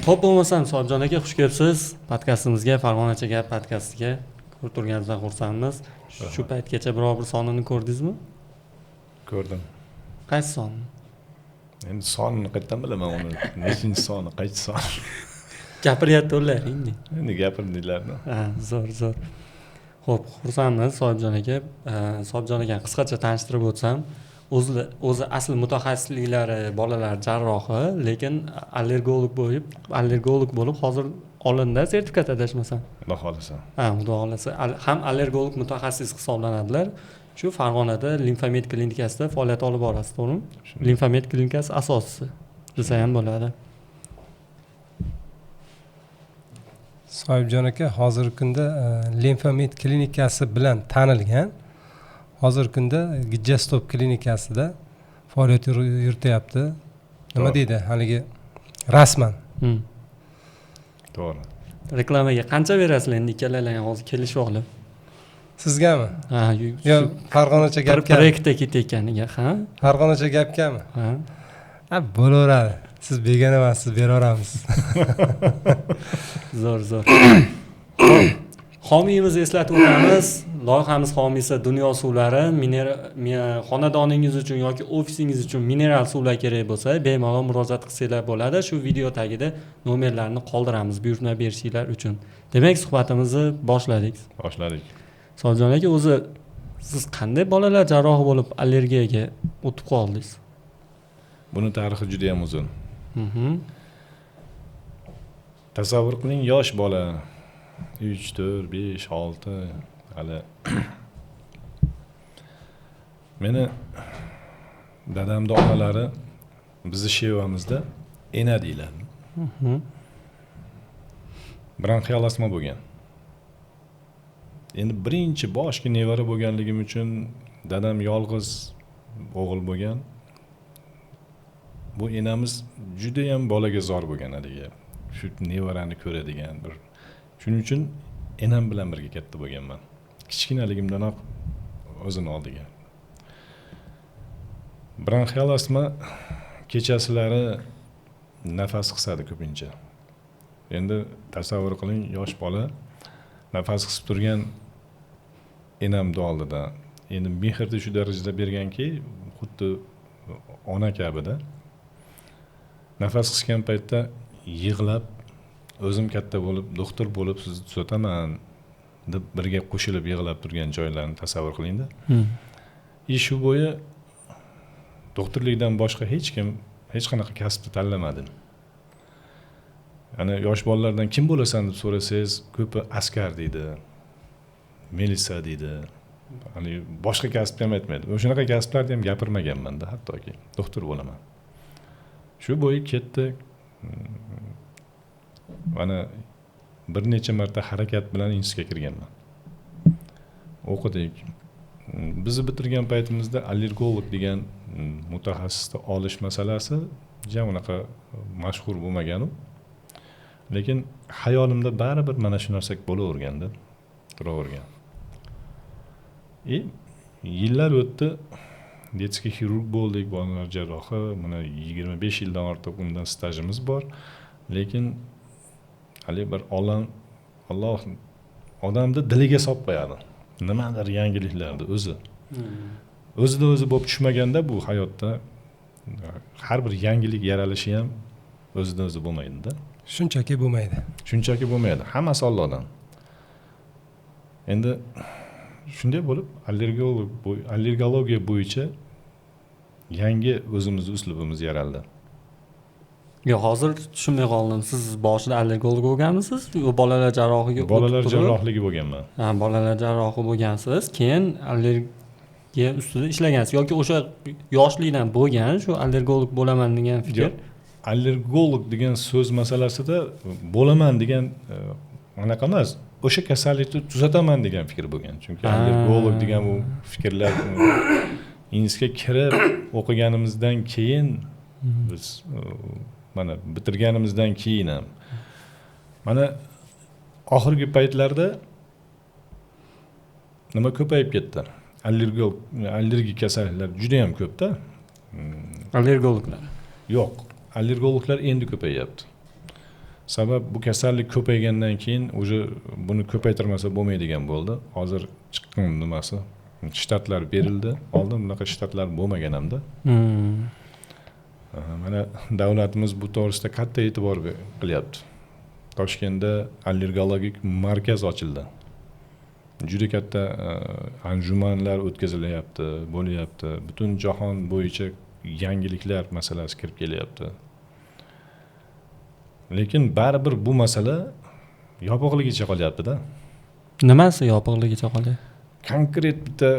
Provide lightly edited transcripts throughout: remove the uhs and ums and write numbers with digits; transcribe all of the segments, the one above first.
Xo'p, bo'lmasam Sobjon aka xush kelibsiz podkastimizga, Farg'onacha gap podkastiga. Ko'rib turganingizdan xursandmiz. Shu paytgacha biror bir sonini ko'rdingizmi? Ko'rdim. Qaysi sonni? Endi sonini qayerdan bilaman uni? Nechinchi soni, qaysi son? Gapiryaptilar endi. Endi gapirdinglarmi? Ha, zo'r. Xo'p, xursandmiz Sobjon aka. Sobjon aka qisqacha tanishtirib o'tsam, o'zi asl mutaxassisliklari bolalar jarrohi, lekin allergolog bo'lib hozir olindi sertifikat adashmasam. Xudo xolasa. Ha, xudo xolasa. Ham allergolog mutaxassis hisoblanadilar. Shu Farg'onada Limfamed klinikasida faoliyat olib borasiz, to'g'rimi? Limfamed klinikasi asoschisi desa ham bo'ladi. Sohibjon aka hozirgi kunda Limfamed klinikasi bilan tanilgan. Hozirgi kunda Gijastop klinikasida faoliyat yurityapti. Nima deydi? Haligi rasman. To'g'ri. Reklamaga qancha berasizlar endi ikkalalang hozir kelishib olib? Sizgami? Ha, yo Farg'onacha gapga. Proyektga ketayotganiga, ha? Farg'onacha gapgami? Ha. Ha, bo'laveradi. Siz begona emas, beraveramiz. Zo'r. Homiyimizni eslatib o'tamiz. Loyihamiz homiysi Dunyo suvlari. Xonadoningiz uchun yoki ofisingiz uchun mineral suvlar kerak bo'lsa, bemalol murojaat qilsanglar bo'ladi. Shu video tagida nomerlarni qoldiramiz buyurtma berishinglar uchun. Demak, suhbatimizni boshladik. Sobjon aka, o'zi siz qanday bolalar jarrohi bo'lib allergiyaga o'tib qoldingiz? Buni tarixi juda ham uzun. Tasavvur qiling, yosh bola 3, 4, 5, 6 hali meni dadamning onalari bizni shevamizda ena deyiladi. Bronxial astma bo'lgan. Endi birinchi boshqa nevara bo'lganligim uchun dadam yolg'iz o'g'il bo'lgan. Bu enamiz juda ham bolaga zor bo'lgan haligi. Shu nevarani ko'radigan bir. Shuning uchun enam bilan birga katta bo'lganman. Kichkinaligimdanoq o'zini oldiga. Bronxial astma kechasilari nafas qisadi ko'pincha. Endi tasavvur qiling, yosh bola nafas qisib turgan enamni oldida. Endi mehrni shu darajada berganki, xuddi ona kabida. Nafas qisgan paytda yig'lab, o'zim katta bo'lib, doktor bo'lib sizni tuzataman deb birga qo'shilib yig'lab turgan joylarni tasavvur qiling-da. Shu bo'yi doktorlikdan boshqa hech qanaqa kasbni tanlamadim. Ana yosh bolalardan kim bo'lasan deb so'rasangiz, ko'pi askar deydi, milisa deydi. Hani boshqa kasbni ham aytmaydi. O'shunaqa kasblarni ham gapirmaganman-da, hattoki doktor bo'laman. Shu bo'yi ketdi. Mana bir necha marta harakat bilan institutga kirganman. O'qidik. Bizni bitirgan paytimizda allergolog degan mutaxassisni olish masalasi jam unaqa mashhur bo'lmagan u. Lekin hayolimda baribir mana shu narsa bo'laverganda, turavergan. Yillar o'tdi. Detskiy xirurg bo'ldik, bolalar jarrohi. Mana 25 yildan ortiq undan stajimiz bor. Lekin hali bir Alloh odamni diliga solib qo'yadi. Nimadir yangiliklarni o'zi. O'zida o'zi bo'lib tushmaganda bu hayotda har bir yangilik yaralishi ham o'zida o'zi bo'lmaydi-da. Shunchaki bo'lmaydi. Hammasi Allohdan. Endi shunday bo'lib allergologiya bo'yicha yangi o'zimiz uslubimiz yaraldi. Yo'q, hozir tushunmay qoldim. Siz boshida allergolog bo'lganmisiz? Bolalar jarrohiga jarrohligi bo'lganman. Ha, bolalar jarrohi bo'lgansiz, keyin allergiya ustida ishlagansiz yoki o'sha yoshlikdan bo'lgan shu allergolog bo'laman degan fikr? Allergolog degan so'z masalasida bo'laman degan anaqa emas. O'sha kasallikni tuzataman degan fikr bo'lgan. Chunki allergolog degan bu fikrlar institutga kirib o'qiganimizdan keyin biz mana bitirganimizdan keyin ham mana oxirgi paytlarda nima ko'payib ketdi. Allergik kasalliklar juda ham ko'p-da. Allergologlar. Yo'q, allergologlar endi ko'payyapti. Sabab bu kasallik ko'paygandan keyin уже buni ko'paytirmasa bo'lmaydigan bo'ldi. Hozir chiqqan nimasi shtatlar berildi. Oldin bunaqa shtatlar bo'lmagan hamda. Mana davlatimiz bu to'g'risida katta e'tibor qilyapti. Toshkentda allergologik markaz ochildi. Juda katta anjumanlar o'tkazilyapti, bo'lyapti. Butun jahon bo'yicha yangiliklar masalasi kirib kelyapti. Lekin baribir bu masala yopiqligicha qolyapti-da. Nimasi yopiqligicha qolyapti? Konkret bitta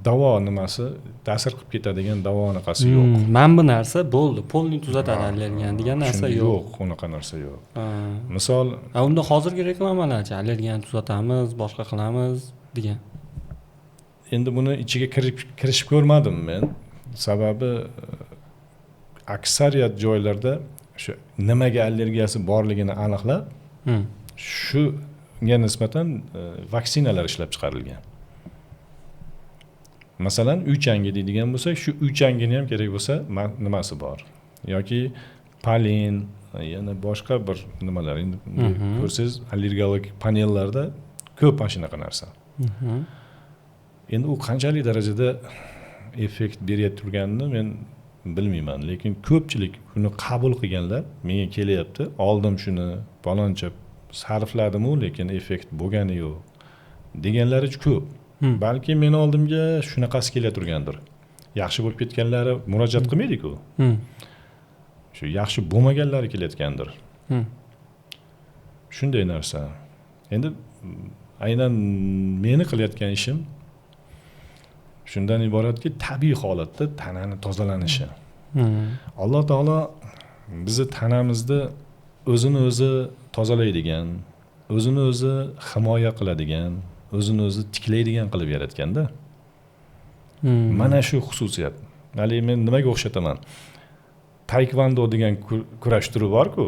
davo nimasi ta'sir qilib ketadigan davo anaqasi yo'q. Men bu narsa bo'ldi, polni tuzatadi allergiyan degan narsa yo'q. Yo'q, unaqa narsa yo'q. Misol, unda hozirgi reklamalarchi allergiyani tuzatamiz, boshqa qilamiz degan. Endi buni ichiga kirishib ko'rmadim men. Sababi aksariyat joylarda shu nimaga allergiyasi borligini aniqlab, shunga nisbatan vaksinalar ishlab chiqarilgan. Masalan, uy changi deydigan bo'lsak, shu uy changini ham kerak bo'lsa, nimasi bor. Yoki polin, yana boshqa bir nimalar. Endi ko'rsangiz, allergologik panellarda ko'p mana shunaqa narsa. Endi u qanchalik darajada effekt berayotganini men bilmayman, lekin ko'pchilik uni qabul qilganlar menga kelyapti. Oldim shuni, faloncha sarfladim-u, lekin effekt bo'lgani yo'q deganlari ko'p. Balki men oldimga shunaqasi kelaturgandir. Yaxshi bo'lib ketganlari murojaat qilmaydi-ku. Shu yaxshi bo'lmaganlari kelayotgandir. Shunday narsa. Endi aynan meni qilayotgan ishim shundan iboratki, tabiiy holatda tanani tozalanishi. Alloh taolo bizni tanamizni o'zini o'zi tozalaydigan, o'zini o'zi himoya qiladigan, o'zini o'zi tiklaydigan qilib yaratganda. Mana shu xususiyat. Hali men nimaga o'xshataman? Taekwondo degan kurash turi bor-ku,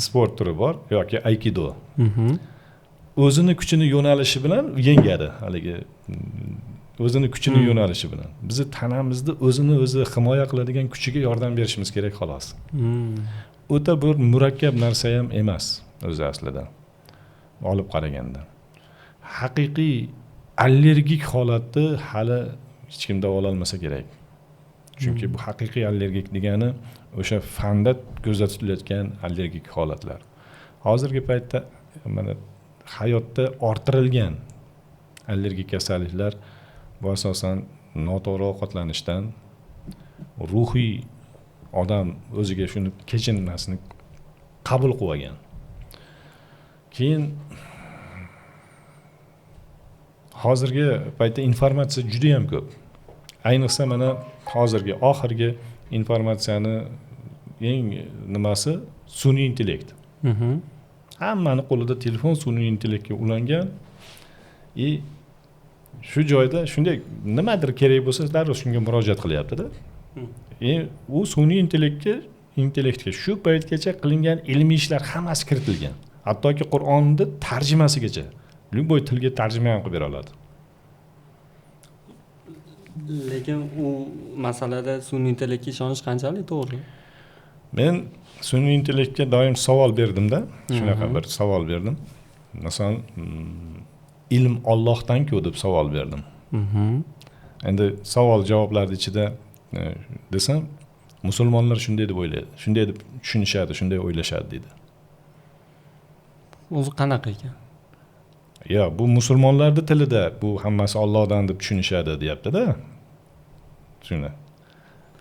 sport turi bor yoki aikido. O'zini kuchini yo'nalishi bilan yengadi haligi. O'zini kuchini yo'nalishi bilan. Bizni tanamizni o'zini o'zi himoya qiladigan kuchiga yordam berishimiz kerak xolos. O'ta bir murakkab narsa ham emas o'zi aslida. Olib qaraganda. Haqiqiy allergik holatni hali hech kim davolaolmasa olmasa kerak. Chunki bu haqiqiy allergik degani o'sha fanda kuzatilayotgan allergik holatlar. Hozirgi paytda mana hayotda orttirilgan allergik kasalliklar bu asosan noto'g'ri ovqatlanishdan, ruhiy odam o'ziga shuni kechinmasini qabul qilib olgan. Keyin hozirgi paytda informatsiya juda ham ko'p. Ayniqsa mana hozirgi oxirgi informatsiyani eng nimasi sun'iy intellekt. Hammani qo'lida telefon sun'iy intellektga ulangan. Shu joyda shunday nimadir kerak bo'lsa, darrov shunga murojaat qilyapti-da. U sun'iy intellektga shu paytgacha qilingan ilmiy ishlar hammasi kiritilgan. Hattoki Qur'onni tarjimasigacha любой tilga tarjima ham qilib bera oladi. Lekin u masalada sun'iy intellektga ishonish qanchalik to'g'ri? Men sun'iy intellektga doim savol berdim-da, shunaqa bir savol berdim. Masalan, ilm Allohdan-ku deb savol berdim. Endi savol javoblar ichida desam, musulmonlar shunday deb o'ylaydi, shunday deb tushunishadi, shunday o'ylashadi dedi. O'zi qanaqa ekan? Ya, bu musulmonlarning tilida bu hammasi Allohdan deb tushunishadi, deyapti-da. Shuni.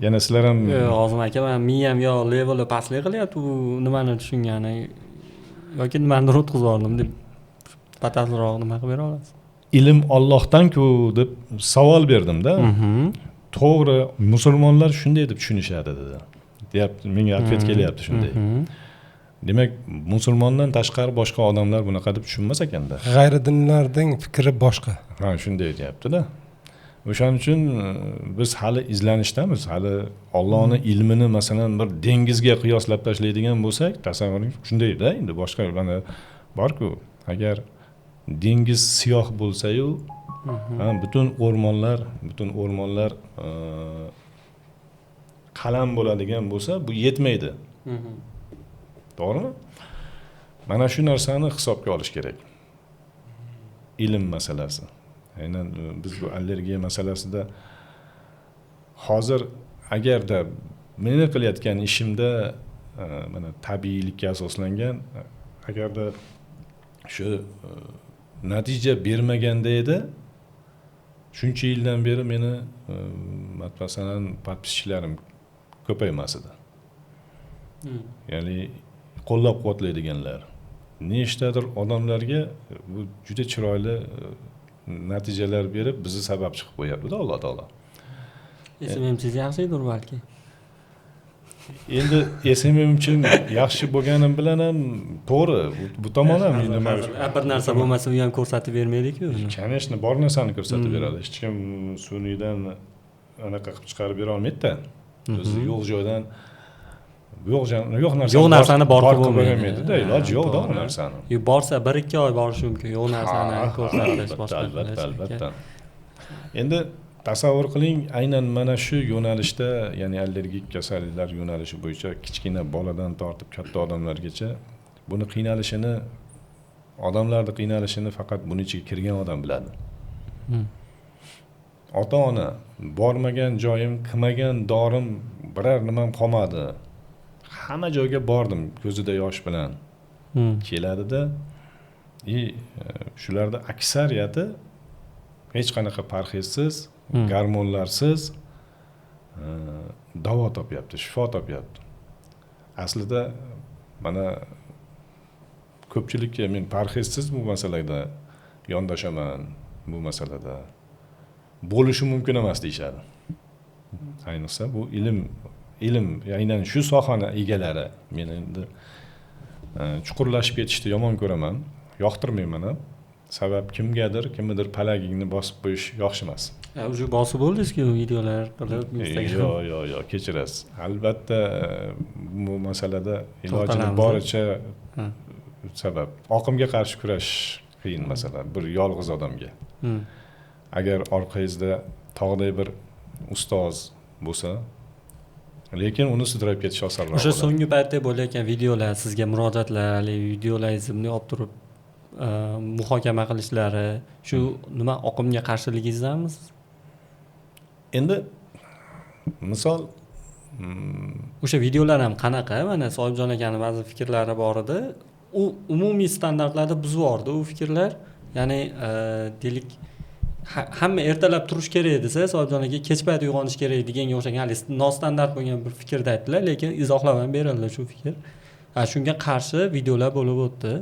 Yana sizlar ham Hozim aka, men miyam yo leveli pastlik qilyapti, bu nimani tushungani yoki nimanidir o'tkazib yubordim deb batafsilroq nima qilib bera olasiz? Ilm Allohdan-ku deb savol berdim-da. To'g'ri, musulmonlar shunday deb tushunishadi dedi. Deyapti, menga atvet kelyapti shunday. Demak, musulmondan tashqari boshqa odamlar bunaqa deb tushunmas ekanda. G'ayridinlarning fikri boshqa. Ha, shunday deyapti-da. O'shaning uchun biz hali izlanishdamiz. Hali Allohning ilmini masalan bir dengizga qiyoslab tashlaydigan bo'lsak, tasavvuring shunday-da, endi boshqa mana bor-ku, agar dengiz siyoh bo'lsa-yu, butun o'rmonlar qalam bo'ladigan bo'lsa, bu yetmaydi. to'g'rimi? Mana shu narsani hisobga olish kerak. Ilm masalasi. Aynan biz bu allergiya masalasida hozir agarda meni qilayotgan ishimda mana tabiiylikka asoslangan, agarda shu natija bermaganda edi, shuncha yildan beri meni masalan podpischilarim ko'paymas edi. Ya'ni qo'llab-quvvatlaydiganlar. Nechtadir odamlarga bu juda chiroyli natijalar berib, bizni sabab chiqib qo'yapti-da Alloh taolo. SMMchiz yaxshidir balki. Endi SMMchim yaxshi bo'lganim bilan ham to'g'ri, bu tomon ham nima bir narsa bo'lmasa u ham ko'rsatib bermaydi-ku. Конечно, bor narsani ko'rsatib beradi. Hech kim sun'iydan anaqa qilib chiqarib bera olmaydi-da. O'zi yo'q joydan yo'q narsani bor qilib bo'lmaydi-da, iloji yo'q-da u narsani. Borsa 1-2 oy borishi mumkin. Yo'q narsani ko'rsatish boshqa. Albatta. Endi tasavvur qiling, aynan mana shu yo'nalishda, ya'ni allergik kasalliklar yo'nalishi bo'yicha kichkina boladan tortib katta odamlargacha buni qiynalishini, odamlarning qiynalishini faqat buning ichiga kirgan odam biladi. Ota-ona bormagan joyim, qilmagan dorim, biror nimam qolmadi. Hamma joyga bordim ko'zida yosh bilan. Keladida, shularda aksariyati hech qanaqa parhezsiz, gormonlarsiz davo topyapti, shifo topyapti. Aslida mana ko'pchilikka men parhezsiz bu masalada yondashaman, bu masalada bo'lishi mumkin emas deyshadi. Ayniqsa bu ilm, aynan shu sohani egalari men endi chuqurlashib ketishni yomon ko'raman, yoqtirmayman ham. Sabab kimnidir palagingni bosib qo'yish yaxshi emas. O'sha bosib bo'ldingiz-ku videolar qilib Instagram. Yo'q, kechirasiz. Albatta bu masalada ilojini boricha sabab oqimga qarshi kurash qiyin masala bir yolg'iz odamga. Agar orqangizda tog'day bir ustoz bo'lsa, lekin uni sudrab ketish osonroq. O'sha so'nggi paytda bo'layotgan videolar, sizga murojaatlar, videolaringizni olib turib muhokama qilishlari, shu nima oqimga qarshiligingizdanmi? Endi misol o'sha videolar ham qanaqa? Mana Sohibjon akaning ba'zi fikrlari bor edi. U umumiy standartlarni buzib yubordi u fikrlar. Ya'ni deylik hamma ertalab turish kerak desa, Sohibjon aka kech payt uyg'onish kerak deganga o'xshagan hali nostandart bo'lgan bir fikrni aytdilar, lekin izohlab ham berildi shu fikr. Shunga qarshi videolar bo'lib o'tdi.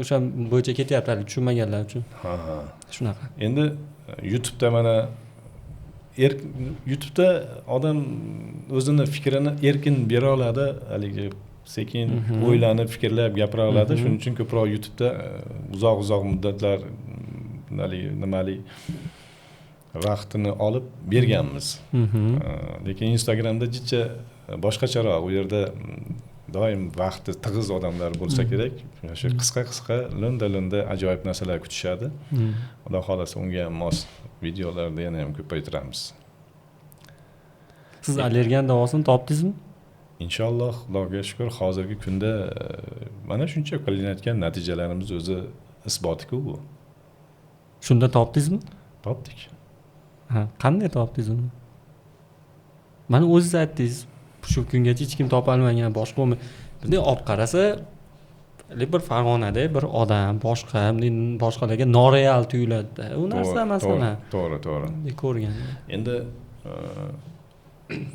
O'sha bo'yicha ketyapti tushunmaganlar uchun. Shunaqa. Endi YouTube'da mana YouTube'da odam o'zini fikrini erkin bera oladi, haligi sekin o'ylanib, fikrlab gapira oladi. Shuning uchun ko'proq YouTube'da uzoq muddatlar nimali vaqtini olib berganmiz. Lekin Instagramda jicha boshqacharoq, u yerda doim vaqti tig'iz odamlar bo'lsa kerak. Shu qisqa lo'nda ajoyib narsalar kutishadi. Xudo xolasa unga mos videolarni yana ham ko'paytiramiz. Siz allergiya davosini topdingizmi? Inshaalloh, Xudoga shukr, hozirgi kunda mana shuncha qilinayotgan natijalarimiz o'zi isboti-ku bu. Shunda topdingizmi? Topdik. Qanday topdingiz uni? Mana o'zingiz aytdingiz, shu kungacha hech kim topa olmagan, boshqa bunday olib qarasa, bir Farg'onada bir odam boshqalarga noreal tuyuladi. U narsa masalan. To'g'ri. Ko'rgan. Endi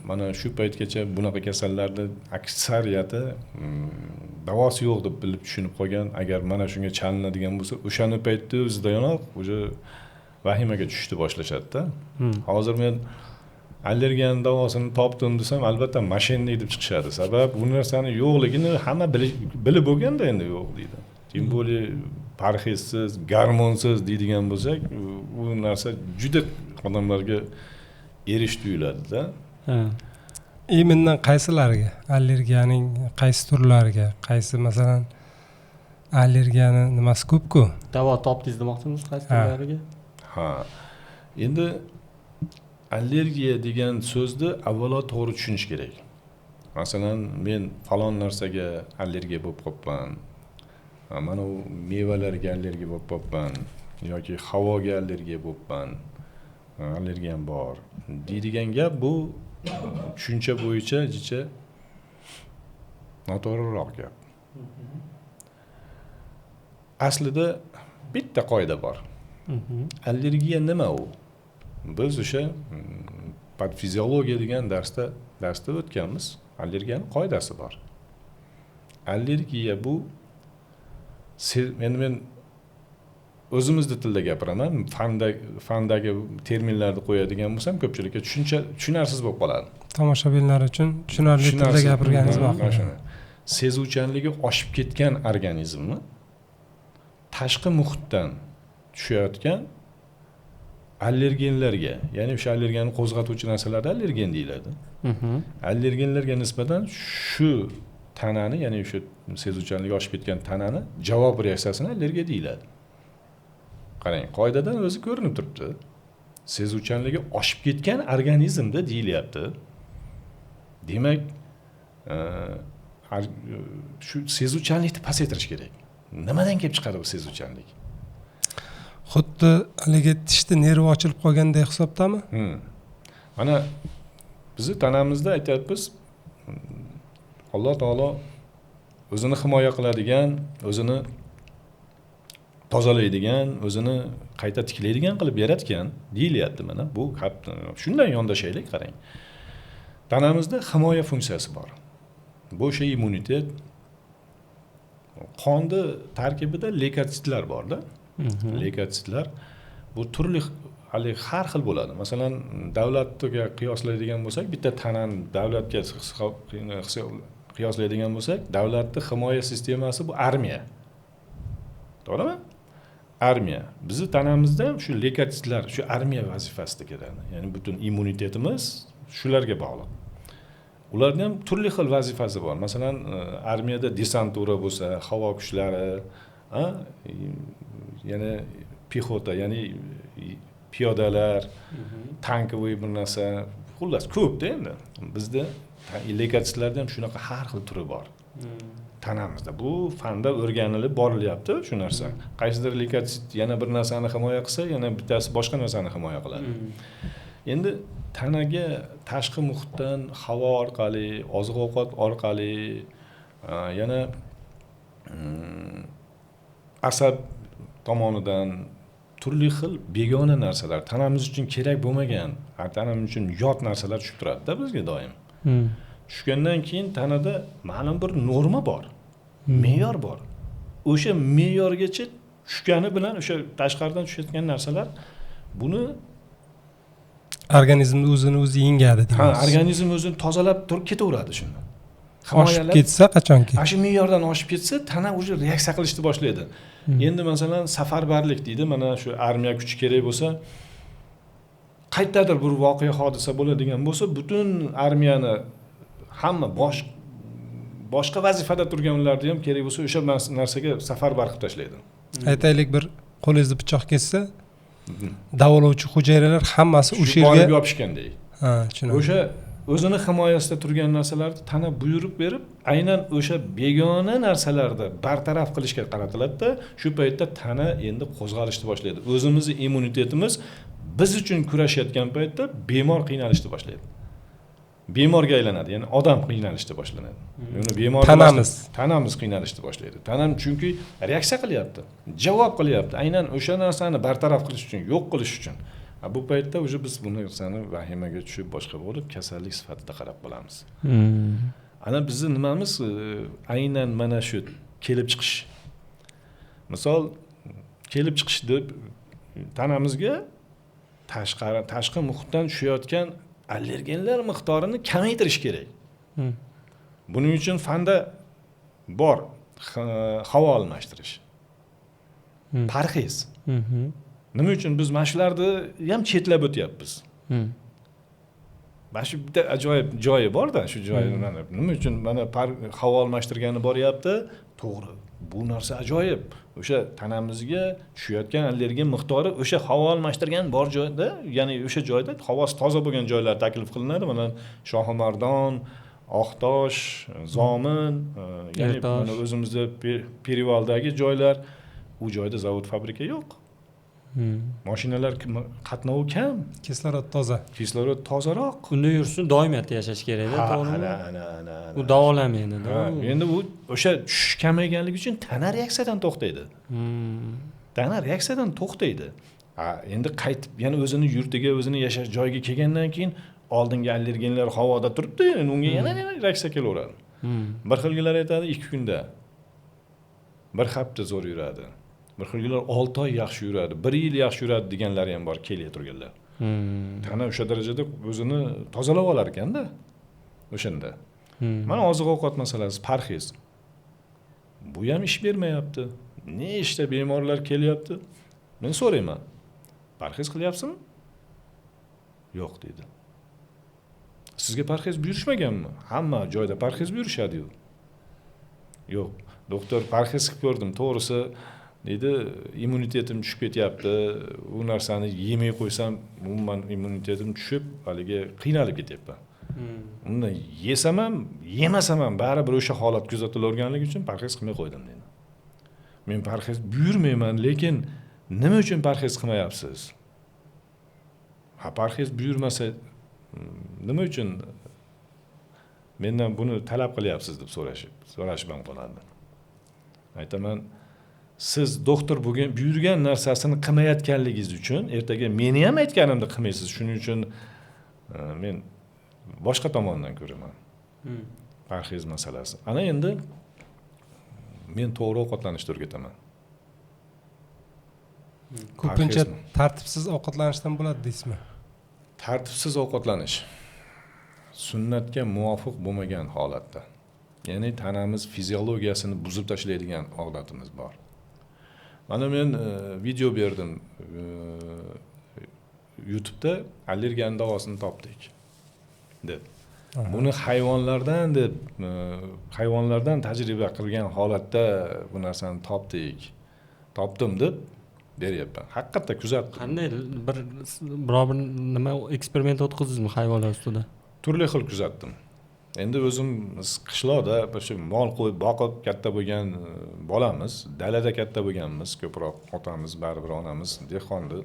mana shu paytgacha bunaqa kasallarning aksariyati davosi yo'q deb bilib tushunib qolgan. Agar mana shunga chalinadigan bo'lsa, o'shani paytda o'zidanoq o'sha vahimaga tushishni boshlashadi-da. Hozir men allergiyaning davosini topdim desam, albatta mashinnik deb chiqishadi. Sabab bu narsani yo'qligini hamma bilib bo'lganda endi yo'q deydi. Tim bo'li parhezsiz, gormonsiz deydigan bo'lsak, bu narsa juda odamlarga erish tuyuladi-da. Imindan qaysilariga? Allergiyaning qaysi turlariga? Qaysi masalan allergiyani nimasi ko'p-ku? Davo topdingiz demoqchimisiz qaysi turlariga? Endi allergiya degan so'zni avvalo to'g'ri tushunish kerak. Masalan, men falon narsaga allergiya bo'lib qolibman. Mana u mevalarga allergiya bo'lib qolibman yoki havoga allergiya bo'libman. Allergiyam bor. Deydigan gap bu tushuncha bo'yicha jicha noto'g'riroq gap. Aslida bitta qoida bor. Allergiya nima u? Biz o'sha patfiziologiya degan darsda o'tganmiz. Allergiyaning qoidasi bor. Allergiya bu men o'zimizning tilda gapiraman, fandagi terminlarni qo'yadigan bo'lsam, ko'pchilikka tushunarsiz bo'lib qoladi. Tomoshabinlar uchun tushunarli tilda gapirganingiz ma'qul. Sezuvchanligi oshib ketgan organizmni tashqi muhitdan tushayotgan allergenlarga, ya'ni o'sha allergiyani qo'zg'atuvchi narsalarga allergen deyiladi. Allergenlarga nisbatan shu tanani, ya'ni o'sha sezuvchanligi oshib ketgan tanani javob reaksiyasini allergiya deyiladi. Qarang, qoidadan o'zi ko'rinib turibdi. Sezuvchanligi oshib ketgan organizmda deyilyapti. Demak, shu sezuvchanlikni pasaytirish kerak. Nimadan kelib chiqadi bu sezuvchanlik? Xuddi haligi tishda nerv ochilib qolgandek hisobdami? Mana bizni tanamizda aytyapmiz, Alloh taolo o'zini himoya qiladigan, o'zini tozalaydigan, o'zini qayta tiklaydigan qilib yaratgan deyilyapti. Mana bu shundan yondashaylik, qarang. Tanamizda himoya funksiyasi bor. Bu o'sha immunitet. Qonni tarkibida leykotsitlar bor-da. Leykotsitlar bu turli har xil bo'ladi. Masalan, davlatga qiyoslaydigan bo'lsak, bitta tanani davlatga qiyoslaydigan bo'lsak, davlatning himoya sistemasi bu armiya. To'g'rimi? Armiya. Bizni tanamizda ham shu leykotsitlar, shu armiya vazifasida keladi. Ya'ni butun immunitetimiz shularga bog'liq. Ularning ham turli xil vazifasi bor. Masalan, armiyada desantura bo'lsa, havo kuchlari, yana pixota, ya'ni piyodalar, tankovoy bir narsa, xullas ko'p-da endi. Bizda leykotsitlarda ham shunaqa har xil turi bor. Tanamizda bu fanda o'rganilib borilyapti shu narsa. Qaysidir leykotsit yana bir narsani himoya qilsa, yana bittasi boshqa narsani himoya qiladi. Endi tanaga tashqi muhitdan havo orqali, oziq-ovqat orqali, yana asab tomonidan turli xil begona narsalar, tanamiz uchun kerak bo'lmagan, tanamiz uchun yot narsalar tushib turadi-da bizga doim. Tushgandan keyin tanada ma'lum bir norma bor, me'yor bor. O'sha me'yorgacha tushgani bilan o'sha tashqaridan tushayotgan narsalar buni organizmni o'zini o'zi yengadi deymiz. Organizm o'zini tozalab turib ketaveradi shuni. Oshib ketsa qachonki? Shu me'yordan oshib ketsa, tana o'zi reaksiya qilishni boshlaydi. Endi masalan, safarbarlik deydi, mana shu armiya kuchi kerak bo'lsa, qayerdadir bir voqea hodisa bo'ladigan bo'lsa, butun armiyani hamma boshqa vazifada turganlarni ham kerak bo'lsa, o'sha narsaga safarbar qilib tashlaydi. Aytaylik, bir qo'lingizda pichoq ketsa, davolovchi hujayralar hammasi o'sha yerga yopishgandek. Tushunaman. O'sha o'zini himoyasida turgan narsalarni tana buyurib berib, aynan o'sha begona narsalarni bartaraf qilishga qaratiladi-da, shu paytda tana endi qo'zg'alishni boshlaydi. O'zimizning immunitetimiz biz uchun kurashayotgan paytda bemor qiynalishni boshlaydi. Bemorga aylanadi, ya'ni odam qiynalishni boshlanadi. Uni bemor tanamiz qiynalishni boshlaydi. Tanam chunki reaksiya qilyapti, javob qilyapti, aynan o'sha narsani bartaraf qilish uchun, yo'q qilish uchun. Bu paytda o'sha biz buni narsani vahimaga tushib boshqa bo'lib kasallik sifatida qarab qolamiz. Ana bizni nimamiz aynan mana shu kelib chiqish. Misol kelib chiqish deb tanamizga tashqi muhitdan tushayotgan allergenlar miqdorini kamaytirish kerak. Buning uchun fanda bor havo almashtirish. Parhez. Nima uchun biz mana shularni ham chetlab o'tyapmiz? Mana shu bitta ajoyib joyi bor-da, shu joyni nima uchun mana havo almashtirgani boryapti? To'g'ri. Bu narsa ajoyib. O'sha tanamizga tushayotgan allergen miqdori o'sha havo almashtirgan bor joyda, ya'ni o'sha joyda havosi toza bo'lgan joylar taklif qilinadi. Mana Shohimardon, Oqtosh, Zomin, ya'ni Ertosh. mana o'zimizda Perivaldagi joylar, u joyda zavod, fabrika yo'q. Mashinalar qatnovi kam, Kislorod toza. kislorod tozaroq. Unda yursin doimiyat yashash kerak-da, to'g'rimi? ana. U davolamaydi-da. Ha, endi u o'sha tushish kamayganligi uchun tana reaksiyadan to'xtaydi. Tana reaksiyadan to'xtaydi. Ha, endi qaytib yana o'zini yurtiga, o'zini yashash joyiga kelgandan keyin oldingi allergenlar havoda turibdi, endi unga yana reaksiya kelaveradi. Bir xilgilar aytadi 2 kunda. Bir hafta zo'r yuradi. Bir xilgilar 6 oy yaxshi yuradi, 1 yil yaxshi yuradi deganlari ham bor, kelib turganlar. Tana o'sha darajada o'zini tozalab olar ekanda. O'shanda. Mana oziq-ovqat masalasi, parhez. Bu ham ish bermayapti. Ne ishda bemorlar kelyapti? Men so'rayman. Parhez qilyapsizmi? Yo'q dedi. Sizga parhez buyurishmaganmi? Hamma joyda parhez buyurishadi-yu. Yo'q. Doktor parhez qilib ko'rdim, to'g'risi dedi, immunitetim tushib ketyapti. U narsani yemay qo'ysam, umuman immunitetim tushib, haliga qiynalib ketyapman. Unda yesam ham, yemasam ham baribir o'sha holat kuzatilaverganligi uchun parhez qilmay qo'ydim dedi. Men parhez buyurmayman, lekin nima uchun parhez qilmayapsiz? Ha, parhez buyurmasa nima uchun mendan buni talab qilyapsiz deb so'rash bilan qoladi. Aytaman, siz doktor buyurgan narsasini qilmayotganligingiz uchun ertaga meni ham aytganimda qilmaysiz. Shuning uchun men boshqa tomondan ko'raman. Parhez masalasi. Ana endi men to'g'ri ovqatlanishni o'rgataman. Ko'pincha tartibsiz ovqatlanishdan bo'ladi deysizmi? Tartibsiz ovqatlanish sunnatga muvofiq bo'lmagan holatda, ya'ni tanamiz fiziologiyasini buzib tashlaydigan odatimiz bor. Mana men video berdim YouTube'da, allergiyaning davosini topdik deb. Buni hayvonlardan tajriba qilgan holatda bu narsani topdim deb beryapman. Haqiqatda kuzatdim. Qanday biror bir nima eksperiment o'tkazdingizmi hayvonlar ustida? Turli xil kuzatdim. Endi o'zimiz qishloqda shu mol qo'yib boqib katta bo'lgan bolamiz, dalada katta bo'lganmiz, ko'proq otamiz, baribir onamiz dehqonni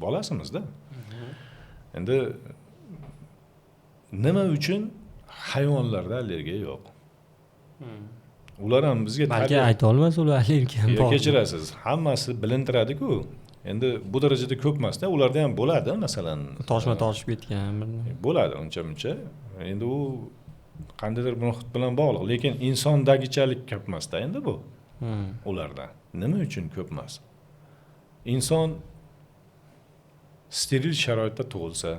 bolasimiz-da. Endi nima uchun hayvonlarda allergiya yo'q? Ular ham bizga balki ayta olmas ular allergiya bor. Kechirasiz, hammasi bilintiradi-ku. Endi bu darajada ko'p emas-da, ularda ham bo'ladi, masalan, toshma toshib ketgan bo'ladi uncha-muncha. Endi u qandaydir muhit bilan bog'liq, lekin insondagichalik ko'p emas-da endi bu. Ularda nima uchun ko'p emas? Inson steril sharoitda tug'ilsa,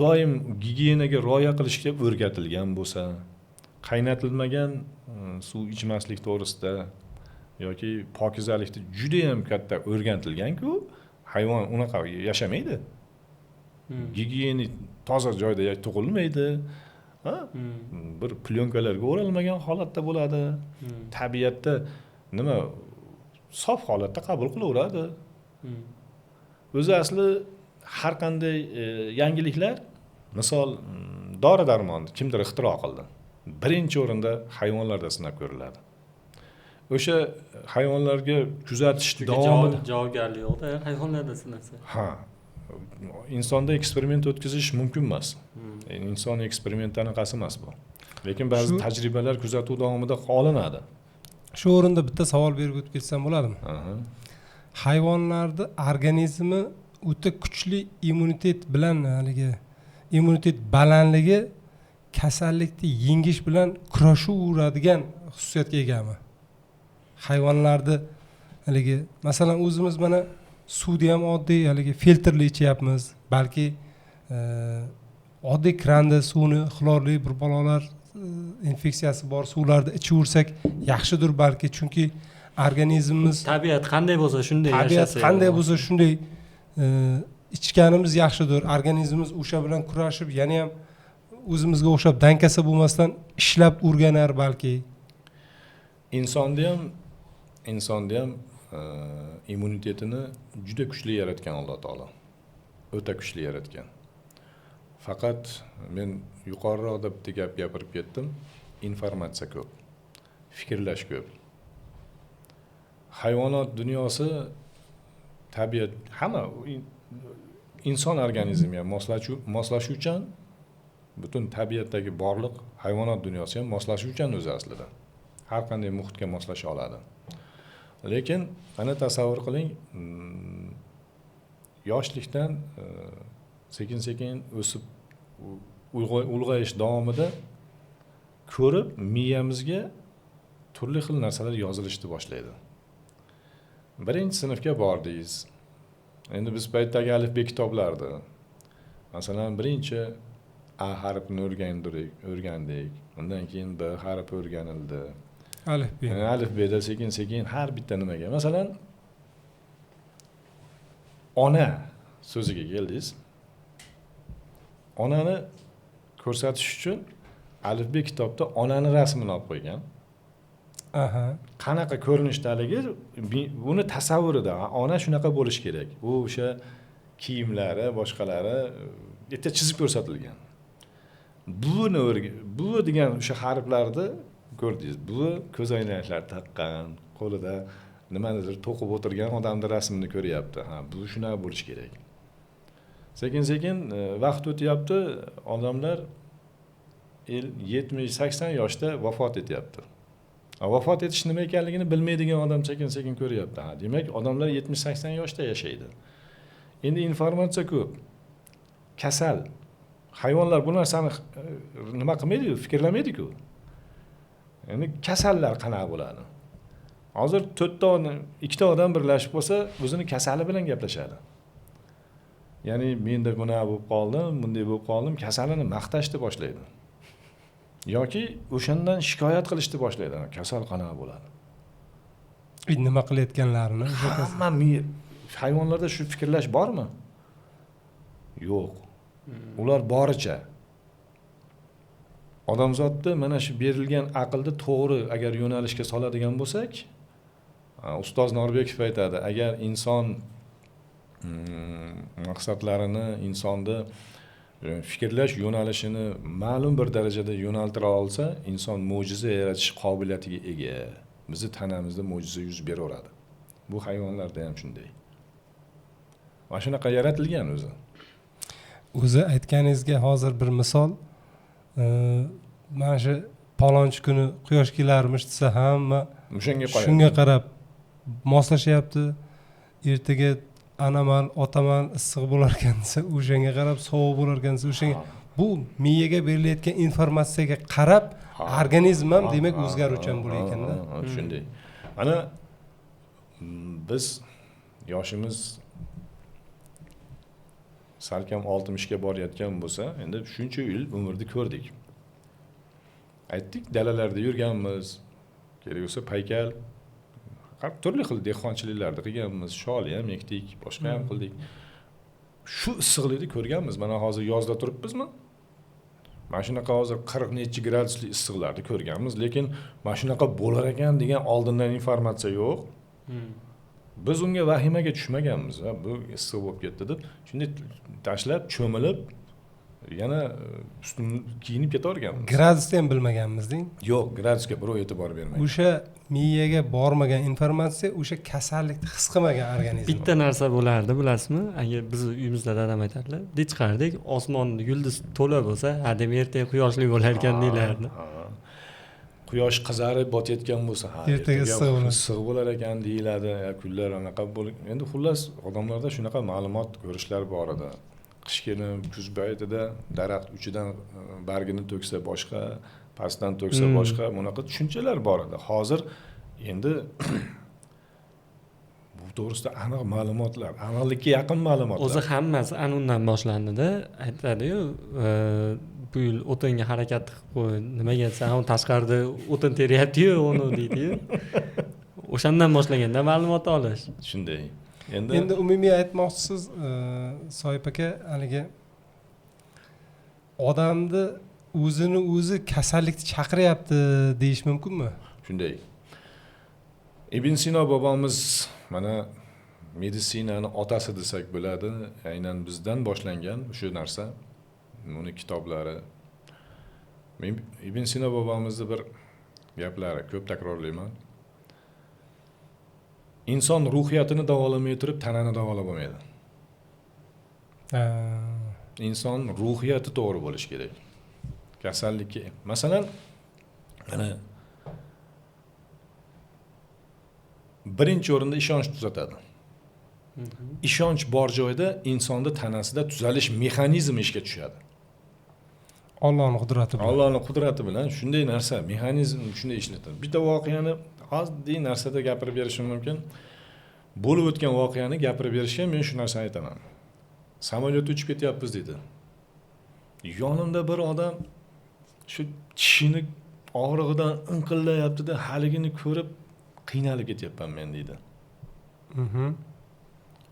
doim gigiyenaga rioya qilishga o'rgatilgan bo'lsa, qaynatilmagan suv ichmaslik to'g'risida yoki pokizalikda juda ham katta o'rgatilgan-ku, hayvon unaqa yashamaydi. Gigiyenik toza joyda tug'ilmaydi. Bir plyonkalarga o'ralmagan holatda bo'ladi. Tabiatda nima sof holatda qabul qilaveradi. O'zi asli har qanday yangiliklar, misol dori-darmonni kimdir ixtiro qildi. Birinchi o'rinda hayvonlarda sinab ko'riladi. O'sha hayvonlarga kuzatish davomida javobgarlik yo'q-da, hayvonlarda sinasa. Ha. Insonda eksperiment o'tkazish mumkin emas. Inson eksperimenti anaqasi emas bu. Lekin ba'zi tajribalar kuzatuv davomida olinadi. Shu o'rinda bitta savol berib o'tib ketsam bo'ladimi? Hayvonlarda organizmi o'ta kuchli immunitet bilan, haligi immunitet balandligi kasallikni yengish bilan kurashaveradigan xususiyatga egami? Hayvonlarda haligi masalan o'zimiz mana suvni ham oddiy haligi filtrli ichyapmiz, balki oddiy kranda suvni xlorli bir balolar infeksiyasi bor suvlarda ichaversak yaxshidir balki, chunki organizmimiz tabiat qanday bo'lsa shunday yashasa. Tabiat qanday bo'lsa shunday ichganimiz yaxshidir. Organizmimiz o'sha bilan kurashib, yana ham o'zimizga o'xshab dankasa bo'lmasdan ishlab o'rganar balki. Insonda ham immunitetini juda kuchli yaratgan Alloh taolo. O'ta kuchli yaratgan. Faqat men yuqoriroqda bitta gap gapirib ketdim. Informatsiya ko'p. Fikrlash ko'p. Hayvonot dunyosi, tabiat, hamma inson organizmiga moslashuvchan, butun tabiatdagi borliq hayvonot dunyosi ham moslashuvchan o'zi aslida. Har qanday muhitga moslasha oladi. Lekin ana tasavvur qiling, yoshlikdan sekin-sekin o'sib ulg'ayish davomida ko'rib miyamizga turli xil narsalar yozilishni boshlaydi. Birinchi sinfga bordingiz. Endi biz paytdagi alifbe kitoblardi. Masalan, birinchi A harfini o'rgandik. Undan keyin B harfi o'rganildi. Alifbe. Alifbeda sekin-sekin har bitta nimaga. Masalan, ona so'ziga keldingiz. Onani ko'rsatish uchun alifbe kitobda onani rasmini olib qo'ygan. Aha. Qanaqa ko'rinishdaligi buni tasavvurida ona shunaqa bo'lish kerak. U o'sha kiyimlari, boshqalari bitta chizib ko'rsatilgan. Bu degan o'sha harflarni ko'rdingiz. Bu ko'zoynaklar taqqan, qo'lida nimanidir to'qib o'tirgan odamning rasmini ko'ryapti. Ha, bu shunaqa bo'lish kerak. Sekin-sekin vaqt o'tyapti, odamlar 70-80 yoshda vafot etyapti. Vafot etish nima ekanligini bilmaydigan odam sekin-sekin ko'ryapti. Ha, demak, odamlar 70-80 yoshda yashaydi. Endi informatsiya ko'p. Kasal. Hayvonlar bu narsani nima qilmaydi-ku, fikrlamaydi-ku. Endi kasallar qanaqa bo'ladi? Hozir 2 odam birlashib bo'lsa, o'zini kasali bilan gaplashadi. Ya'ni menda buna bo'lib qoldim, bunday bo'lib qoldim, kasalini maqtashni boshlaydi. Yoki o'shandan shikoyat qilishni boshlaydi. Kasal qanaqa bo'ladi? Nima qilayotganlarini. Hamma hayvonlarda shu fikrlash bormi? Yo'q. Ular boricha. Odamzodni mana shu berilgan aqlni to'g'ri agar yo'nalishga soladigan bo'lsak, ustoz Norbekov aytadi, agar inson maqsadlarini, insonni fikrlash yo'nalishini ma'lum bir darajada yo'naltira olsa, inson mo'jiza yaratish qobiliyatiga ega. Bizni tanamizda mo'jiza yuz beraveradi. Bu hayvonlarda ham shunday. Mana shunaqa yaratilgan o'zi. O'zi aytganingizga hozir bir misol, mana shu palonchi kuni quyosh kelarmish desa hamma shunga qarab moslashyapti. Ertaga anaman, otaman issiq bo'lar ekan desa, o'shanga qarab sovuq bo'lar ekan desa, o'shanga bu miyaga berilayotgan informatsiyaga qarab organizm ham demak o'zgaruvchan bo'lar ekanda. Shunday. Ana biz yoshimiz salkam 60 ga borayotgan bo'lsa, endi shuncha yil umrni ko'rdik. Aytdik, dalalarda yurganmiz, kerak bo'lsa paykal, turli xil dehqonchiliklarni qilganmiz, shol ham ekdik, boshqa ham qildik. Shu issiqlikni ko'rganmiz. Mana hozir yozda turibmizmi? Mana shunaqa hozir 40 necha gradusli issiqlarni ko'rganmiz, lekin mana shunaqa bo'lar ekan degan oldindan informatsiya yo'q. Biz unga vahimaga tushmaganmiz, bu issiq bo'lib ketdi deb, shunday tashlab, cho'milib, yana ustimni kiyinib ketaverganmiz. Gradusni ham bilmaganmiz-ding. Yo'q, gradusga birov e'tibor bermagan. O'sha miyaga bormagan informatsiya, o'sha kasallikni his qilmagan organizm. Bitta narsa bo'lardi, bilasizmi? Agar biz uyimizda dadam aytardilar, deb chiqardik, osmon yulduz to'la bo'lsa, hadem ertaga quyoshli bo'lar ekan deylardi. Quyosh qizarib botayotgan bo'lsa, ertaga issiq bo'lar ekan deyiladi. Kunlar anaqa bo'lib, endi xullas odamlarda shunaqa ma'lumot ko'rishlar bor edi. Qish kelib, kuz paytida daraxt uchidan bargini to'ksa boshqa, pastdan to'ksa boshqa, bunaqa tushunchalar bor edi. Hozir endi bu to'g'risida aniq ma'lumotlar, aniqlikka yaqin ma'lumotlar. O'zi hammasi anundan boshlandida, aytadi-yu, bu yil o'tinga harakat qilib qo'y, nimaga desa, tashqarida o'tin teryapti-yu, uni deydi-yu. O'shandan boshlaganda ma'lumot olish. Shunday. Endi umumiy aytmoqchisiz, Soyib aka, haligi odamni o'zini o'zi kasallikni chaqiryapti deyish mumkinmi? Shunday. Ibn Sino bobomiz mana meditsinani otasi desak bo'ladi, aynan bizdan boshlangan shu narsa. uni kitoblari. Men Ibn Sino bobomizni bir gaplari ko'p takrorlayman. Inson ruhiyatini davolamay turib tanani davolab bo'lmaydi. Inson ruhiyati to'g'ri bo'lishi kerak. Kasallikka, masalan, mana birinchi o'rinda ishonch tuzatadi. Ishonch bor joyda insonda tanasida tuzalish mexanizmi ishga tushadi. Allohning qudrati bilan. Allohning qudrati bilan shunday narsa, mexanizm shunday ishlatadi. Bitta voqeani oddiy narsada gapirib berishim mumkin. Bo'lib o'tgan voqeani gapirib berishga men shu narsani aytaman. Samolyotda uchib ketyapmiz dedi. Yonimda bir odam shu tishini og'rig'idan inqillayapti-da, haligini ko'rib qiynalib ketyapman men deydi.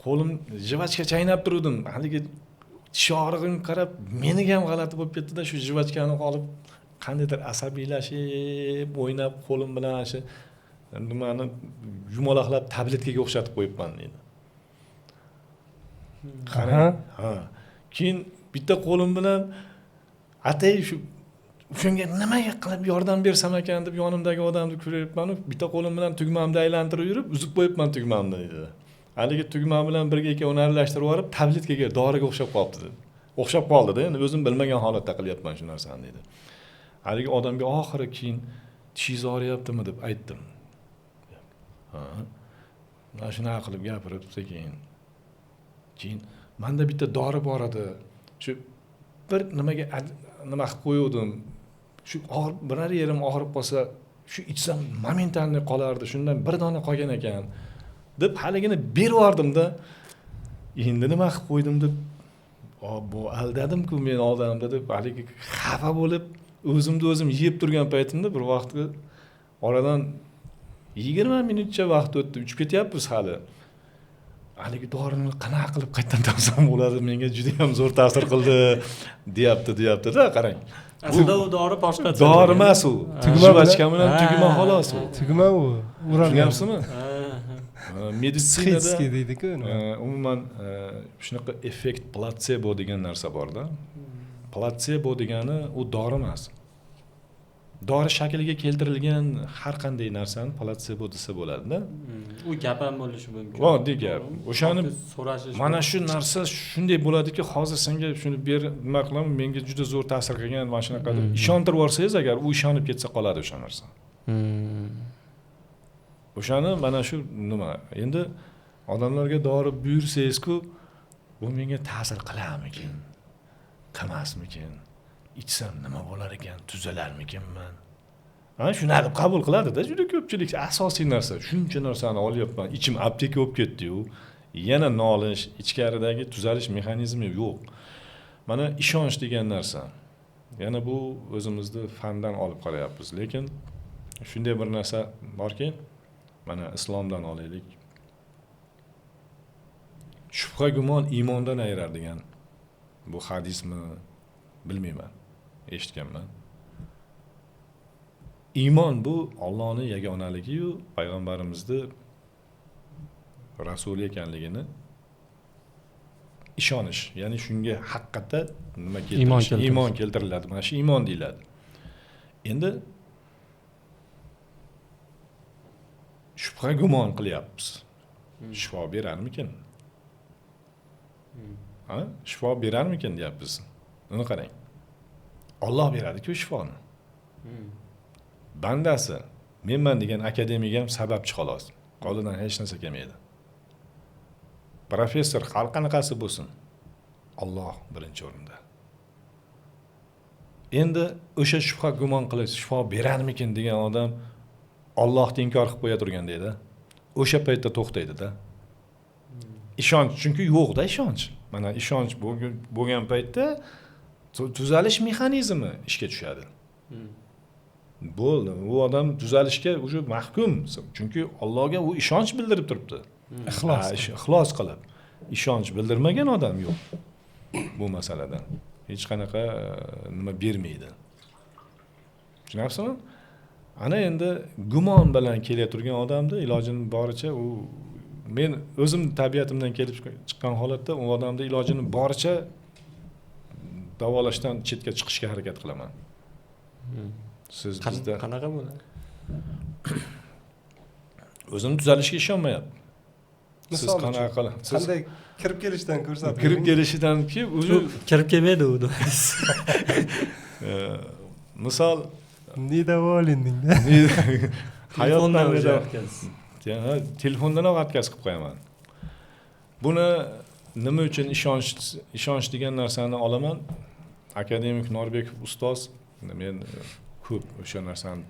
Qo'lim jivachka chaynab turdim. Haligi tish og'rig'ini qarab, meniga ham g'alati bo'lib ketdi-da, shu jivachkani olib qandaydir asabiylashib, o'ynab qo'lim bilan shu nimani yumaloqlab tabletkaga o'xshatib qo'yibman deydi. Qarang. Ha. Keyin bitta qo'lim bilan atay shu shunga nimaga qilib yordam bersam ekan deb yonimdagi odamni ko'ryapman, bitta qo'lim bilan tugmamni aylantirib yurib, uzib qo'yibman tugmamni dedi. Haligi tugma bilan birga ikkovini aralashtirib yuborib, tabletkaga, doriga o'xshab qolibdi dedi. O'xshab qoldi-da, endi o'zim bilmagan holatda qilyapman shu narsani dedi. Haligi odamga oxiri keyin tishingiz og'riyaptimi deb aytdim. Ha. Mana shunaqa qilib gapirib keyin menda bitta dori bor edi. Shu bir nimaga nima qilib qo'yuvdim. Shu biror yerim og'rib qolsa, shu ichsam momentalniy qolardi. Shundan bir dona qolgan ekan deb haligini berib yubordim-da. Endi nima qilib qo'ydim deb, bu aldadim-ku men odamda deb haligi xafa bo'lib, o'zimni o'zim yeb turgan paytimda bir vaqtga oradan 20 minutcha vaqt o'tdi, uchib ketyapmiz hali. Haligi dorini qanaqa qilib qaytdan topsam bo'ladi, menga juda ham zo'r ta'sir qildi, deyapti-da, qarang. Aslida u dori boshqacha. Dori emas u. Jivachka bilan tugma xolos u. Tugma u. Tushunyapsizmi? Meditsinada deydi-ku. Umuman shunaqa effekt platsebo degan narsa bor-da. Platsebo degani u dori emas. Dori shakliga keltirilgan har qanday narsani platsebo desa bo'ladi-da. U gap ham bo'lishi mumkin. Oddiy gap. O'shani so'rashish. Mana shu narsa shunday bo'ladiki, hozir senga shuni ber, nima qilaman, menga juda zo'r ta'sir qilgan, mana shunaqa deb ishontirib yorsangiz agar, u ishonib ketsa qoladi o'sha narsa. O'shani mana shu nima. Endi odamlarga dori buyursangiz-ku, bu menga ta'sir qilarmikin? Qilmasmikin? Ichsam nima bo'lar ekan, tuzalarmikinman? Ha, shuni deb qabul qiladi-da, juda ko'pchilik asosiy narsa. Shuncha narsani olyapman, ichim apteka bo'lib ketdi-yu. Yana nolish, ichkaridagi tuzalish mexanizmi yo'q. Mana ishonch degan narsa. Yana bu o'zimizni fandan olib qarayapmiz, lekin shunday bir narsa borki, mana islomdan olaylik. Shubha gumon iymondan ayirar degan. Bu hadismi bilmayman, eshitganman. Iymon bu Allohning yagonaligi-yu payg'ambarimizning rasul ekanligini ishonish, ya'ni shunga haqiqatda nima keltirish, iymon keltiriladi. Mana shu iymon deyiladi. Endi shubha gumon qilyapmiz. Shifo berarmikin? Ha? Shifo berarmikin deyapmiz. Uni qarang. Alloh beradi-ku shifoni. Bandasi, menman degan akademik ham sababchi xolos. Qo'lidan hech narsa kelmaydi. Professor qanaqasi bo'lsin, Alloh birinchi o'rinda. Endi o'sha shubha gumon qilish, shifo berarmikin degan odam Allohni inkor qilib qo'ya turganda, o'sha paytda to'xtaydi-da. Ishonch, chunki yo'q-da ishonch. Mana ishonch bo'lgan paytda tuzalish mexanizmi ishga tushadi. Bo'ldi. U odam tuzalishga o'sha mahkum, chunki Allohga u ishonch bildirib turibdi. Ixlos qilib. Ishonch bildirmagan odam yo'q. Bu masalada hech qanaqa nima bermaydi. Tushunyapsizmi? Ana endi gumon bilan kelaturgan odamda ilojini boricha u, men o'zim tabiatimdan kelib chiqqan holatda u odamda ilojini boricha davolashdan chetga chiqishga harakat qilaman. Siz bizda qanaqa bo'ladi? o'zim tuzalishiga ishonmayapman. Siz Misol qanaqa uchun, qilasiz? Siz qanday kirib kelishidan ko'rsating. kirib kelishidanki o'zi Kirib kelmaydi u misol Недоволендingda. hayotdan o'zgartgansiz. telefondan ham отказ qilib qo'yaman. Buni nima uchun ishonch degan narsani olaman? Akademik Norbekov ustoz, men ko'p o'sha narsani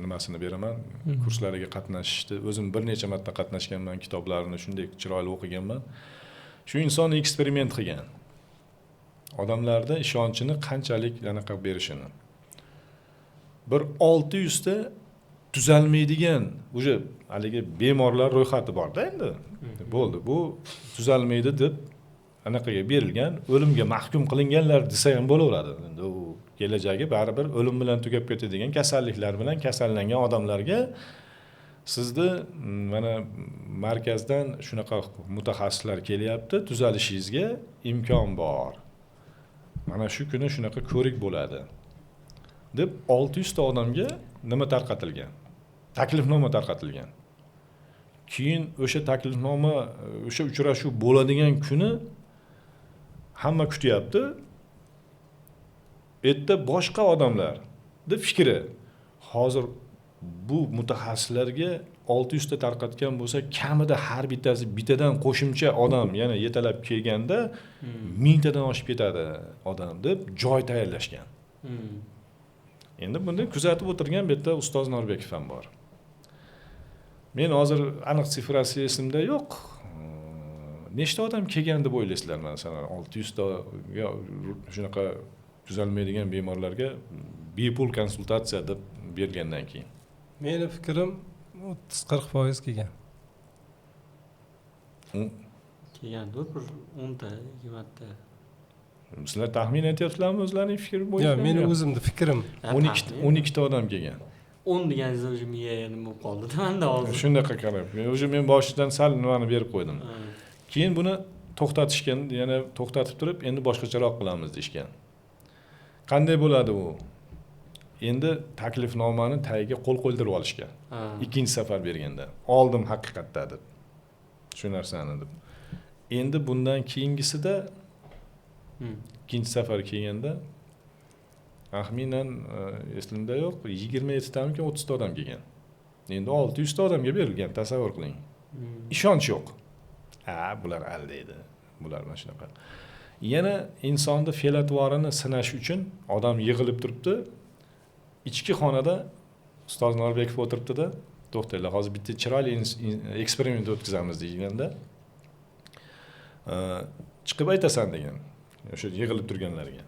nimasini beraman, kurslariga qatnashishdi. O'zim bir necha marta qatnashganman, kitoblarini shunday chiroyli o'qiganman. Shu inson eksperiment qilgan. Odamlarda ishonchini qanchalik anaqa berishini. Bir 600 ta tuzalmaydigan o'sha haligi bemorlar ro'yxati bor-da endi. Bo'ldi, bu tuzalmaydi deb anaqaga berilgan, o'limga mahkum qilinganlar desa ham bo'laveradi. Endi u kelajagi baribir o'lim bilan tugab ketadigan kasalliklar bilan kasallangan odamlarga sizni mana markazdan shunaqa mutaxassislar kelyapti, tuzalishingizga imkon bor. Mana shu kuni shunaqa ko'rik bo'ladi deb 600 ta odamga nima tarqatilgan? Taklifnoma tarqatilgan. Keyin o'sha taklifnoma, o'sha uchrashuv bo'ladigan kuni hamma kutyapti. Erta boshqa odamlar deb fikri. Hozir bu mutaxassislarga 600 ta tarqatgan bo'lsa, kamida har bittasi bittadan qo'shimcha odam yana yetalab kelganda 1000 tadan oshib ketadi odam deb joy tayyorlashgan. Endi buni kuzatib o'tirgan bu yerda ustoz Norbekov ham bor. Men hozir aniq sifrasi esimda yo'q. Nechta odam kelgan deb o'ylaysizlar, masalan 600 ta shunaqa tuzalmaydigan bemorlarga bepul konsultatsiya deb bergandan keyin. Meni fikrim 30-40% kelgan. Kelgan bir 10 ta, 20 ta. Sizlar taxmin aytyapsizlarmi o'zlarining fikri bo'yicha? Yo'q, meni o'zimning fikrim. 12 ta odam kelgan. 10 deganingiz o'sha miya nima bo'lib qoldi menda hozir. Shunaqa qarab, men boshidan sal nimani berib qo'ydim. Keyin buni to'xtatishgan, yana to'xtatib turib, endi boshqacharoq qilamiz deyshgan. Qanday bo'ladi u? Endi taklifnomani tagiga qo'l qo'ydirib olishgan. Ikkinchi safar berganda, oldim haqiqatda deb. Shu narsani deb. Endi bundan keyingisida ikkinchi safar kelganda taxminan eslimda yo'q, 27 tamikin 30 ta odam kelgan. Endi 600 ta odamga berilgan, tasavvur qiling. Ishonch yo'q. Bular aldaydi. Bular mana shunaqa. Yana insonni fe'l-atvorini sinash uchun odam yig'ilib turibdi. Ichki xonada ustoz Norbekov o'tiribdi-da, to'xtanglar, hozir bitta chiroyli eksperiment o'tkazamiz deganda chiqib aytasan degan. O'sha yig'ilib turganlarga.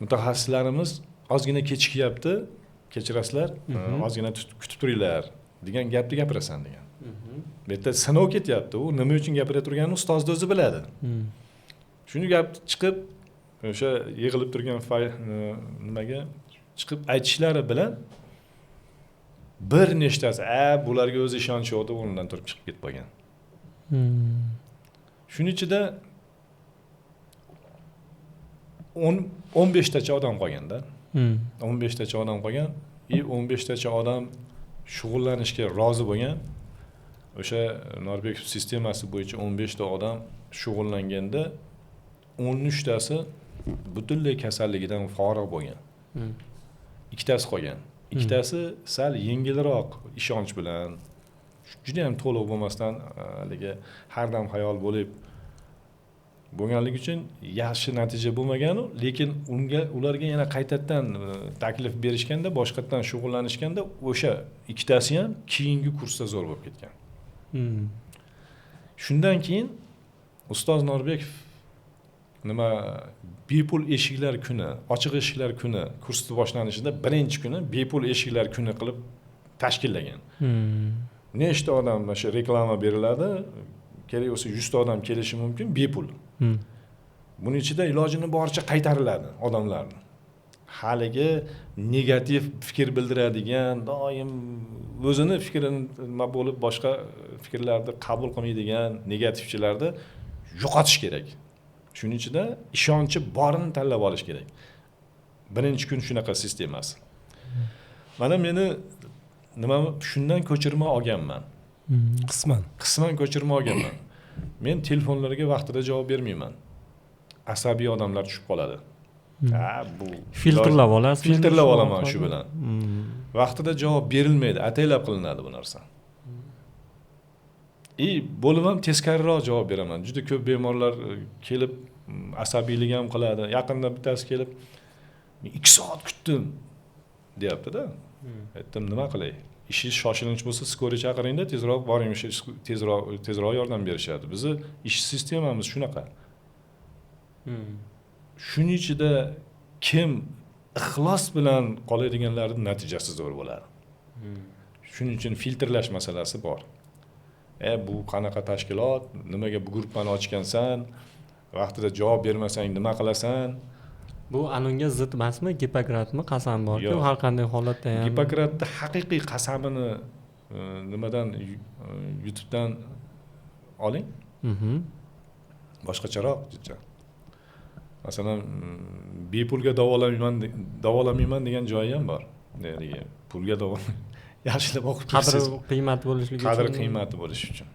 Mutaxassislarimiz ozgina kechikyapti, kechirasizlar, ozgina kutib turinglar degan gapni gapirasan degan. Bu yerda sinov ketyapti, u nima uchun gapira turganini ustozning o'zi biladi. Shuni gapni chiqib o'sha yig'ilib turgan nimaga chiqib aytishlari bilan bir nechtasi bularga o'zi ishonch yo'q deb o'rnidan turib chiqib ketib qolgan. Shuning ichida 15 tacha odam qolganda. 15 tacha odam qolgan, 15 tacha odam shug'ullanishga rozi bo'lgan. O'sha Norbekov sistemasi bo'yicha 15 ta odam shug'ullanganda 13 tasi butunlay kasalligidan forig' bo'lgan. Ikkitasi qolgan. Ikkitasi sal yengilroq ishonch bilan, juda ham to'liq bo'lmasdan haligi har dam xayol bo'lib bo'lganligi uchun yaxshi natija bo'lmagan, lekin ularga yana qaytadan taklif berishganda, boshqatdan shug'ullanishganda o'sha ikkitasi ham keyingi kursda zo'r bo'lib ketgan. Shundan keyin ustoz Norbekov nima bepul eshiklar kuni, ochiq eshiklar kuni kursni boshlanishida birinchi kuni bepul eshiklar kuni qilib tashkillagan. Nechta odam o'sha reklama beriladi, kerak bo'lsa 100 ta odam kelishi mumkin bepul. Buning ichida ilojini boricha qaytariladi odamlarni. Haligi negativ fikr bildiradigan, doim o'zini fikrini nima bo'lib boshqa fikrlarni qabul qilmaydigan negativchilarni yo'qotish kerak. Shuning ichida ishonchi borini tanlab olish kerak. Birinchi kun shunaqa sistemasi. Mana meni nima shundan ko'chirma olganman. Qisman Ko'chirma olganman. Men telefonlarga vaqtida javob bermayman. Asabiy odamlar tushib qoladi. Ha, bu filtrlab olasiz. Filtrlab olaman shu bilan. Vaqtida javob berilmaydi, ataylab qilinadi bu narsa. Bo'lib ham teskariroq javob beraman. Juda ko'p bemorlar kelib asabiylik ham qiladi. Yaqinda bittasi kelib 2 soat kutdim deyapti-da. Aytdim, nima qilay? Ishingiz shoshilinch bo'lsa, skoriy chaqiringda, tezroq boring, tezroq yordam berishadi. Bizi ish sistemamiz shunaqa. Shuning ichida kim ixlos bilan qoladiganlarning natijasi zo'r bo'ladi. Shuning uchun filtrlash masalasi bor. Bu qanaqa tashkilot, nimaga bu guruhni ochgansan, vaqtida javob bermasang nima qilasan? Bu anunga zid emasmi, Gipokratmi, qasam bor-ku, har qanday holatda ham. Gipokratda haqiqiy qasamini nimadan YouTube'dan oling. Boshqacharoq jicha. Masalan, bepulga davolamayman degan joyi ham bor. Ya'ni pulga yaxshilab o'qib qadr qiymati bo'lishligi uchun. Qadr qiymati bo'lishi uchun.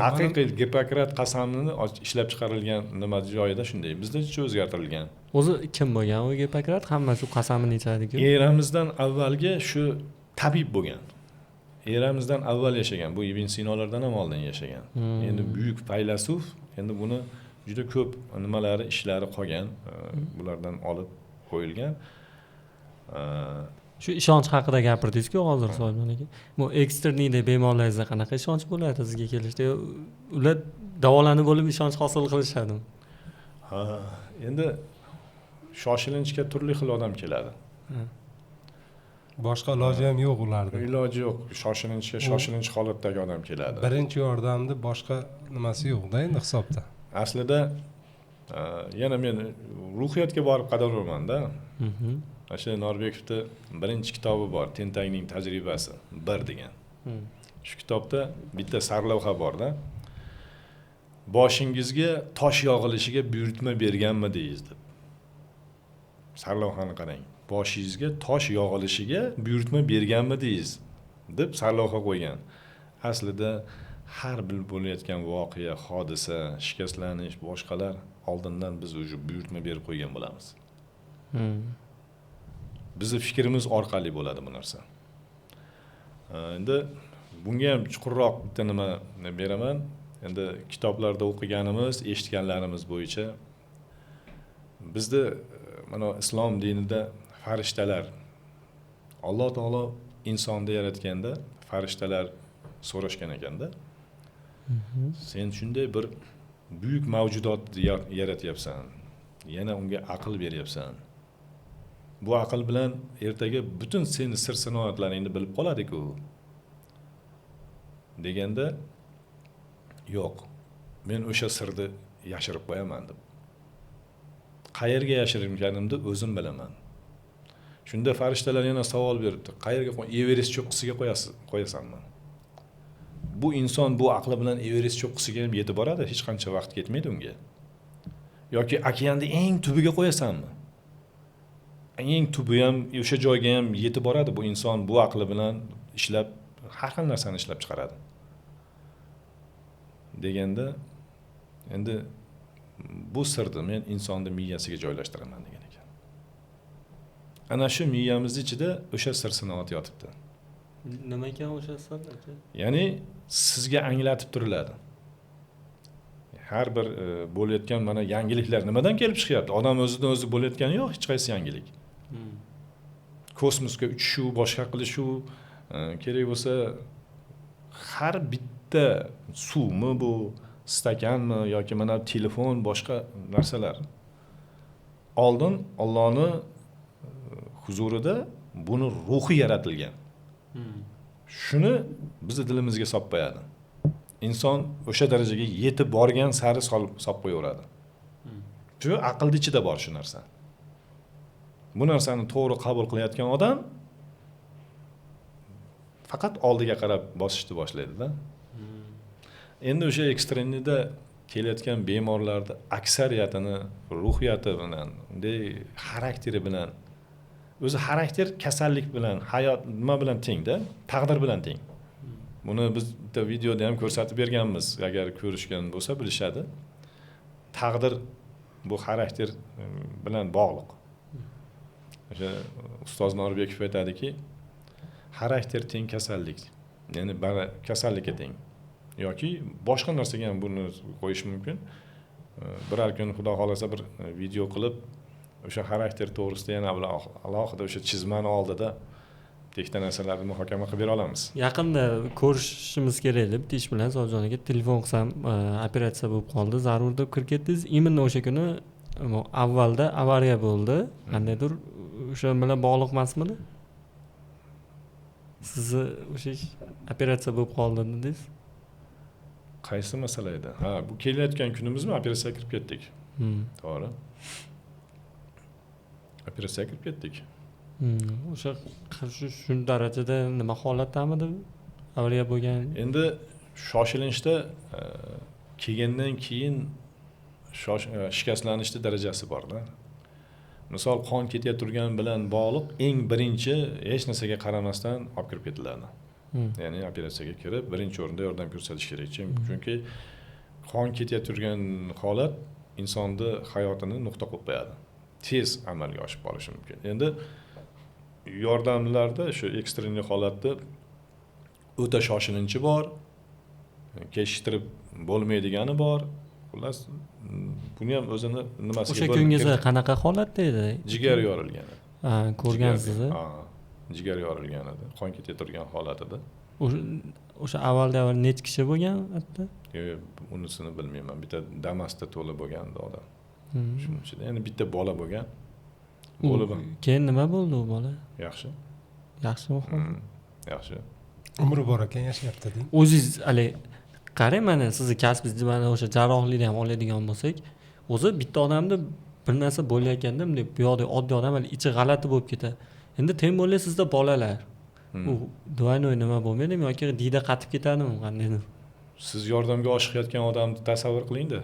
Haqiqiy Gipokrat qasamini ishlab chiqarilgan nima joyida shunday. Bizda hech o'zgartirilgan. O'zi kim bo'lgan u Gipokrat? Hamma shu qasamini ichadi-ku. Eramizdan avvalgi shu tabib bo'lgan. Eramizdan avval yashagan. Bu Ibn Sinolardan ham oldin yashagan. Endi buyuk faylasuf, endi buni juda ko'p nimalari, ishlari qolgan. Bulardan olib qo'yilgan. Shu ishonch haqida gapirdingiz-ku hozir Soyman aka. Bu eksterniyda bemorlaringizda qanaqa ishonch bo'ladi sizga kelishda? Ular davolanib bo'lib ishonch hosil qilishadimi? Endi shoshilinchga turli xil odam keladi. boshqa iloji ham yo'q ularda. Iloji yo'q. Shoshilinch holatdagi odam keladi. Birinchi yordamni boshqa nimasi yo'q-da endi hisobda. Aslida yana men ruhiyatga borib qadalmayman-da. O'sha Norbekovning birinchi kitobi bor, Tentakning tajribasi 1 degan. Shu kitobda bitta sarlavha bor-da. Boshingizga tosh yog'ilishiga buyurtma berganmi deysiz deb. Sarlavhani qarang. Boshingizga tosh yog'ilishiga buyurtma berganmi deysiz deb sarlavha qo'ygan. Aslida har bir bo'layotgan voqea, hodisa, shikastlanish, boshqalar oldindan biz o'sha buyurtma berib qo'ygan bo'lamiz. Bizning fikrimiz orqali bo'ladi bu narsa. Endi bunga ham chuqurroq bitta nima beraman. Endi kitoblarda o'qiganimiz, eshitganlarimiz bo'yicha bizda mana islom dinida farishtalar, Alloh taolo insonni yaratganda farishtalar so'rashgan ekanda. Sen shunday bir buyuk mavjudot yaratyapsan. Yana unga aql beryapsan. Bu aql bilan ertaga butun seni sir-sinoatlaringni bilib qoladi-ku. Deganda yo'q. Men o'sha sirni yashirib qo'yaman deb. Qayerga yashirganimni o'zim bilaman. Shunda farishtalar yana savol beribdi. Qayerga Everest cho'qqisiga qo'yasanmi? Bu inson bu aqli bilan Everest cho'qqisiga ham yetib boradi, hech qancha vaqt ketmaydi unga. Yoki okeanning eng tubiga qo'yasanmi? Eng tubi ham o'sha joyga ham yetib boradi bu inson bu aqli bilan ishlab har xil narsani ishlab chiqaradi. Deganda endi bu sirni men insonning miyasiga joylashtiraman degan ekan. Ana shu miyamiz ichida o'sha sir sinoat yotibdi. Nima ekan o'sha sir aka? Ya'ni sizga anglatib turiladi. Har bir bo'layotgan mana yangiliklar nimadan kelib chiqyapti? Odam o'zidan o'zi bo'layotgani yo'q, hech qaysi yangilik. Kosmosga uchishu, boshqa qilishu kerak bo'lsa har bitta suvmi bu, stakanmi yoki mana telefon, boshqa narsalar. Oldin Allohning huzurida buni ruhi yaratilgan. Shuni bizni dilimizga solib qo'yadi. Inson o'sha darajaga yetib borgan sari solib qo'yaveradi. Shu aqlning ichida bor shu narsa. Bu narsani to'g'ri qabul qilayotgan odam faqat oldiga qarab bosishni boshlaydi-da. Endi o'sha ekstremnida kelayotgan bemorlarni aksariyatini ruhiyati bilan, unday xarakteri bilan, o'zi xarakter kasallik bilan, hayot nima bilan tengda, taqdir bilan teng. Buni biz bitta videoda ham ko'rsatib berganmiz, agar ko'rishgan bo'lsa bilishadi. Taqdir bu xarakter bilan bog'liq. O'sha ustoz Norbekov aytadiki, xarakter teng kasallik. Ya'ni kasallikka teng. Yoki boshqa narsaga ham buni qo'yish mumkin. Biror kun xudo xolasa bir video qilib o'sha xarakter to'g'risida yana alohida o'sha chizmani oldida tekta narsalarni muhokama qilib bera olamiz. Yaqinda ko'rishimiz kerak deb ish bilan Sobirjon aka telefon qilsam operatsiya bo'lib qoldi, zarur deb kirib ketdingiz. Imенно o'sha kuni avvalda avariya bo'ldi. Qandaydir o'sha bilan bog'liq emasmidi? Sizni o'sha operatsiya bo'lib qoldi dedingiz. Qaysi masala edi? Ha, bu kelayotgan kunimizmi operatsiyaga kirib ketdik. To'g'ri. Operatsiyaga kirib ketdik. O'sha shu darajada nima holatdamidi? Avariya bo'lgan. Endi shoshilinchda kelgandan keyin shikastlanishning darajasi bor-da. Misol qon ketayotgan bilan bog'liq eng birinchi hech narsaga qaramasdan olib kirib ketiladi. Ya'ni operatsiyaga kirib, birinchi o'rinda yordam ko'rsatish kerak. Chunki qon ketayotgan holat insonni hayotini nuqta qo'yib qo'yadi. Tez amalga oshib qolishi mumkin. Endi yordamlarda shu ekstremniy holatda o'ta shoshilinchi bor, kechiktirib bo'lmaydigani bor. Xullas, buni ham o'zini nimasiga o'sha kungacha qanaqa holatda edi? Jigar yorilgan. Ha, ko'rgansiz. Ha, jigar yorilgan edi, qon ketayotgan holatida. O'sha avval necha kishi bo'lgan hatto? Unisini bilmayman. Bitta Damasda to'la bo'lgandi odam. Shuning ichida yana bitta bola bo'lgan. Keyin nima bo'ldi u bola? Yaxshi. Yaxshimi? Yaxshi. Umri bor ekan, yashayapti deng. O'zingiz qarang, mana sizni kasbingizni mana o'sha jarrohlikni ham oladigan bo'lsak, o'zi bitta odamda bir narsa bo'layotganda bunday bu yoqda oddiy odam ichi g'alati bo'lib ketadi. Endi teng bo'lsa sizda bolalar. U do'aynoy nima bo'lmaydimi yoki diyda qatib ketadimi qandaydir? Siz yordamga oshiqayotgan odamni tasavvur qiling-da.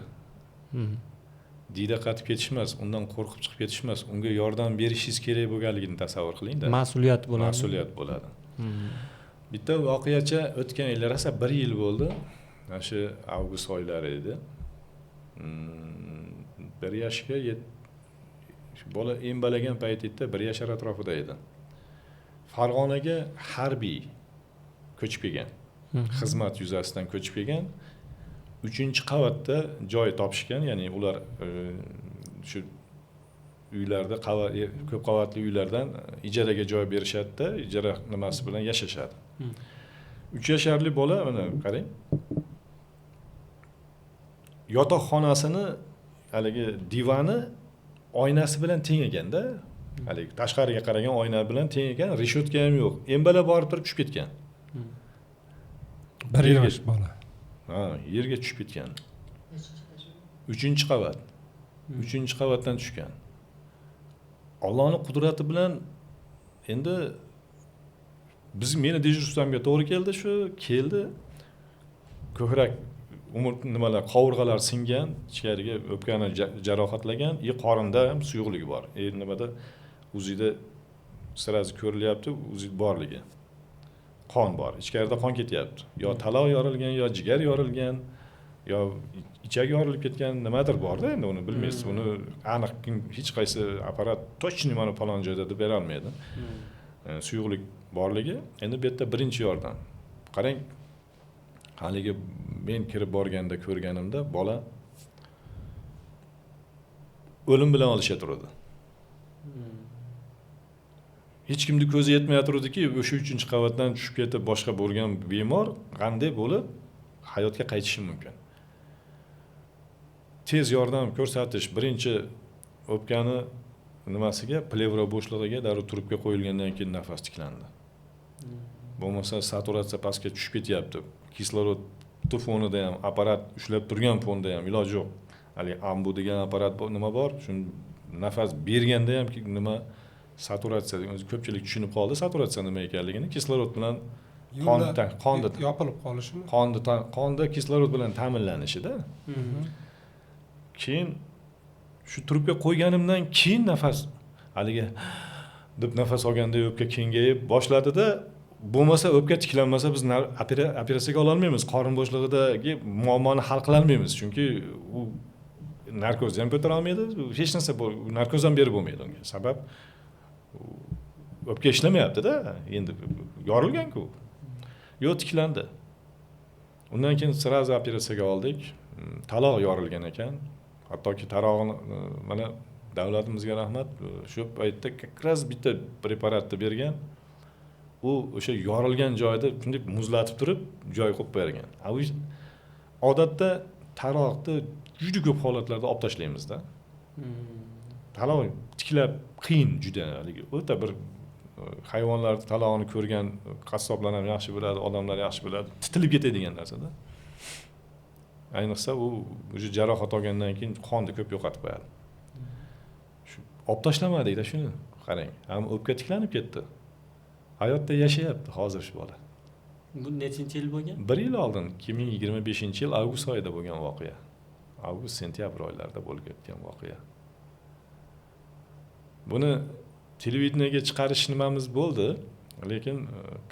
Diyda qatib ketish emas, undan qo'rqib chiqib ketish emas, unga yordam berishingiz kerak bo'lganligini tasavvur qiling-da. Mas'uliyat bo'ladi. Mas'uliyat bo'ladi. Bitta voqeacha o'tgan yillar esa 1 yil bo'ldi. Mana shu avgust oylari edi. 1 yoshga bola embalagan paytida 1 yashar atrofida edi. Farg'onaga harbiy ko'chib kelgan. Xizmat yuzasidan ko'chib kelgan. 3-qavatda joy topishgan, ya'ni ular shu uylarda ko'p qavatli uylardan ijaraga joy berishadi-da, ijara nimasi bilan yashashadi. 3 yasharli bola, mana qarang. Yotoqxonasini haligi divani oynasi bilan teng ekanda, haligi tashqariga qaragan oyna bilan teng ekan, reshotka ham yo'q. Embala borib turib tushib ketgan. 1 yosh bola. Ha, yerga tushib ketgan. 3-qavat. 3-qavatdan tushgan. Allohning qudrati bilan endi meni dejurstwamga to'g'ri keldi. Ko'krak nimalar, qovurg'alar singan, ichkariga o'pkani jarohatlagan, qorinda ham suyuqligi bor. Nimada uzida sirazi ko'rilyapti, uzid borligi. Qon bor, ichkarida qon ketyapti. Yo taloq yorilgan, yo jigar yorilgan, yo ichak yorilib ketgan, nimadir bor-da, endi uni bilmaysiz. Uni aniq hech qaysi apparat точно mana falon joyda deb bera olmaydi. Suyuqlik borligi. Endi bu yerda birinchi yordam. Qarang, haligi men kirib borganda ko'rganimda bola o'lim bilan olisha turadi. Hech kimni ko'zi yetmay turdi-ki, o'sha 3-qavatdan tushib ketib boshqa bo'lgan bemor qanday bo'lib hayotga qaytishi mumkin. Tez yordam ko'rsatish, birinchi o'pkani nimasiga, plevra bo'shlig'iga darrov trubka qo'yilgandan keyin nafas tiklandi. Bo'lmasa saturatsiya pastga tushib ketyapti. Kislorod fonida ham, apparat ushlab turgan fonda ham iloj yo'q. Hali ambu degan apparat nima bor? Shun nafas berganda ham nima saturatsiya, o'zi ko'pchilik tushunib qoldi saturatsiya nima ekanligini, kislorod bilan qonni yopilib qolishimi? qonda kislorod bilan ta'minlanishida. Keyin shu trubka qo'yganimdan keyin nafas haligi deb nafas olganda o'pka kengayib boshladida, bo'lmasa o'pka tiklanmasa biz operatsiyaga ola olmaymiz. Qorin bo'shlig'idagi muammoni hal qila olmaymiz, chunki u narkozni ham ko'tara olmaydi, hech narsa narkoz ham berib bo'lmaydi unga. Sabab o'pka ishlamayapti-da, endi yorilgan-ku. Yo'q, tiklandi. Undan keyin sразу operatsiyaga oldik. Taloq yorilgan ekan. Hattoki tarog'ini mana davlatimizga rahmat, shu paytda kakraz bitta preparatni bergan. U o'sha yorilgan joyda shunday muzlatib turib, joy qo'yib bergan. Odatda taroqni juda ko'p holatlarda olib tashlaymiz-da. Taloq tiklab qiyin juda, haligi o'ta bir hayvonlar talog'ini ko'rgan qassoblar ham yaxshi biladi, odamlar yaxshi biladi, titilib ketadigan narsa-da. Ayniqsa u o'sha jarohat olgandan keyin qonni ko'p yo'qotib qo'yadi. Shu olib tashlamadik-da shuni. Qarang, ham o'pka tiklanib ketdi. Hayotda yashayapti hozir shu bola. Bu nechinchi yil bo'lgan? 1 yil oldin, 2025-yil avgust oyida bo'lgan voqea. Avgust-sentyabr oylarida bo'lib ketgan voqea. Buni televideniyaga chiqarish nimamiz bo'ldi, lekin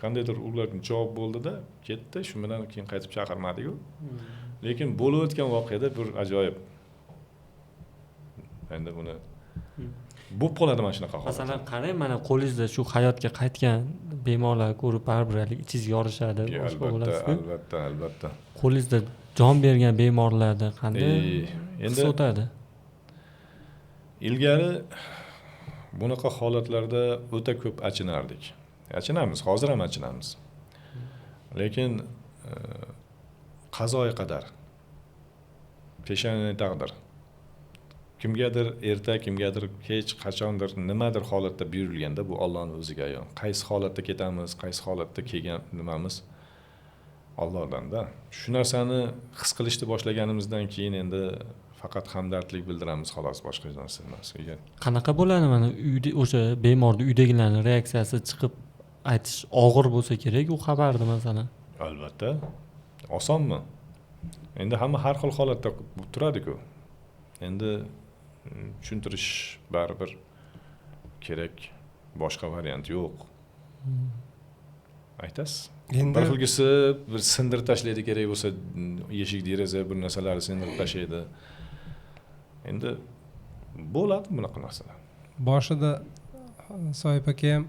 qandaydir ular javob bo'ldi-da, ketdi. Shu bilan keyin qaytib chaqirmadi-ku. Lekin bo'lib o'tgan voqeada bir ajoyib. Endi buni bo'lib qoladi mana shunaqa holat. Masalan, qarang, mana qo'lingizda shu hayotga qaytgan bemorlar ko'rib baribir ichingiz yorishadi, boshqa bo'lasiz-ku. Albatta. Qo'lingizda jon bergan bemorlarda qanday his o'tadi? Ilgari bunaqa holatlarda o'ta ko'p achinardik. Achinamiz, hozir ham achinamiz. Lekin qazoyi qadar, peshonali taqdir. Kimgadir erta, kimgadir hech qachondir nimadir holatda buyurilganda bu Allohning o'ziga ayon. Qaysi holatda ketamiz, qaysi holatda kelgan nimamiz Allohdan-da. Shu narsani his qilishni boshlaganimizdan keyin endi faqat hamdardlik bildiramiz xolos, boshqa narsa emas. Qanaqa bo'ladi mana uyda o'sha bemorning uydagilarning reaksiyasi chiqib aytish og'ir bo'lsa kerak u xabarni masalan. Albatta. Osonmi? Endi hamma har xil holatda turadi-ku. Endi tushuntirish baribir kerak, boshqa variant yo'q. Aytasiz. Bir xilgisi bir sindirib tashlaydi, kerak bo'lsa eshik deraza bir narsalarni sindirib tashlaydi. Endi bo'ladi bunaqa narsalar. Boshida Soyib aka ham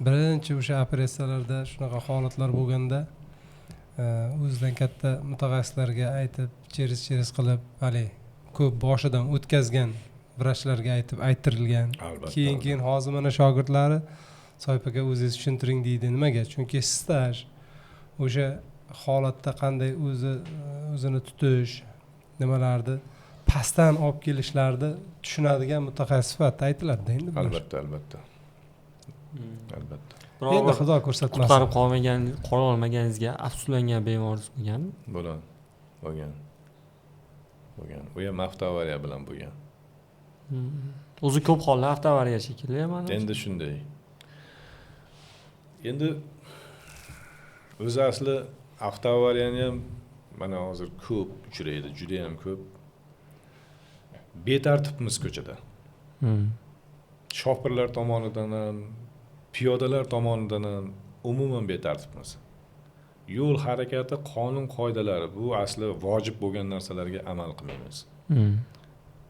birinchi o'sha operatsiyalarda shunaqa holatlar bo'lganda o'zidan katta mutaxassislarga aytib, cheris qilib, hali ko'p boshidan o'tkazgan vrachlarga aytirilgan. Keyin hozir mana shogirdlari Soyib aka o'zingiz tushuntiring deydi. Nimaga? Chunki staj o'sha holatda qanday o'zini tutish, nimalarni pastdan olib kelishlarni tushunadigan mutaxassis sifatida aytiladi endi. Albatta. Endi xudo ko'rsatmasin. Qutqarib qola olmaganingizga afsuslangan bemoringiz bo'lganmi? Bo'lgan. U ham avtoavariya bilan bo'lgan. O'zi ko'p hollar avtoavariya shekilli mana. Endi shunday. Endi o'zi asli avtoavariyani ham mana hozir ko'p uchraydi, juda ham ko'p. Betartibmiz ko'chada. Shofirlar tomonidan ham, piyodalar tomonidan ham umuman betartibmiz. Yo'l harakati qonun qoidalari bu asli vojib bo'lgan narsalarga amal qilmaymiz.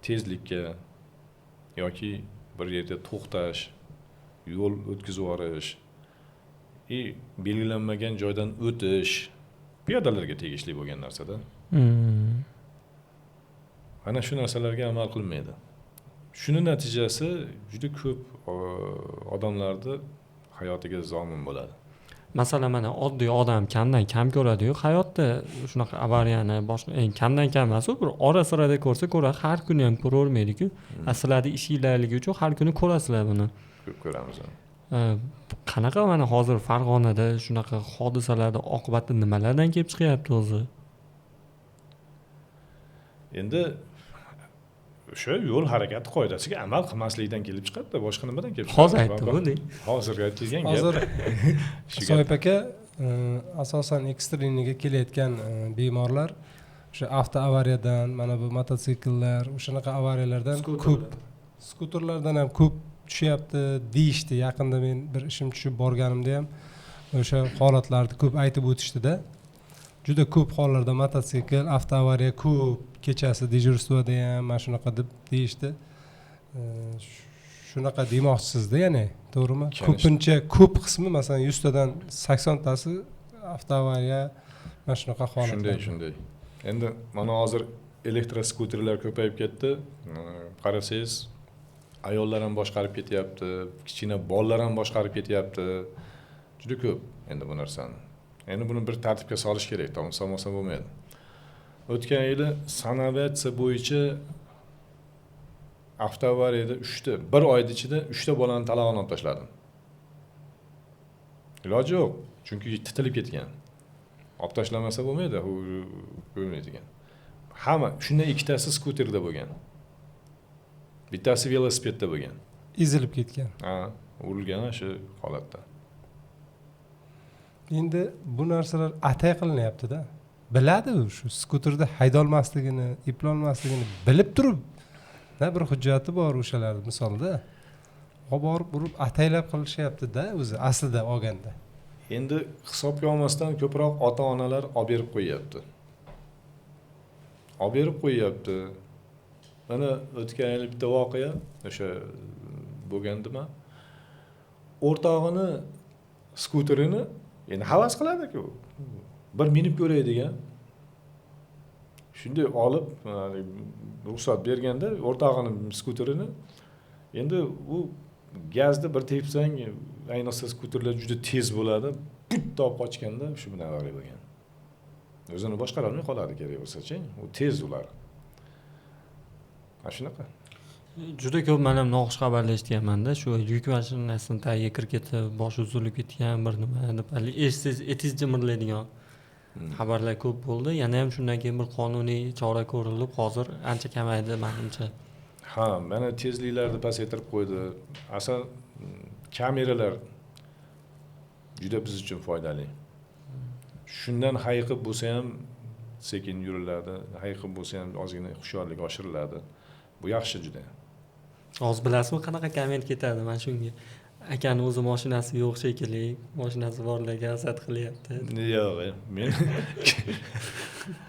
Tezlikka yoki bir yerda to'xtash, yo'l o'tkazib yuborish, belgilanmagan joydan o'tish piyodalarga tegishli bo'lgan narsada. Ana shu narsalarga amal qilmaydi. Shuni natijasi juda ko'p odamlarni hayotiga zomin bo'ladi. Masalan, mana oddiy odam kamdan kam ko'radi-yu, hayotda shunaqa avariyani boshqa kamdan kam emas, bir ora-sirada ko'rsa ko'radi, har kuni ham ko'ravermaydi-ku. Sizlarning ishinglarligi uchun har kuni ko'rasizlar buni. Ko'p ko'ramiz. Qanaqa mana hozir Farg'onada shunaqa hodisalarda oqibati nimalardan kelib chiqyapti o'zi? Endi o'sha yo'l harakati qoidasiga amal qilmaslikdan kelib chiqadi-da, boshqa nimadan kelib chiqadi? Hozir aytdim-ku. Hozir aytilgan gap. Hozir Soyib aka asosan ekstreniga kelayotgan bemorlar o'sha avtoavariyadan, mana bu mototsikllar, o'shanaqa avariyalardan ko'p, skuterlardan ham ko'p tushyapti deyishdi. Yaqinda men bir ishim tushib borganimda ham o'sha holatlarni ko'p aytib o'tishdi-da. Juda ko'p hollarda mototsikl, avtoavariya ko'p, kechasi dejurstvoda ham mana shunaqa deb deyishdi. Shunaqa demoqchisizda, ya'ni, to'g'rimi? Ko'pincha ko'p qismi, masalan, 100 tadan 80 tasi avtoavariya mana shunaqa holatlar. Shunday. Endi mana hozir elektroskuterlar ko'payib ketdi. Qarasangiz, ayollar ham boshqarib ketyapti, kichkina bolalar ham boshqarib ketyapti. Juda ko'p endi bu narsani. Endi buni bir tartibga solish kerak, bo'lmasa bo'lmaydi. O'tgan yili sanatsiya bo'yicha avtoavariyada 3ta, bir oyda ichida 3ta bolani talog'ini olib tashladim. Iloji yo'q, chunki titilib ketgan. Olib tashlamasa bo'lmaydi, u bo'lmaydigan. Hamma shundan ikkitasi skuterda bo'lgan. Bittasi velosipedda bo'lgan. Ezilib ketgan. Ha, urilgan shu holatda. Endi bu narsalar atay qilinyapti-da. Biladi u shu skuterda haydolmasligini, eplolmasligini bilib turib, bir hujjati bor o'shalarning misolida. Borib urib ataylab qilishyapti-da o'zi aslida olganda. Endi hisobga olmasdan ko'proq ota-onalar olib berib qo'yyapti. Mana o'tgan yil bitta voqea o'sha bo'lgandimi? O'rtog'ini skuterini endi havas qiladi-ku. Bir minib ko'ray degan. Shunday olib, ruxsat berganda o'rtog'ining skuterini endi u gazni bir tepsang, ayniqsa skuterlar juda tez bo'ladi. Bitta olib qochganda shu bilan avariya bo'lgan. O'zini boshqara olmay qoladi kerak bo'lsa-chi, u tez ular. Mana shunaqa. Juda ko'p men ham noxush xabarlar eshitganman-da, shu yuk mashinasining tagiga kirib ketib, boshi uzilib ketgan bir nima deb, etingiz jimirlaydigan xabarlar ko'p bo'ldi. Yana ham shundan keyin bir qonuniy chora ko'rilib, hozir ancha kamaydi menimcha. Ha, mana tezliklarni pasaytirib qo'ydi. Asal kameralar juda biz uchun foydali. Shundan hayiqib bo'lsa ham sekin yuriladi, hayiqib bo'lsa ham ozgina hushyorlik oshiriladi. Bu yaxshi juda. Hozir bilasizmi qanaqa komment ketadi mana shunga? Akani o'zi mashinasi yo'q shekilli, mashinasi borlarga hasad qilyapti. Yo'q, men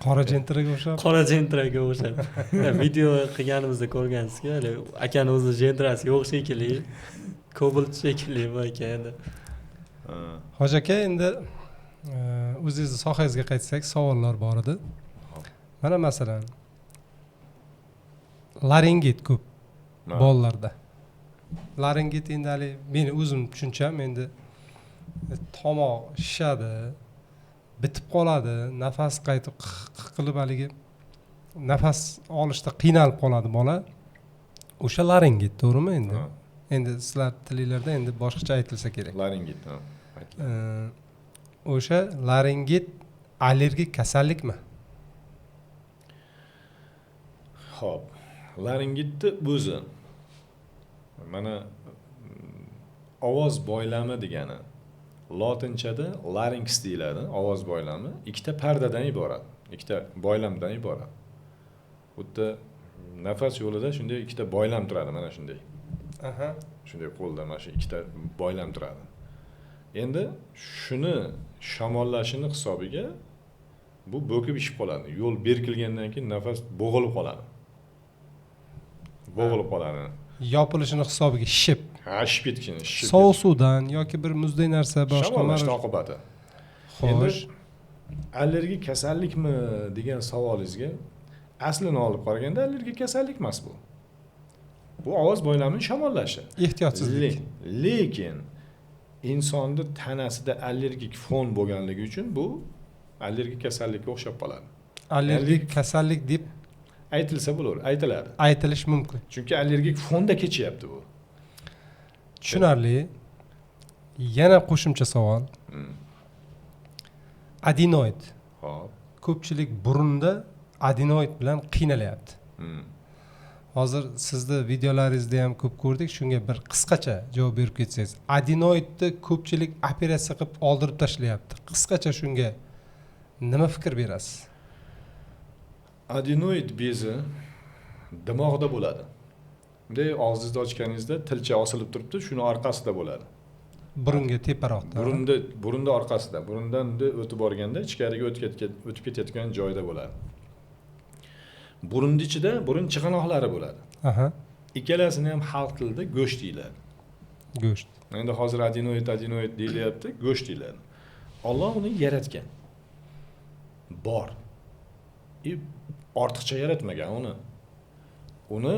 Qora jentraga o'xshab. Qora jentraga o'xshab. Video qilganimizda ko'rgansizku, akani o'zi jentrasi yo'q shekilli, Cobalt shekilli bu ekan. Hoji aka, endi o'zingizni sohangizga qaytsak, savollar bor edi. Mana masalan, laringit ko'p bolalarda. Laringit endi meni o'zim tushuncham, endi tomoq shishadi, bitib qoladi, nafas qaytib qilib haligi nafas olishda qiynalib qoladi bola. O'sha laringit, to'g'rimi endi? Endi sizlar tilingizda endi boshqacha aytilsa kerak. Laringit. O'sha laringit allergik kasallikmi? Xo'p, laringitni o'zi mana ovoz boylami degani. Lotinchada larynx deyiladi, ovoz boylami. Ikkita pardadan iborat, ikkita boylamdan iborat. Xuddi nafas yo'lida shunday ikkita boylam turadi, mana shunday. Shunday qo'lda mana shu ikkita boylam turadi. Endi shuni shamollashini hisobiga bu bo'kib ishib qoladi. Yo'l berkilgandan keyin nafas bo'g'ilib qoladi. Yopilishini hisobiga shishib. Ha, shishib ketishini, Sovuq suvdan yoki bir muzday narsa boshqa shamollashning oqibati. Xo'sh, allergik kasallikmi degan savolingizga aslini olib qaraganda allergik kasallik emas bu. Bu ovoz boylamining shamollashi. Ehtiyotsizlik. Lekin insonning tanasida allergik fon bo'lganligi uchun bu allergik kasallikka o'xshab qoladi. Allergik kasallik deb aytilsa bo'lar, aytiladi. Aytilish mumkin. Chunki allergik fonda kechyapti bu. Tushunarli. Yana qo'shimcha savol. Adenoid. Xo'p. Ko'pchilik burunda adenoid bilan qiynalyapti. hozir sizni videolaringizni ham ko'p ko'rdik, shunga bir qisqacha javob berib ketsangiz. Adenoidni ko'pchilik operatsiya qilib oldirib tashlayapti. Qisqacha shunga nima fikr berasiz? Adenoid bezi dimog'da bo'ladi. Bunday og'zingizni ochganingizda tilcha osilib turibdi, shuni orqasida bo'ladi. Burunga teparoqda. Burunda orqasida. Burundan o'tib borganda ichkariga o'tib ketayotgan joyda bo'ladi. Burunning ichida burun chig'anoqlari bo'ladi. Aha. Ikkalasini ham xalq tilida go'sht deyiladi. Go'sht. Endi hozir adenoid deyilyapti, go'sht deyiladi. Alloh uni yaratgan. Bor. Ortiqcha yaratmagan uni. Uni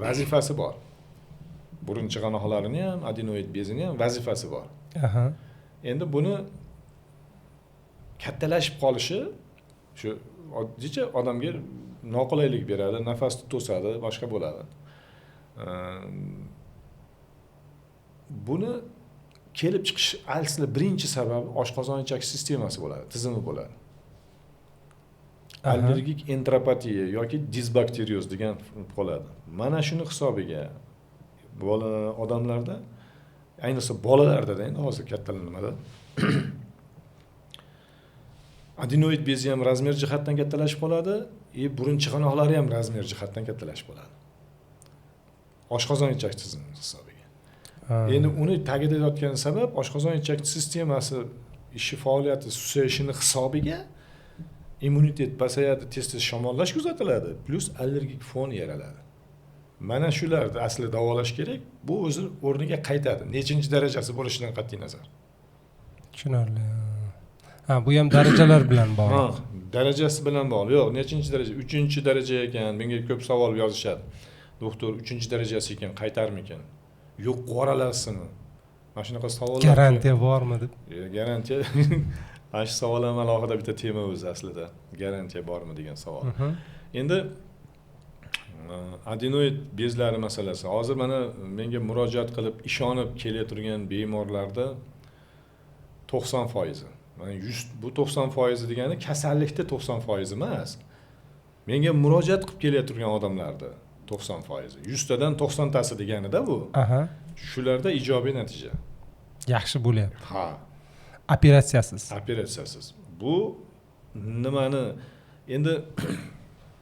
vazifasi bor. Burun chig'anoqlarini ham, adenoid bezini ham vazifasi bor. Aha. Endi buni kattalashib qolishi shu oddiycha odamga noqulaylik beradi, nafasni to'sadi, boshqa bo'ladi. Buni kelib chiqish aslida birinchi sababi oshqozon ichak sistemasi bo'ladi, tizimi bo'ladi. Allergik entropatiya yoki disbakterioz degan bo'ladi. Mana shuni hisobiga odamlarda, ayniqsa bolalarda endi hozir kattalar nimada adenoid bezi ham razmer jihatdan kattalashib qoladi, burun chig'anoqlari ham razmer jihatdan kattalashib qoladi. Oshqozon ichak tizimi hisobiga. Endi uni tagida yotgan sabab oshqozon ichak sistemasi faoliyati susayishini hisobiga immunitet pasayadi, tez-tez shamollash kuzatiladi, plus allergik fon yaraladi. Mana shularni aslida davolash kerak. Bu o'zi o'rniga qaytadi. Nechinchi darajasi bo'lishidan qat'iy nazar. Tushunarli. Bu ham darajalar bilan bog'liq. Darajasi bilan bog'liq. Yo'q, nechinchi daraja? 3-daraja ekan. Menga ko'p savol yozishadi. Doktor, 3-darajasi ekan, qaytarmikan? Yo'q, qoralasini. Mana shunaqa savollar. Garantiya bormi deb? Garantiya. Mana shu savol ham alohida bitta tema o'zi aslida. Garantiya bormi degan savol. Endi adenoid bezlari masalasi. Hozir mana menga murojaat qilib ishonib kelayotgan bemorlarda 90%. Mana 100 bu 90% degani kasallikda 90% emas. Menga murojaat qilib kelayotgan odamlarda 90%. 100 tadan 90 tasi deganida bu. Aha. Shularda ijobiy natija. Yaxshi bo'lyapti. Ha. Operatsiyasiz. Bu nimani endi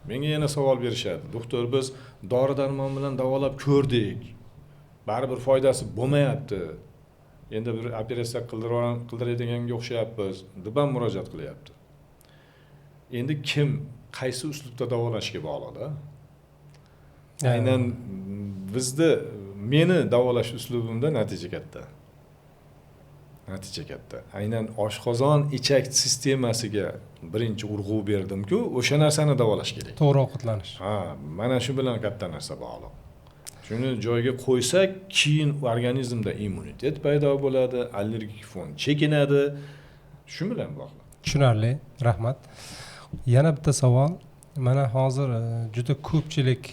menga yana savol berishadi. Doktor, biz dori-darmon bilan davolab ko'rdik. Baribir foydasi bo'lmayapti. Endi bir operatsiya qildiradigan o'xshayapmiz deb ham murojaat qilyapti. Endi kim qaysi uslubda davolashga bog'liq-da. Aynan meni davolash uslubimda natija katta. Aynan oshqozon ichak sistemasiga birinchi urg'u berdim-ku, o'sha narsani davolash kerak. To'g'ri ovqatlanish. Mana shu bilan katta narsa bog'liq. Shuni joyiga qo'ysak, keyin organizmda immunitet paydo bo'ladi, allergik fon chekinadi. Shu bilan bog'liq. Tushunarli, rahmat. Yana bitta savol. Mana hozir juda ko'pchilik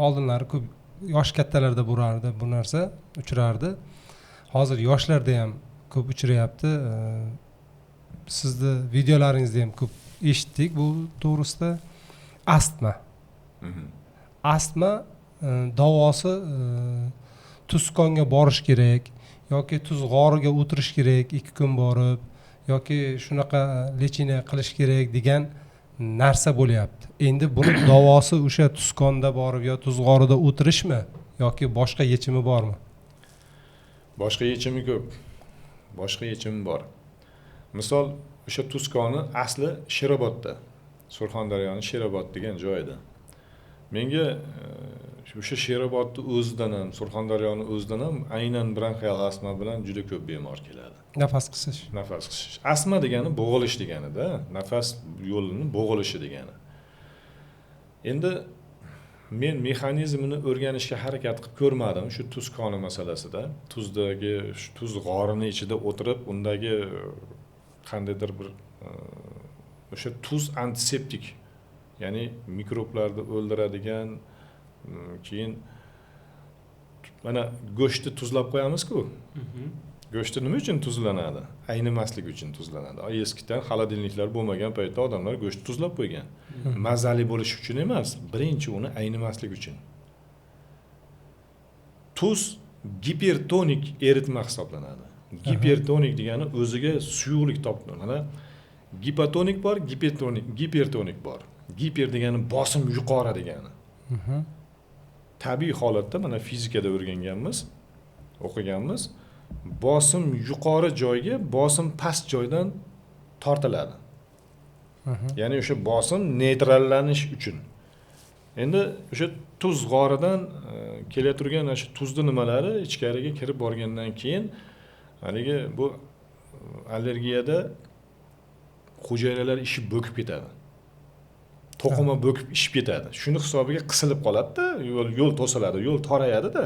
oldinlari ko'p yosh kattalarda bo'lardi bu narsa, uchrardi. Hozir yoshlarda ham ko'p uchrayapti. Sizni videolaringizda ham ko'p eshitdik bu to'g'risida. Astma. Astma davosi tuzkonga borish kerak yoki tuz g'origa o'tirish kerak 2 kun borib yoki shunaqa lecheniya qilish kerak degan narsa bo'lyapti. Endi buni davosi o'sha tuzkonda borib yo tuz g'orida o'tirishmi yoki boshqa yechimi bormi? Boshqa yechimi ko'p. Boshqa yechimi bor. Misol, o'sha tuzkoni asli Sherobodda. Surxondaryoning Sherobod degan joyida. Menga o'sha Sherobodning o'zidan ham, Surxondaryoning o'zidan ham aynan bronxial astma bilan juda ko'p bemor keladi. Nafas qisish. Astma degani bo'g'ilish degani-da, nafas yo'lining bo'g'ilishi degani. Endi men mexanizmini o'rganishga harakat qilib ko'rmadim shu tuz koni masalasida. Tuzdagi shu tuz g'orini ichida o'tirib, undagi qandaydir bir o'sha tuz antiseptik, ya'ni mikroblarni o'ldiradigan, keyin mana go'shtni tuzlab qo'yamiz-ku. Go'shti nima uchun tuzlanadi? Aynimaslik uchun tuzlanadi. Eskidan xolodilniklar bo'lmagan paytda odamlar go'sht tuzlab qo'ygan. Mazali bo'lish uchun emas, birinchi uni aynimaslik uchun. Tuz gipertonik eritma hisoblanadi. Gipertonik degani o'ziga suyuqlik topdi. Mana gipotonik bor, gipertonik bor. Giper degani bosim yuqori degani. Tabiiy holatda mana fizikada o'rganganmiz, o'qiganmiz. Bosim yuqori joyga bosim past joydan tortiladi. Ya'ni o'sha bosim neytrallanish uchun. Endi o'sha tuz g'oridan kela turgan o'sha tuzli nimalari ichkariga kirib borgandan keyin haligi bu allergiyada hujayralar ishi bo'kib ketadi. To'qima bo'kib ishib ketadi. Shuni hisobiga qisilib qoladi-da, yo'l to'siladi, yo'l torayadi-da.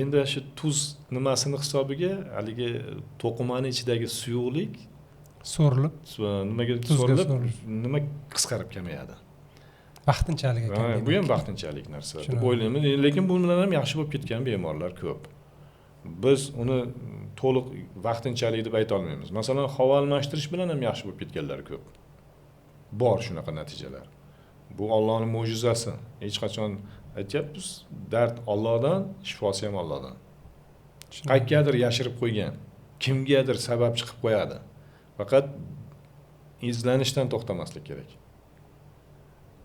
Endi shu tuz nimasini hisobiga haligi to'qimani ichidagi suyuqlik so'rilib, nimaga so'rilib, nima qisqarib kamayadi. Vaqtinchalik ekan. Bu ham vaqtinchalik narsa deb o'ylayman, lekin bu bilan ham yaxshi bo'lib ketgan bemorlar ko'p. Biz uni to'liq vaqtinchalik deb ayta olmaymiz. Masalan, havo almashtirish bilan ham yaxshi bo'lib ketganlar ko'p. Bor shunaqa natijalar. Bu Allohning mo'jizasi. Hech qachon aytyapmiz, dard Allohdan, shifosi ham Allohdan. Qayergadir yashirib qo'ygan, kimgadir sabab chiqib qo'yadi. Faqat izlanishdan to'xtamaslik kerak.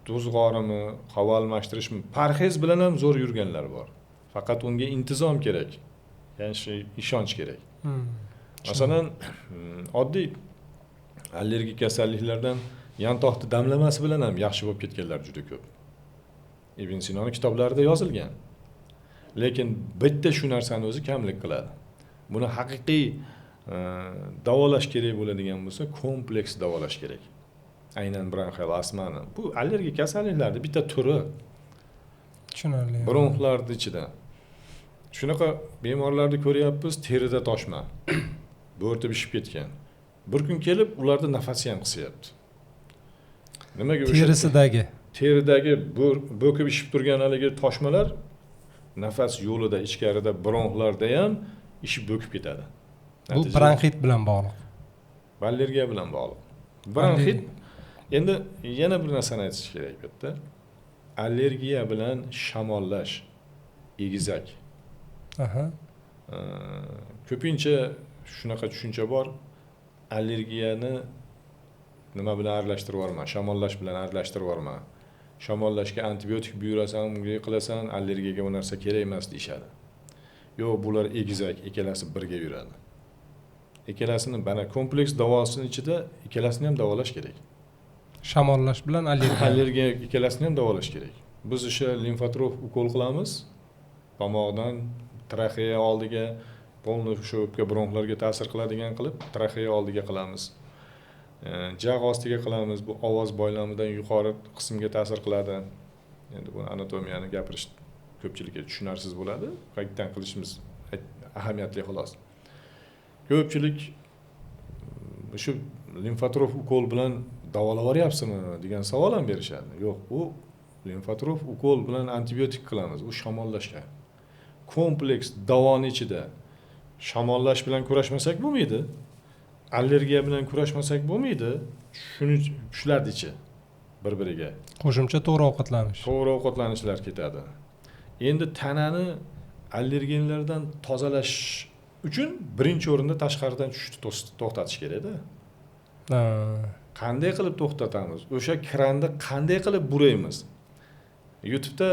Tuz g'orimi, havo almashtirishmi, parhez bilan ham zo'r yurganlar bor. Faqat unga intizom kerak. Ya'ni ishonch kerak. Masalan, oddiy allergik kasalliklardan yantoqni damlamasi bilan ham yaxshi bo'lib ketganlar juda ko'p. Ibn Sinoning kitoblarida yozilgan. Lekin bitta shu narsani o'zi kamlik qiladi. Buni haqiqiy davolash kerak bo'ladigan bo'lsa, kompleks davolash kerak. Aynan bronxial astmani. Bu allergik kasalliklarning bitta turi. Tushunarli. Bronxlarning ichida. Shunaqa bemorlarni ko'ryapmiz, terida toshma. Bo'rtib ishib ketgan. Bir kun kelib, ularda nafasi ham qisyapti. Nimaga o'sha teridagi bo'kib ishib turgan haligi toshmalar nafas yo'lida, ichkarida, bronxlarda ham ishib bo'kib ketadi. Bu bronxit bilan bog'liq. Allergiya bilan bog'liq. Bronxit endi yana bir narsani aytish kerak bu yerda. Allergiya bilan shamollash, egizak. Ko'pincha shunaqa tushuncha bor. Allergiyani nima bilan aralashtirib yorma, shamollash bilan aralashtirib yorma. Shamollashga antibiotik buyurasan, bunga qilasan, allergiyaga bu narsa kerak emas deyshadi. Yo'q, bular egizak, ikkalasi birga yuradi. Ikkalasini bana kompleks davosining ichida ikkalasini ham davolash kerak. Shamollash bilan allergiya ikkalasini ham davolash kerak. Biz o'sha limfatrof ukol qilamiz. Tomoqdan traxeya oldiga, polniy shu o'pka bronxlarga ta'sir qiladigan qilib, traxeya oldiga qilamiz. Jag' ostiga qilamiz. Bu ovoz boylamidan yuqori qismga ta'sir qiladi. Endi buni anatomiyani gapirish ko'pchilikka tushunarsiz bo'ladi. Qaytadan qilishimiz ahamiyatli xolos. Ko'pchilik shu limfatrof ukol bilan davolab oryapsizmi degan savol ham berishadi. Yo'q, u limfatrof ukol bilan antibiotik qilamiz. U shamollashga. Kompleks davoni ichida shamollash bilan kurashmasak bo'lmaydi. Allergiya bilan kurashmasak bo'lmaydi. Shularning ichi bir-biriga. Qo'shimcha to'g'ri ovqatlanish. To'g'ri ovqatlanishlar ketadi. Endi tanani allergenlardan tozalash uchun birinchi o'rinda tashqaridan tushishni to'xtatish kerak-da. Qanday qilib to'xtatamiz? O'sha kranni qanday qilib buraymiz? YouTube'da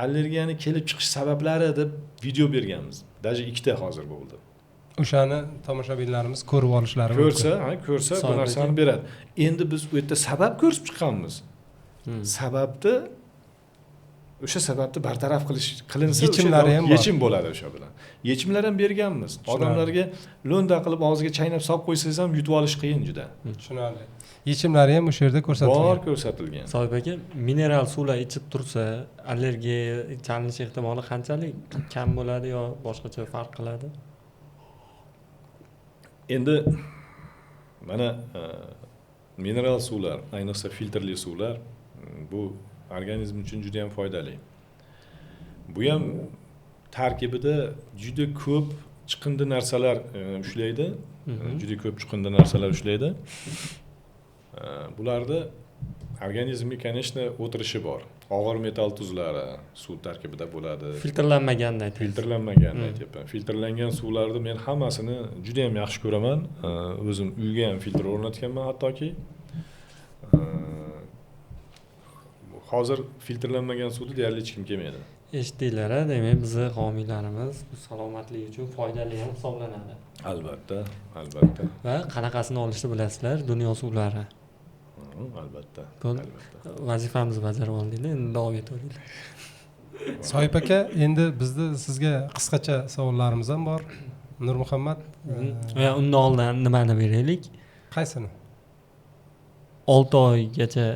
allergiyani kelib chiqish sabablari deb video berganmiz. Даже 2 ta hozir bo'ldi. O'shani tomoshabinlarimiz ko'rib olishlari mumkin. Ko'rsa bu narsani beradi. Endi biz u yerda sabab ko'rib chiqqanmiz. Sababni o'sha sababni bartaraf qilinsa yechim bo'ladi o'sha bilan. Yechimlar ham berganmiz. Odamlarga lo'nda qilib og'ziga chaynab solib qo'ysangiz ham yutib olish qiyin juda. Tushunarli. Yechimlari ham o'sha yerda ko'rsatilgan. Bor ko'rsatilgan. Sohib aka, mineral suvlar ichib tursa, allergiya chalinish ehtimoli qanchalik kam bo'ladi yo boshqacha farq qiladi? Endi mana mineral suvlar, ayniqsa filtrli suvlar bu organizm uchun juda ham foydali. Bu ham tarkibida juda ko'p chiqindi narsalar ushlaydi. Juda ko'p chiqindi narsalar ushlaydi. Bularda organizmga, конечно, o'tirishi bor. Og'ir metall tuzlari suv tarkibida bo'ladi. Filtrlanmaganda aytyapsiz. Filtrlanmaganini aytyapman. Filtrlangan suvlarni men hammasini juda ham yaxshi ko'raman. O'zim uyga ham filtr o'rnatganman hattoki. Hozir filtrlanmagan suvni deyarli hech kim kelmaydi. Eshitdinglar, demak bizni homiylarimiz salomatlik uchun foydali ham hisoblanadi. Albatta, albatta. Va qanaqasini olishni bilasizlar, dunyo suvlari. Albatta. Vazifamizni bajarib oldinglar, endi davom etaveringlar. Soyib aka, endi bizda sizga qisqacha savollarimiz ham bor. Nurmuhammad, Undan oldin nimani beraylik? qaysini? 6 oygacha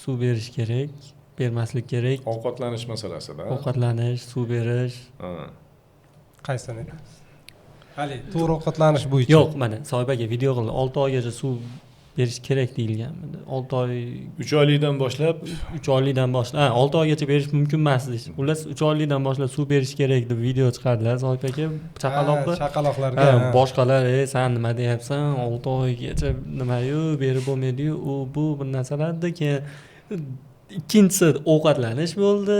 suv berish kerak, bermaslik kerak. Ovqatlanish masalasida. Ovqatlanish, suv berish. Qaysini? Hali to'g'ri ovqatlanish bo'yicha. Yo'q, mana Soyib aka video qildi. 6 oygacha suv berish kerak deyilgan. 6 oy 3 oylikdan boshlab 3 oylikdan boshlab 6 oygacha berish mumkin emas deyish. Xullas 3 oylikdan boshlab suv berish kerak deb video chiqardilar Soyib aka. Chaqaloqni. Chaqaloqlarga. Boshqalar, "Sen nima deyapsan? 6 oygacha nima-yu, berib bo'lmaydi-yu, u bu bir narsalardi." Keyin ikkinchisi ovqatlanish bo'ldi.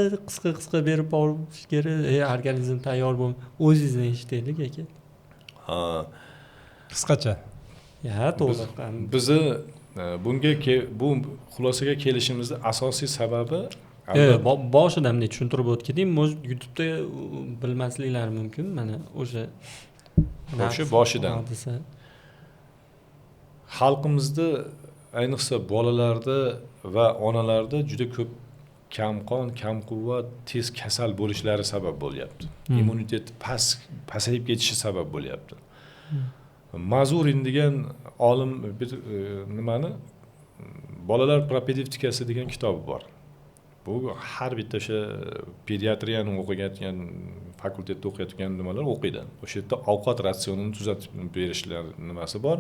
Qisqa berib borish kerak. Organizm tayyor bo'l. O'zingizdan eshitaylik aka. Qisqacha. Ya, to'g'ri. Bizni bunga bu xulosaga kelishimizning asosiy sababi boshidan bunday tushuntirib o'tganing, YouTube'da bilmasliklari mumkin. Mana o'sha boshidan. Xalqimizda ayniqsa bolalarda va onalarda juda ko'p kamqon, kam quvvat, tez kasal bo'lishlari sabab bo'lyapti. Immunitet pasayib ketishi sabab bo'lyapti. Mazurin degan olim nimani bolalar propedevtikasi degan kitobi bor. Bu har bitta o'sha pediatriyani o'qiyotgan, fakultetda o'qiyotgan nimalar o'qiydi. O'sha yerda ovqat ratsionini tuzatib berishlar nimasi bor.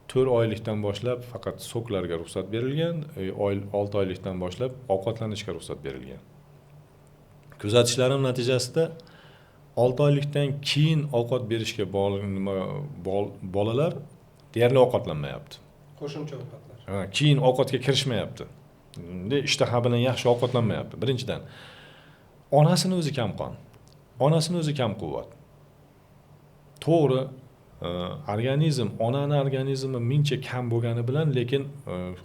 4 oylikdan boshlab faqat soklarga ruxsat berilgan, 6 oylikdan boshlab ovqatlanishga ruxsat berilgan. Kuzatishlarim natijasida 6 oylikdan keyin ovqat berishga bolalar deyarli ovqatlanmayapti. Qo'shimcha ovqatlar. Keyin ovqatga kirishmayapti. Endi ishtaha bilan yaxshi ovqatlanmayapti. Birinchidan onasini o'zi kamqon, onasini o'zi kam quvvat. To'g'ri, organizm, onani organizmi mingcha kam bo'lgani bilan, lekin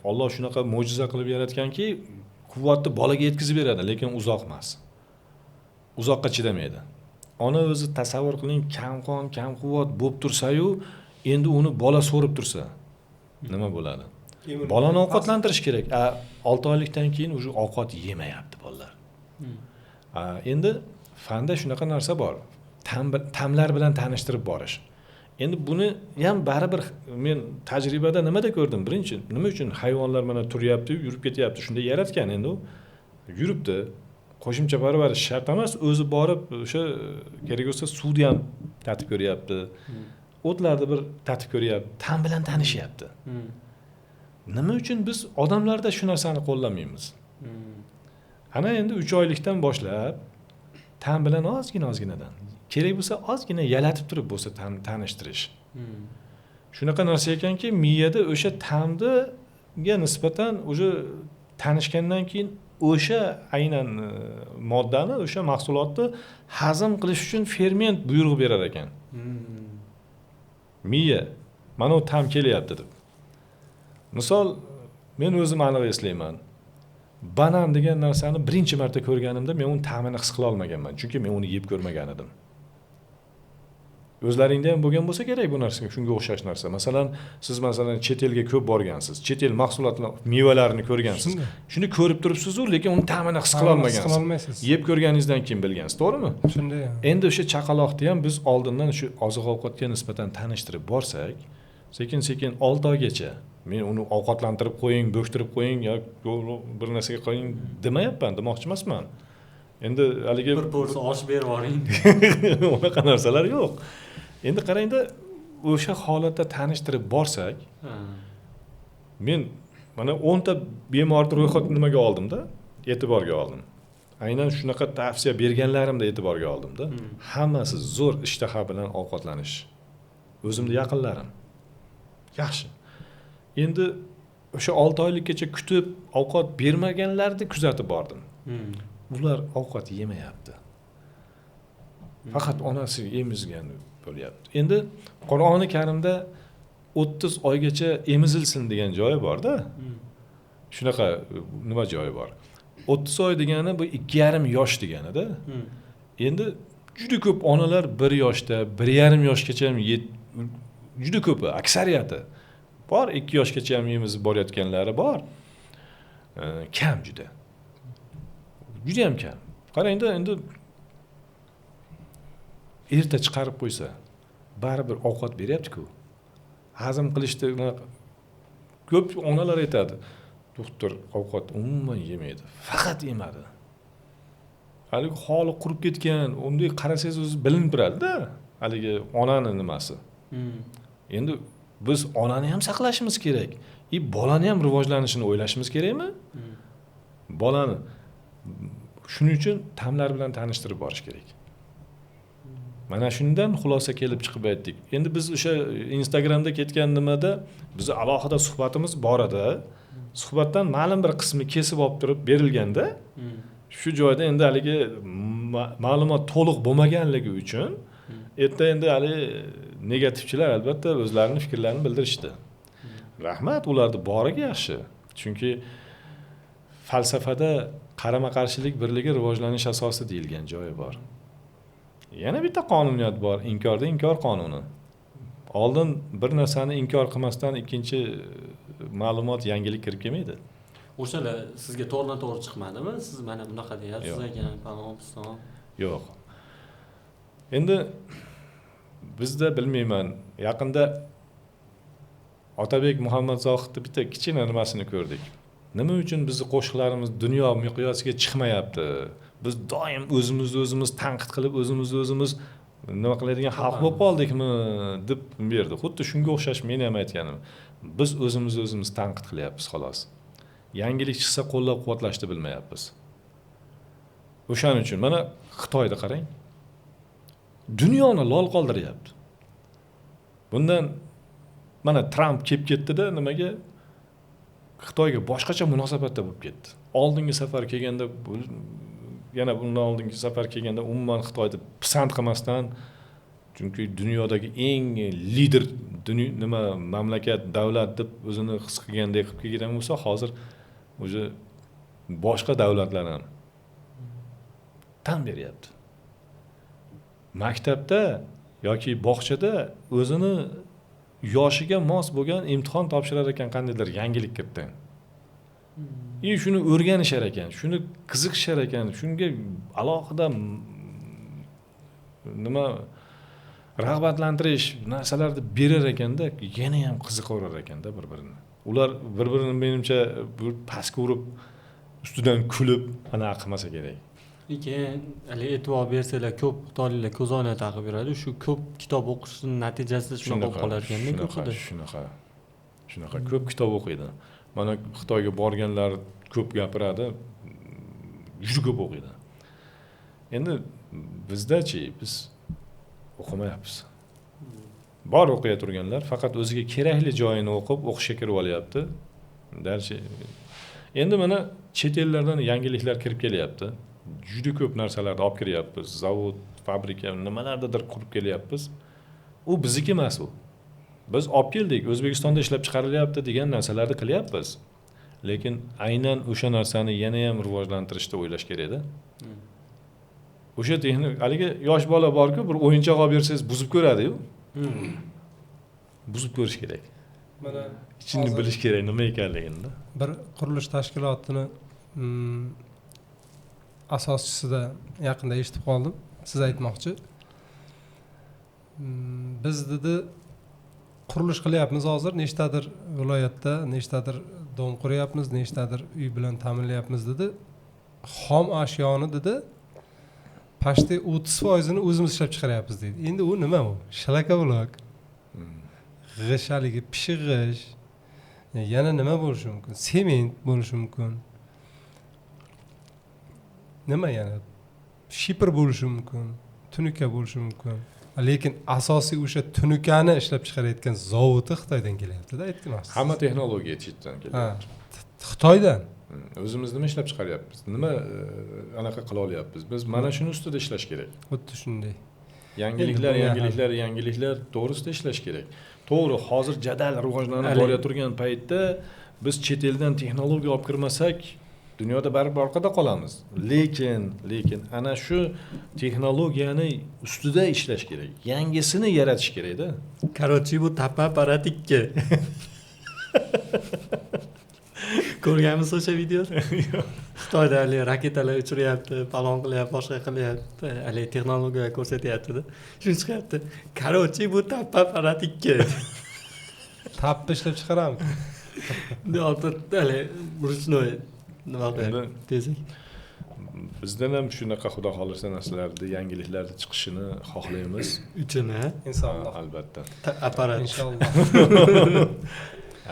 Alloh shunaqa mo'jiza qilib yaratganki, quvvatni bolaga yetkazib beradi, lekin uzoq emas. Uzoqqa chidamaydi. Ona o'zi tasavvur qiling, kamqon, kam quvvat bo'lib tursa-yu, endi uni bola so'rib tursa, nima bo'ladi? Bolani ovqatlantirish kerak. 6 oylikdan keyin o'sha ovqat yemayapti bolalar. Endi fanda shunaqa narsa bor. Ta'mlar bilan tanishtirib borish. Endi buni ham baribir men tajribada nimada ko'rdim? Birinchi, nima uchun hayvonlar mana turyapti, yurib ketyapti, shunday yaratgan endi u. Yuribdi. Qo'shimcha parvarish shart emas, o'zi borib o'sha kerak bo'lsa suvni ham tatib ko'ryapti. O'tlarni bir tatib ko'ryapti, ta'm bilan tanishyapti. Nima uchun biz odamlarda shu narsani qo'llamaymiz? Ana endi 3 oylikdan boshlab ta'm bilan ozginadan kerak bo'lsa ozgina yalatib turib bo'lsa tanishtirish. Shunaqa narsa ekanki, miyada o'sha ta'mga nisbatan o'sha tanishgandan keyin o'sha aynan moddani, o'sha mahsulotni hazm qilish uchun ferment buyruq berar ekan. Miya mana u ta'm kelyapti deb. Misol, men o'zim aniq eslayman. Banan degan narsani birinchi marta ko'rganimda men uni ta'mini his qila olmaganman, chunki men uni yeb ko'rmagan edim. O'zlaringda ham bo'lgan bo'lsa kerak bu narsa, shunga o'xshash narsa. Masalan, siz chet elga ko'p borgansiz, chet el mahsulotlarini, mevalarini ko'rgansiz. Shuni ko'rib turibsiz-ku, lekin uni ta'mini his qila olmagansiz. Yeb ko'rganingizdan keyin bilgansiz, to'g'rimi? Shunday. Endi o'sha chaqaloqni ham biz oldindan shu oziq-ovqatga nisbatan tanishtirib borsak, sekin-sekin 6 oygacha men uni ovqatlantirib qo'ying, bo'ktirib qo'ying yoki bir narsaga qo'ying demayapman, demoqchi emasman. Endi haligi bir porsiya osh berib yuboring. Unaqa narsalar yo'q. Endi qarangda, o'sha holatda tanishtirib borsak, men mana 10 ta bemorni ro'yxatni nimaga oldim-da, e'tiborga oldim. aynan shunaqa tavsiya berganlarimda e'tiborga oldimda. Hammasi zo'r ishtaha bilan ovqatlanish. O'zimni yaqinlarim. Yaxshi. Endi o'sha 6 oylikgacha kutib ovqat bermaganlarni kuzatib bordim. Ular ovqat yemayapti. Faqat onasi emizgan bo'lyapti. Endi Qur'oni Karimda 30 oygacha emizilsin degan joyi bor-da. Shunaqa nima joyi bor? 30 oy degani bu 2,5 yosh degani-da. Endi juda ko'p onalar 1 yoshda, 1,5 yoshgacha ham juda ko'pi, aksariyati bor, 2 yoshgacha ham emizib borayotganlari bor. Kam juda. Juda ham kam. Qarangda, endi erta chiqarib qo'ysa, baribir ovqat beryapti-ku. Hazm qilishda ko'p onalar aytadi, doktor ovqat umuman yemaydi, faqat yemadi. Haligi holi qurib ketgan, unday qarasangiz o'zi bilinib turadi-da, haligi onani nimasi. Endi biz onani ham saqlashimiz kerak. Bolani ham rivojlanishini o'ylashimiz kerakmi? Bolani shuning uchun ta'mlar bilan tanishtirib borish kerak. Mana shundan xulosa kelib chiqib aytdik. Endi biz o'sha Instagramda ketgan nimada bizni alohida suhbatimiz bor edi. Suhbatdan ma'lum bir qismi kesib olib turib berilganda, shu joyda endi haligi ma'lumot to'liq bo'lmaganligi uchun erta endi hali negativchilar albatta o'zlarining fikrlarini bildirishdi. Rahmat, ularni boriga yaxshi. Chunki falsafada qarama-qarshilik birligi rivojlanish asosi deyilgan joyi bor. Yana bitta qonuniyat bor, inkorda inkor qonuni. Oldin bir narsani inkor qilmasdan ikkinchi ma'lumot, yangilik kirib kelmaydi. O'shalar sizga to'g'ri chiqmadimi? Siz mana bunaqa deyapsiz ekan, palon. Yo'q. Endi bizda bilmayman, yaqinda Otabek Muhammad Zohidning bitta kichkina nimasini ko'rdik. Nima uchun bizning qo'shiqlarimiz dunyo miqyosiga chiqmayapti? Biz doim o'zimiz tanqid qilib, o'zimiz nima qiladigan xalq bo'lib qoldikmi deb berdi. Xuddi shunga o'xshash men ham aytganim. Biz o'zimiz tanqid qilyapmiz xolos. Yangilik chiqsa qo'llab-quvvatlashni bilmayapmiz. O'shaning uchun mana Xitoyda qarang. Dunyoni lol qoldiryapti. Bundan mana Trump kelib ketdi-da, nimaga? Xitoyga boshqacha munosabatda bo'lib ketdi. Oldingi safar kelganda, yana bundan oldingi safar kelganda umuman Xitoyni pisand qilmasdan, chunki dunyodagi eng lider nima mamlakat, davlat deb o'zini his qilgandek qilib kelgan bo'lsa, hozir o'sha boshqa davlatlar ham tan beryapti. Maktabda yoki bog'chada o'zini yoshiga mos bo'lgan imtihon topshirar ekan, qandaydir yangilik kiritdi. Shuni o'rganishar ekan, shuni qiziqishar ekan, shunga alohida nima rag'batlantirish narsalarni berar ekanda, yana ham qiziqaverar ekanda bir-birini. Ular bir-birini menimcha pastga urib, ustidan kulib, ana qilmasa kerak. Lekin hali e'tibor bersanglar, ko'p xitoyliklar ko'zoynak taqib yuradi. Shu ko'p kitob o'qishning natijasida shunaqa bo'lib qolarganda ko'pida. Shunaqa ko'p kitob o'qiydi. Mana Xitoyga borganlar ko'p gapiradi, juda ko'p o'qiydi. Endi bizda-chi, biz o'qimayapmiz. Bor o'qiya turganlar, faqat o'ziga kerakli joyini o'qib, o'qishga kirib olyapti. Endi mana chet ellardan yangiliklar kirib kelyapti. Juda ko'p narsalarni olib kiryapmiz. Zavod, fabrika, nimalardadir qurib kelyapmiz. U bizniki emas u. Biz olib keldik, O'zbekistonda ishlab chiqarilyapti degan narsalarni qilyapmiz. Lekin aynan o'sha narsani yana ham rivojlantirishda o'ylash kerak-da. O'sha haligi yosh bola bor-ku, bir o'yinchoq olib bersangiz buzib ko'radi-yu. Buzib ko'rish kerak. Mana ichini bilish kerak nima ekanligini. Bir qurilish tashkilotini asoschisida yaqinda eshitib qoldim. Siz aytmoqchi. Biz dedi qurilish qilyapmiz hozir, nechtadir viloyatda, nechtadir dom quryapmiz, nechtadir uy bilan ta'minlayapmiz dedi. Xom ashyoni dedi pashti 30%ni o'zimiz ishlab chiqaryapmiz dedi. Endi u nima u? Shalaka buloq. G'ish haligi pishiq g'ish. Yana nima bo'lishi mumkin? Sement bo'lishi mumkin. nima yana shipr bo'lishi mumkin, tunuka bo'lishi mumkin. Lekin asosiy o'sha tunukani ishlab chiqarayotgan zavodi Xitoydan kelyapti-da, aytgansiz. Hamma texnologiya chetdan kelyapti. Xitoydan. O'zimiz nima ishlab chiqaryapmiz? Nima anaqa qila olyapmiz? Biz mana shuni ustida ishlash kerak. Xuddi shunday. Yangiliklar to'g'risida ishlash kerak. To'g'ri, hozir jadal rivojlanib boraturgan paytda biz chet eldan texnologiya olib kirmasak, dunyoda baribir orqada qolamiz. Lekin ana shu texnologiyani ustida ishlash kerak. Yangisini yaratish kerak-da. Короче, bu tapa apparatiki. Ko'rganmisiz o'sha videoni? Xitoyda hali raketalar uchiryapti, palon qilyapti, boshqa qilyapti, hali texnologiya ko'rsatyapti-da. Shuni chiqyapti. Короче, bu tapa apparatiki. Tapni ishlab chiqaramiz. Hali ручной nima qilyapti? Tezlik. Bizdan ham shunaqa xudo xolisa narsalarda yangiliklarda chiqishini xohlaymiz. Uchini, Inshaalloh. Albatta. apparat. Inshaalloh.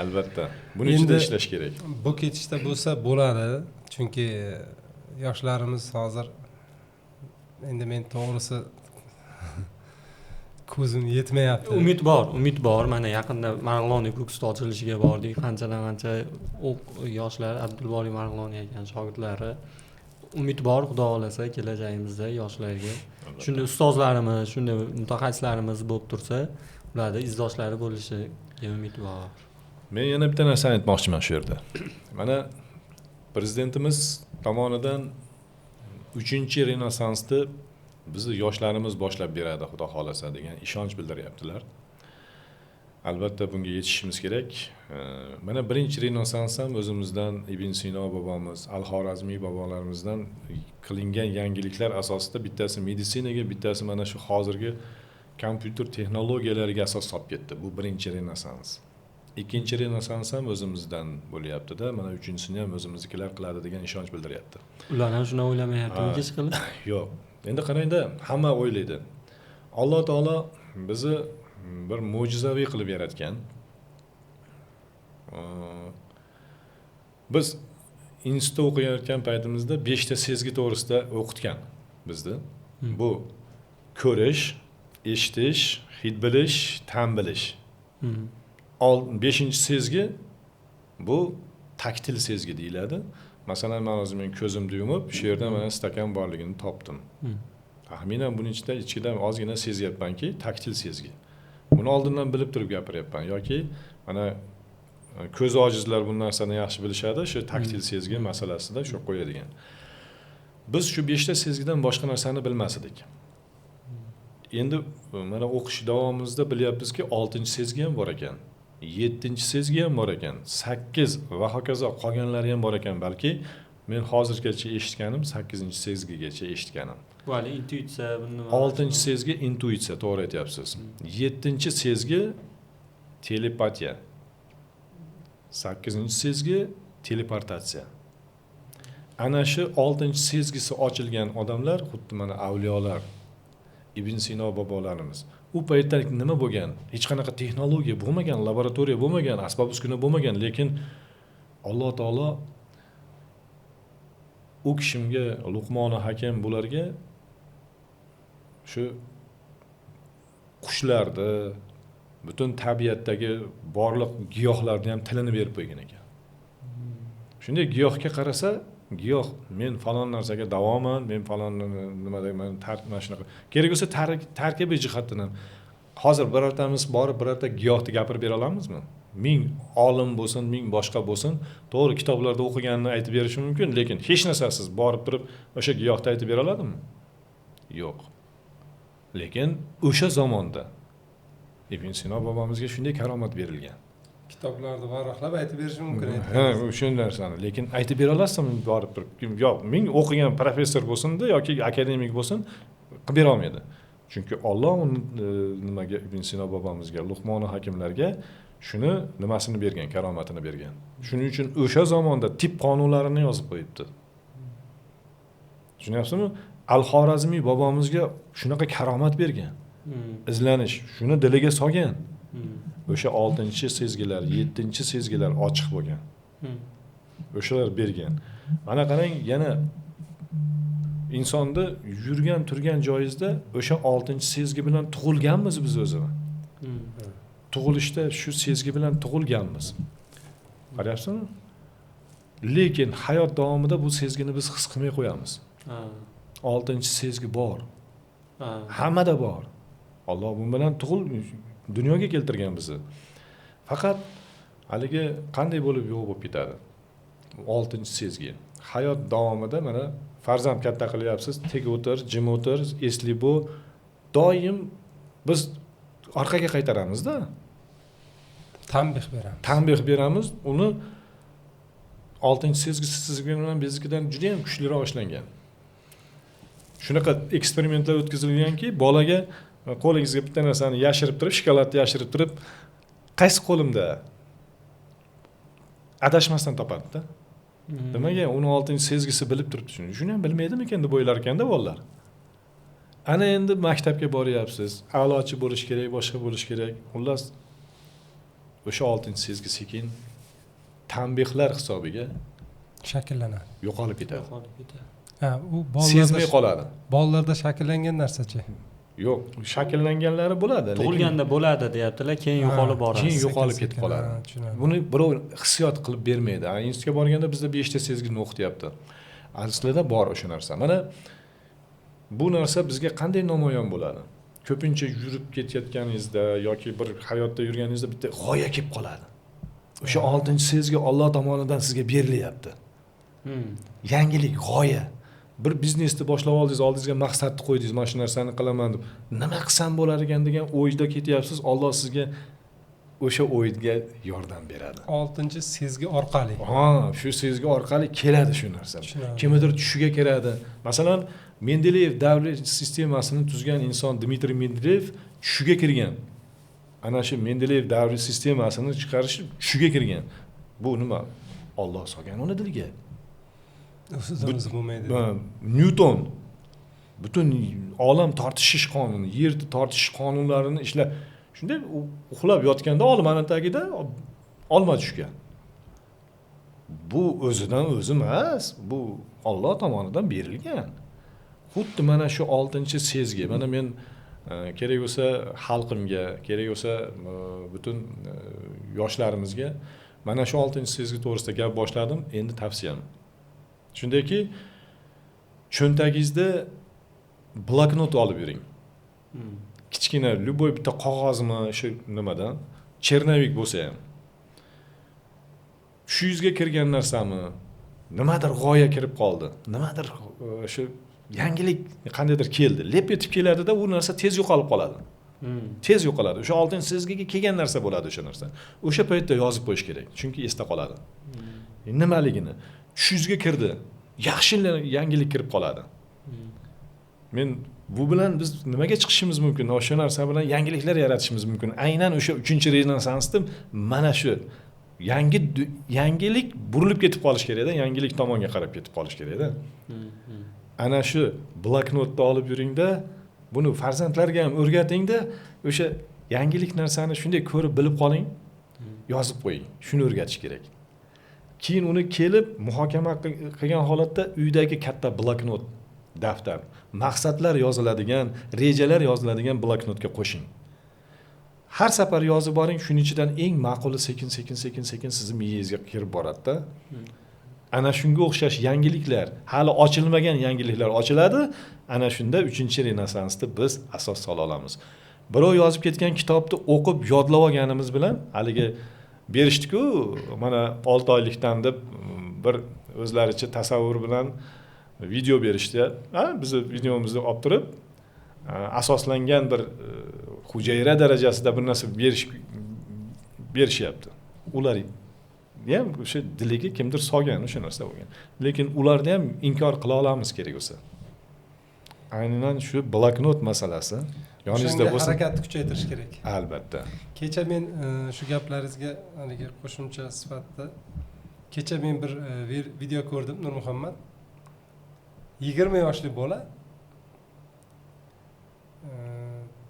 Albatta. Buning ichida ishlash kerak. Bu ketishda bo'lsa bo'ladi, chunki yoshlarimiz hozir endi men to'g'risi ko'zim yetmayapti. Umid bor. Mana yaqinda Marg'ilon kursi ochilishiga bordik. Qancha yoshlar Abdulboriy Marg'iloniy ekan shogirdlari. Umid bor, xudo xolasa kelajagimizda yoshlarga shunday ustozlarimiz, shunday mutaxassislarimiz bo'lib tursa, ularda izdoshlari bo'lishiga umid bor. Men yana bitta narsani aytmoqchiman shu yerda. Mana prezidentimiz tomonidan 3-renessansni bizni yoshlarimiz boshlab beradi, xudo xolasa degan ishonch bildiryaptilar. Albatta bunga yetishimiz kerak. Mana birinchi renessans ham o'zimizdan Ibn Sino bobomiz, Al-Xorazmiy bobolarimizdan qilingan yangiliklar asosida bittasi meditsinaga, bittasi mana shu hozirgi kompyuter texnologiyalariga asos solib ketdi. Bu birinchi renessans. Ikkinchi renessans ham o'zimizdan bo'lyapti-da, mana uchinchisini ham o'zimiznikilar qiladi degan ishonch bildiryapti. Ular ham shuni o'ylamayaptimi hech qilib? Yo'q. Endi qarangda, hamma o'ylaydi. Alloh taolo bizni bir mo'jizaviy qilib yaratgan. Biz institutda o'qiyotgan paytimizda 5 ta sezgi to'g'risida o'qitgan bizni. Bu ko'rish, eshitish, hid bilish, ta'm bilish. 5-chi sezgi bu taktil sezgi deyiladi. Masalan, men hozir ko'zimni yumib, shu yerda mana stakan borligini topdim. Taxminan buning ichidan ozgina sezyapmanki, taktil sezgi. Buni oldindan bilib turib gapiryapman yoki mana ko'z ojizlar bu narsani yaxshi bilishadi, shu taktil sezgi masalasida shu qo'yadigan. Biz shu 5 ta sezgidan boshqa narsani bilmas edik. Endi mana o'qish davomimizda bilyapmizki, 6-sezgi ham bor ekan, 7-sezgi ham bor ekan, 8 va hokazo qolganlari ham bor ekan, balki men hozirgacha eshitganim 8-sezgigacha eshitganim. Bu hali intuitsiya, buni 6-sezgi intuitsiya, to'g'ri aytyapsiz. 7-sezgi telepatiya. 8-sezgi teleportatsiya. Ana shu 6-sezgisi ochilgan odamlar, xuddi mana avliyolar, Ibn Sino bobolarimiz. U paytda nima bo'lgan? Hech qanaqa texnologiya bo'lmagan, laboratoriya bo'lmagan, asbob-uskuna bo'lmagan, lekin Alloh taolo u kishimga Luqmoni Hakim bularga shu qushlarni, butun tabiatdagi barliq giyohlarni ham tilini berib qo'ygan ekan. Shunday giyohga qarasa, giyoh men falon narsaga davoman, men falon nima deyman, mana shunaqa. Kerak bo'lsa tarkibiy jihatdan ham hozir birortamiz borib birorta giyohni gapirib bera olamizmi? 1000 olim bo'lsin, 1000 boshqa bo'lsin, to'g'ri kitoblarda o'qiganini aytib berishi mumkin, lekin hech narsasiz borib turib o'sha giyohni aytib bera oladimi? Yo'q. Lekin o'sha zamonda Ibn Sino bobomizga shunday karomat berilgan. Kitoblarda varaqlab aytib berish mumkin edi. Ha, o'sha narsani, lekin aytib bera olasizmi borib turib? Yo'q, 1000 o'qigan professor bo'lsin-da yoki akademik bo'lsin, qilib bera olmaydi. Chunki Alloh nimaga Ibn Sino bobomizga, Luqmoni Hakimlarga shuni nimasini bergan, karomatini bergan. Shuning uchun o'sha zamonda tip qonunlarini yozib qo'yibdi. Tushunyapsizmi? Al-Xorazmiy bobomizga shunaqa karomat bergan. Izlanish, shuni diliga solgan. O'sha 6-sezgilar, 7-sezgilar ochiq bo'lgan. O'shalar bergan. Mana qarang, yana insonni yurgan turgan joyingizda o'sha 6-sezgi bilan tug'ilganmiz biz o'zimiz. Tug'ilishda shu sezgi bilan tug'ilganmiz. Qarayapsizmi? Lekin hayot davomida bu sezgini biz his qilmay qo'yamiz. 6-sezgi bor. Hammada bor. Alloh bu bilan dunyoga keltirgan bizni. Faqat haligi qanday bo'lib yo'q bo'lib ketadi? 6-sezgi. Hayot davomida mana farzand katta qilyapsiz, tek o'tir, jim o'tir, esli bu doim biz orqaga qaytaramiz-da. Tanbeh beramiz. Uni 6-sezgi sizga bilan biznikidan juda ham kuchliroq ishlangan. Shunaqa eksperimentlar o'tkazilganki, bolaga qo'lingizga bitta narsani yashirib turib, shokoladni yashirib turib, qaysi qo'limda adashmasdan topadi-da. Nimaga? Uni 6-sezgisi bilib turibdi shuni. Shuni ham bilmaydimi ekan deb o'ylar ekanda bolalar. Ana endi maktabga boryapsiz, a'lochi bo'lish kerak, boshqa bo'lish kerak. Xullas o'sha 6-sezgi sekin tanbehlar hisobiga shakllanadi. Yo'qolib ketadi. Ha, u sezmay qoladi. Bolalarda shakllangan narsa-chi? Yo'q, shakllanganlari bo'ladi, lekin tug'ilganda bo'ladi deyaptilar, keyin yo'qolib boradi. Keyin yo'qolib ketib qoladi. Buni birov hissiyot qilib bermaydi. Institutga borganda bizda 5 ta sezgini o'qityapti. Aslida bor o'sha narsa. Mana bu narsa bizga qanday namoyon bo'ladi? Ko'pincha yurib ketayotganingizda yoki bir hayotda yurganingizda bitta g'oya kelib qoladi. O'sha 6-sezgi Alloh tomonidan sizga berilyapti. Yangilik, g'oya. Bir biznesni boshlab oldingiz, oldingizga maqsadni qo'ydingiz, mana shu narsani qilaman deb. Nima qilsam bo'lar ekan degan o'yda ketyapsiz. Alloh sizga o'sha o'yga yordam beradi. 6-sezgi orqali. Shu sezgi orqali keladi shu narsa. Kimdir tushiga kiradi. Masalan, Mendeleyev davri sistemasini tuzgan inson Dmitriy Mendeleyev tushiga kirgan. Ana shu Mendeleyev davri sistemasini chiqarish tushiga kirgan. Bu nima? Alloh solgan uni dilga. O'zimiz bo'lmaydi. Newton butun olam tortishish qonuni, yerni tortishish qonunlarini ishlab, shunday uxlab yotganda olmaning tagida olma tushgan. Bu o'zidan o'zi emas, bu Alloh tomonidan berilgan. Xuddi mana shu 6-sezgi. Mana men kerak bo'lsa xalqimga, kerak bo'lsa butun yoshlarimizga mana shu 6-sezgi to'g'risida gap boshladim, endi tavsiyam. Shundayki, cho'ntagingizda bloknot olib yuring. Kichkina любой bitta qog'ozmi, shu nimadan, chernovik bo'lsa ham. Shu yuzga kirgan narsami, nimadir g'oya kirib qoldi. Nimadir shu yangilik qandaydir keldi. Lep etib keladi-da, u narsa tez yo'qolib qoladi. Tez yo'qoladi. O'sha 6-sezgiga kelgan narsa bo'ladi o'sha narsa. O'sha paytda yozib qo'yish kerak, chunki esda qoladi. Nimaligini tushingizga kirdi, yaxshi yangilik kirib qoladi. Men bu bilan biz nimaga chiqishimiz mumkin? O'sha narsa bilan yangiliklar yaratishimiz mumkin. Aynan o'sha 3-rezonansda mana shu yangilik burilib ketib qolish kerak-da, yangilik tomonga qarab ketib qolish kerak-da. Ana shu bloknotni olib yuring-da, buni farzandlarga ham o'rgating-da, o'sha yangilik narsani shunday ko'rib bilib qoling, yozib qo'ying. Shuni o'rgatish kerak. Keyin uni kelib muhokama qilgan holatda uydagi katta bloknot, daftar, maqsadlar yoziladigan, rejalar yoziladigan bloknotga qo'shing. Har safar yozib boring, shuning ichidan eng ma'quli sekin sizning miyangizga kirib boradi-da. Ana shunga o'xshash yangiliklar, hali ochilmagan yangiliklar ochiladi. Ana shunda 3-renesansda biz asos sola olamiz. Birov yozib ketgan kitobni o'qib yodlab olganimiz bilan haligi berishdi-ku, mana 6 oylikdan deb bir o'zlaricha tasavvur bilan video berishdi. Bizni videomizni olib turib, asoslangan bir hujayra darajasida bir narsa berishyapti. Ular ham o'sha diliga kimdir solgan o'sha narsa bo'lgan. Lekin ularni ham inkor qila olamiz kerak bo'lsa. Aynan shu bloknot masalasi yoningizda bo'lsa, harakatni kuchaytirish kerak. Albatta. Kecha men shu gaplaringizga haligi qo'shimcha sifatida kecha men bir video ko'rdim, Nurmuhammad. 20 yoshli bola.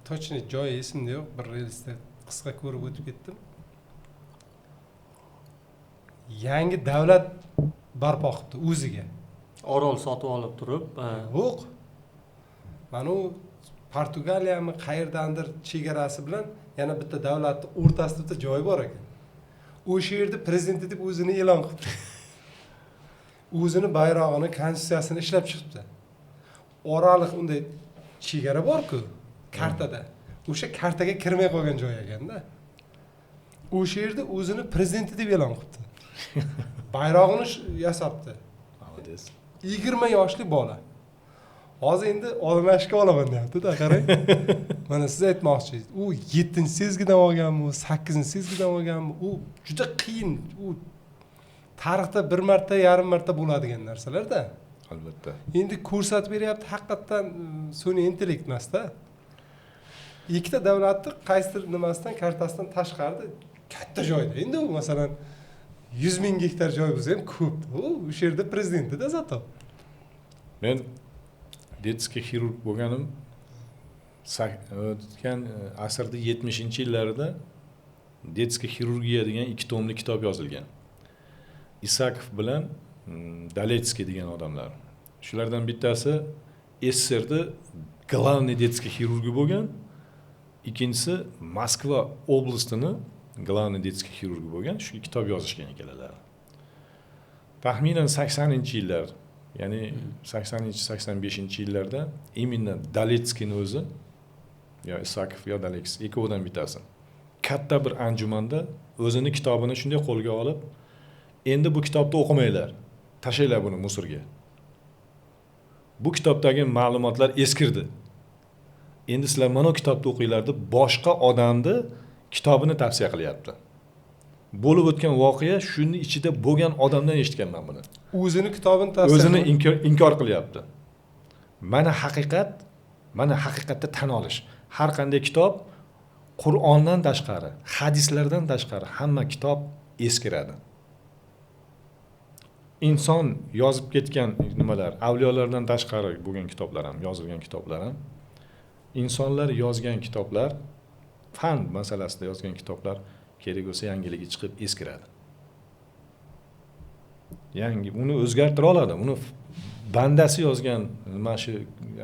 Точно joyi esimda yo'q, bir reelsda qisqa ko'rib o'tib ketdim. Yangi davlat barpo qildi o'ziga. orol sotib olib turib yo'q. Mana u Portugaliyami qayerdandir chegarasi bilan yana bitta davlatning o'rtasida bitta joy bor ekan. O'sha yerda prezident deb o'zini e'lon qildi. O'zini bayrog'ini, konstitutsiyasini ishlab chiqibdi. Oraliq unday chegara bor-ku kartada. O'sha kartaga kirmay qolgan joy ekanda. O'sha yerda o'zini prezident deb e'lon qilibdi. Bayrog'ini yasabdi. Молодец. 20 yoshli bola. Hozir endi olimlashga olaman deyapti-da, qarang. Mana siz aytmoqchingiz, u 7-sezgidan olganmi, 8-sezgidan olganmi? U juda qiyin. U tarixda bir marta, yarim marta bo'ladigan narsalar-da. Albatta. Endi ko'rsatib beryapti, haqiqatan sun'iy intellekt emas-da. Ikkita davlatni qaysidir nimasidan, kartasidan tashqarida katta joyda. Endi u masalan 100 ming gektar joy bo'lsa ham ko'p. U o'sha yerda prezidentida zato. Men detskiy xirurg bo'lganim o'tgan asrda 70-yillarda detskiy xirurgiya degan 2 tomli kitob yozilgan. Isakov bilan Daletskiy degan odamlar. Shulardan bittasi SSRda главный детский xirurgi bo'lgan, ikkinchisi Moskva oblastini главный детский xirurgi bo'lgan. Shu kitob yozishgan ekanlar. Taxminan 80-yillar, ya'ni 80-85-yillarda именно Daletskiyning o'zi yo Isakov yo Daletskiy ikkovidan bittasi katta bir anjumanda o'zini kitobini shunday qo'lga olib, endi bu kitobni o'qimanglar, tashlaylar buni musorga. Bu kitobdagi ma'lumotlar eskirdi. Endi sizlar mana bu kitobni o'qinglar deb boshqa odamni kitobini tavsiya qilyapti. Bo'lib o'tgan voqea shuni ichida bo'lgan odamdan eshitganman buni. O'zini kitobini tavsiya O'zini inkor qilyapti. Mana haqiqatda tan olish. Har qanday kitob Qur'ondan tashqari, hadislardan tashqari hamma kitob eskiradi. Inson yozib ketgan nimalar, avliyolardan tashqari bo'lgan kitoblar ham, yozilgan kitoblar ham, insonlar yozgan kitoblar, fan masalasida yozgan kitoblar kerak bo'lsa yangiligi chiqib eskiradi. Yangi uni o'zgartira oladi. Uni bandasi yozgan, mana shu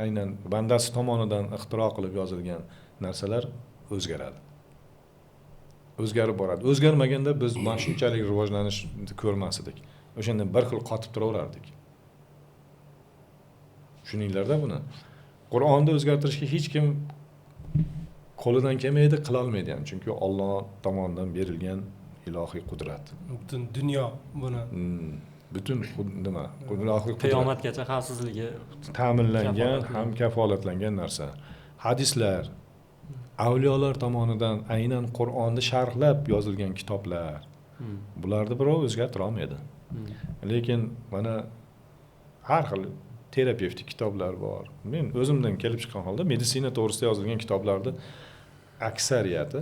aynan bandasi tomonidan ixtiro qilib yozilgan narsalar o'zgaradi. O'zgarib boradi. O'zgarmaganda biz mana shunchalik rivojlanish ko'rmas edik. O'shanda bir xil qotib turaverardik. Tushuninglarda buni. Qur'onni o'zgartirishga hech kim qo'lidan kelmaydi, qila olmaydi ham, chunki Alloh tomonidan berilgan ilohiy qudrat. Butun dunyo buni butun nima? Ilohiy qudrat. Qiyomatgacha xavfsizligi ta'minlangan, ham kafolatlangan narsa. Hadislar, avliyolar tomonidan aynan Qur'onni sharhlab yozilgan kitoblar. Bularni birov o'zgartira olmaydi. Lekin mana har xil terapevtik kitoblar bor. Men o'zimdan kelib chiqqan holda meditsina to'g'risida yozilgan kitoblarni aksariyati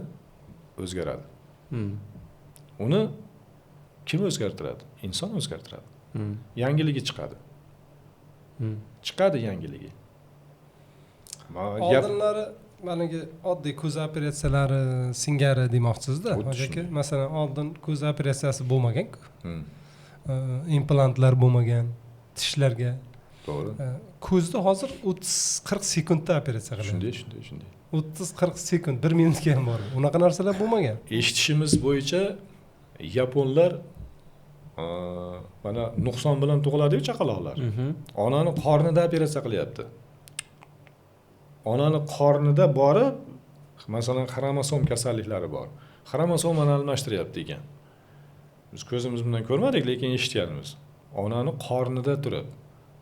o'zgaradi. Uni kim o'zgartiradi? Inson o'zgartiradi. Yangiligi chiqadi. Chiqadi yangiligi. Oldinlari managi oddiy ko'z operatsiyalari singari demoqchisiz-da. Hozirki, masalan, oldin ko'z operatsiyasi bo'lmagan-ku. Implantlar bo'lmagan, tishlarga. To'g'ri. Ko'zni hozir 30-40 sekundda operatsiya qiladi. Shunday. 30-40 sekund, 1 minutga ham bor. Unaqa narsalar bo'lmagan. Eshitishimiz bo'yicha yaponlar mana nuqson bilan tug'iladi-ku chaqaloqlar. Onani qornida operatsiya qilyapti. Onani qornida borib, masalan, xromosom kasalliklari bor. Xromosomani almashtiryapti ekan. Biz ko'zimiz bilan ko'rmadik, lekin eshitganmiz. Onani qornida turib,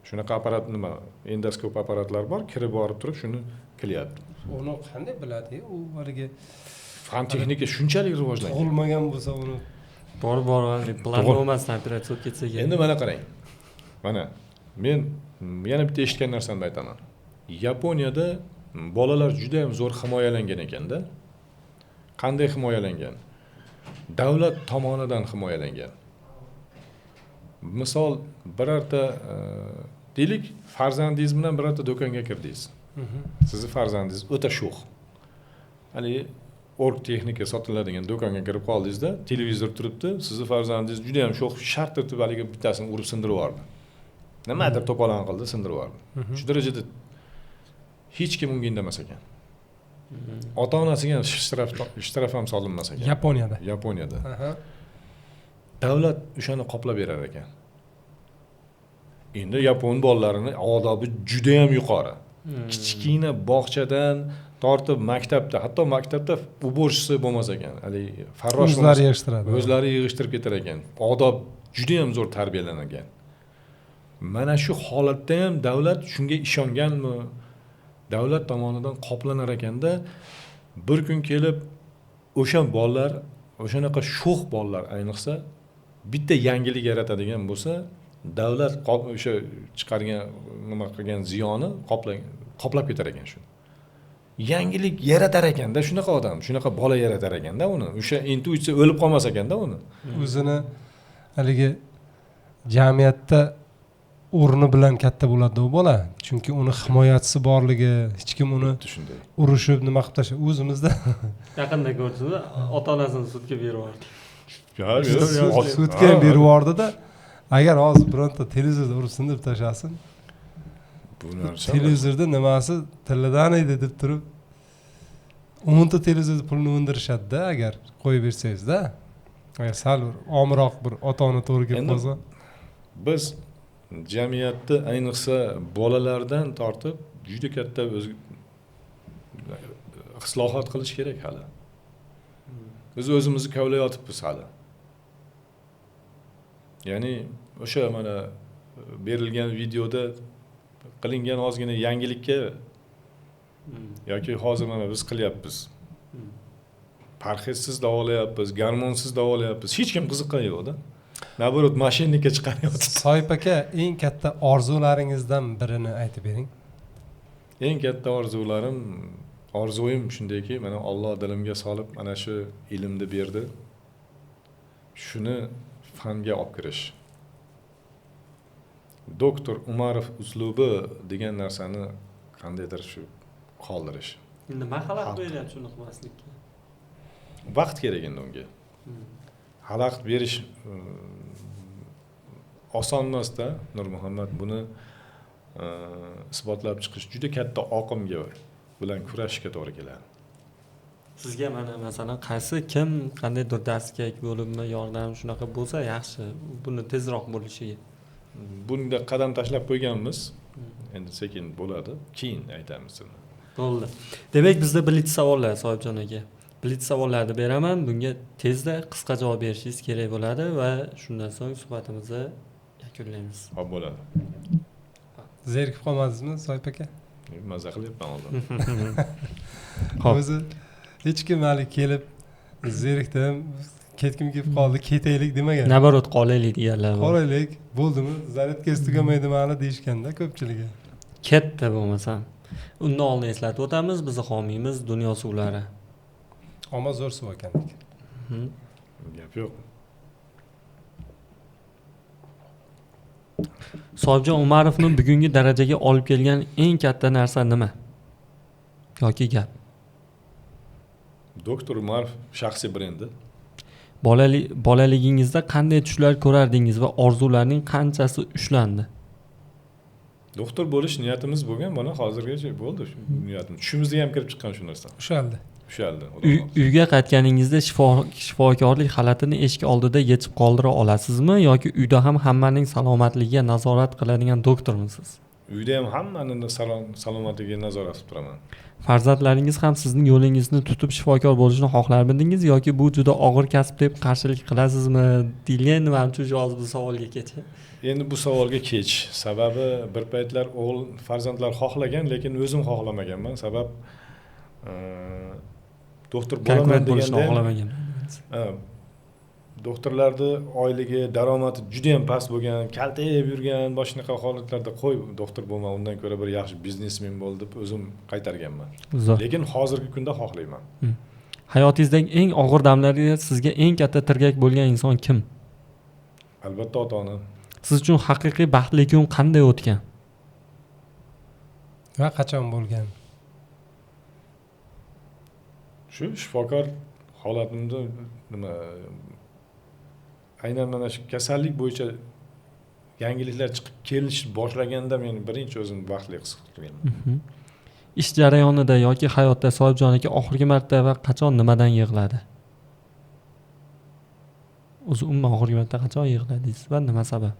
shunaqa apparat nima, endoskop apparatlar bor, kirib borib turib shuni qilyapti. Uni qanday biladi? U haligi fan texnika shunchalik rivojlangan. Tug'ilmagan bo'lsa uni borib plan bo'lmasdan operatsiya o'tib ketsa kerak. Endi mana qarang. Mana men yana bitta eshitgan narsamni aytaman. Yaponiyada bolalar juda ham zo'r himoyalangan ekanda. Qanday himoyalangan? Davlat tomonidan himoyalangan. Misol birorta deylik, farzandingiz bilan birorta do'konga kirdingiz. Sizni farzandingiz o'ta sho'x. Hali org texnika sotiladigan do'konga kirib qoldingizda, televizor turibdi, sizni farzandingiz juda ham sho'x, shart etib haligi bittasini urib sindirib yubordi. nimadir to'polon qildi, sindirib yubordi. Shu darajada hech kim unga indamas ekan. Ota onasiga ham ishtiraf ham solinmas ekan. Yaponiyada. Aha. Davlat o'shani qoplab berar ekan. Endi yapon bolalarini odobi juda ham yuqori. Kichkina bog'chadan tortib maktabda, hatto maktabda уборщица bo'lmas ekan. Haligi farrosh O'zlari yig'ishtiradi. o'zlari yig'ishtirib ketar ekan. Odob juda ham zo'r tarbiyalangan. Mana shu holatda ham davlat shunga ishonganmi? Davlat tomonidan qoplanar ekanda bir kun kelib o'sha bolalar, o'shanaqa sho'x bolalar ayniqsa bitta yangilik yaratadigan bo'lsa, davlat o'sha chiqargan nima qilgan ziyoni qoplab ketar ekan shu. Yangilik yaratar ekanda shunaqa odam, shunaqa bola yaratar ekanda uni. O'sha intuitsiya o'lib qolmas ekanda uni. O'zini haligi jamiyatda o'rni bilan katta bo'ladi u bola. Chunki uni himoyachisi borligi, hech kim uni shunday urushib nima qilib tashlab o'zimizda Yaqinda ko'rdingiz, ota-onasini sudga berib yubordi. sudga ham berib yubordi-da, agar hozir bironta televizorda ursin deb tashlasin, bu narsa televizorda nimasi tilidan edi deb turib 10 ta televizorda pulni undirishadi-da, agar qo'yib bersangiz-da. Agar sal omroq bir ota-ona to'g'ri kelib qolsa, biz jamiyatda ayniqsa bolalardan tortib juda katta islohot qilish kerak hali. Biz o'zimizni kavlayotibmiz hali. Ya'ni o'sha mana berilgan videoda qilingan ozgina yangilikka yoki hozir mana biz qilyapmiz. Parhezsiz davolayapmiz, gormonsiz davolayapmiz. Hech kim qiziqqani yo'q-da. Naborot mashinnikka chiqaryapti. Soyib aka, eng katta orzularingizdan birini aytib bering. Eng katta orzuim shundayki, mana Alloh dilimga solib mana shu ilmni berdi. Shuni fanga olib kirish. Doktor Umarov uslubi degan narsani qandaydir shu qoldirish. Nima xalaqit beryapti shuni qilmaslikka? Vaqt kerak endi unga. Xalaqit berish oson emas-da, Nur Muhammad. Buni isbotlab chiqish juda katta oqimga bilan kurashishga to'g'ri keladi. Sizga mana masalan qaysi kim qandaydir darsga bo'libmi, yordam shunaqa bo'lsa yaxshi, buni tezroq bo'lishiga. Bunda qadam tashlab qo'yganmiz. Endi sekin bo'ladi, keyin aytamiz uni. Bo'ldi. Demak, bizda blitz savollar Sohibjon aka. Blitz savollarni beraman. Bunga tezda qisqa javob berishingiz kerak bo'ladi va shundan so'ng suhbatimizni yakunlaymiz. Xo'p bo'ladi. Zerikib qolmadingizmi, Soyib aka? Mazza qilyapman hozir. Xo'p. O'zi hech kim hali kelib zerikdim, ketkim kelib qoldi, ketaylik demagan. Naborot qolaylik deganlar bor. Qolaylik, bo'ldimi? Zaryadkasi tugamaydi mana deyishganda ko'pchiligi. Ketdi bo'lmasam. Undan oldin eslatib o'tamiz, bizni homiymiz Dunyo suvlari. Ammo zo'r suv ekanlik. Gap yo'q. Sohibjon Umarovni bugungi darajaga olib kelgan eng katta narsa nima? Yoki gap? Doktor Umarov shaxsiy brendi. Bolaligingizda qanday tushlar ko'rardingiz va orzularning qanchasi ushlandi? Doktor bo'lish niyatimiz bo'lgan, mana hozirgacha bo'ldi shu niyatimiz. Tushimizga ham kirib chiqqan shu narsa. Ushaldi. Uyga qaytganingizda shifokorlik xalatini eshik oldida yechib qoldira olasizmi yoki uyda ham hammaning salomatligiga nazorat qiladigan doktormisiz? Uyda ham hammaning salomatligiga nazorat qilib turaman. Farzandlaringiz ham sizning yo'lingizni tutib shifokor bo'lishni xohlarmidingiz yoki bu juda og'ir kasb deb qarshilik qilasizmi? Deyilgan nimachi javob bu savolga kech. Endi bu savolga kech. Sababi bir paytlar o'g'il farzandlar xohlagan, lekin o'zim xohlamaganman. Sabab doktor bo'laman deganda xohlamagan. Doktorlarni oyligi, daromadi juda ham past bo'lgan, kaltayib yurgan, boshqa holatlarda qo'y doktor bo'lma, undan ko'ra bir yaxshi biznesmen bo'l deb o'zim qaytarganman. Lekin hozirgi kunda xohlayman. Hayotingizdagi eng og'ir damlarga sizga eng katta tirgak bo'lgan inson kim? Albatta ota-onam. Siz uchun haqiqiy baxtli kun qanday o'tgan? Va qachon bo'lgan? Shu shifokor holatimda nima aynan mana shu kasallik bo'yicha yangiliklar chiqib kelish boshlaganda men birinchi o'zimni baxtli his qilganman. Ish jarayonida yoki hayotda Sohibjon aka oxirgi marta va qachon nimadan yig'ladi? O'zi umuman oxirgi marta qachon yig'ladingiz va nima sabab?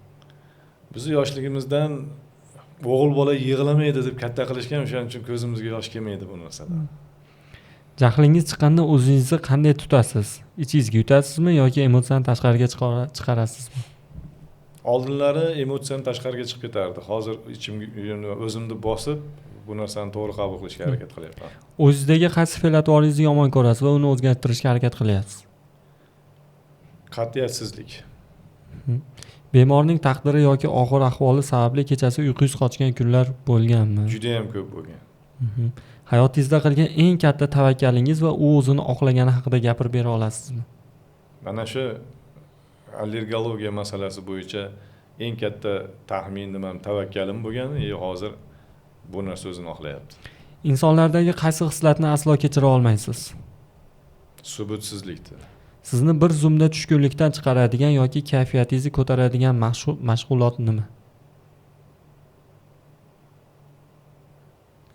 Bizni yoshligimizdan o'g'il bola yig'lamaydi deb katta qilishgan, o'shaning uchun ko'zimizga yosh kelmaydi bu narsadan. Jahlingiz chiqqanda o'zingizni qanday tutasiz? Ichingizga yutasizmi yoki emotsiyani tashqariga chiqarasizmi? Oldinlari emotsiyani tashqariga chiqib ketardi. Hozir ichimga o'zimni bosib, bu narsani to'g'ri qabul qilishga harakat qilyapman. O'zingizdagi qaysi fe'l-atvoringizni yomon ko'rasiz va uni o'zgartirishga harakat qilyapsiz? Qat'iyatsizlik. Bemorning taqdiri yoki og'ir ahvoli sababli kechasi uyqungiz qochgan kunlar bo'lganmi? Juda ham ko'p bo'lgan. Hayotingizda qilgan eng katta tavakkalingiz va u o'zini oqlagani haqida gapirib bera olasizmi? Mana shu allergologiya masalasi bo'yicha eng katta taxminim ham tavakkalim bo'lgan, hozir bu narsa o'zini oqlayapti. Insonlardagi qaysi xislatni aslo kechira olmaysiz? Subutsizlikdir. Sizni bir zumda tushkunlikdan chiqaradigan yoki kayfiyatingizni ko'taradigan mashg'ulot nima?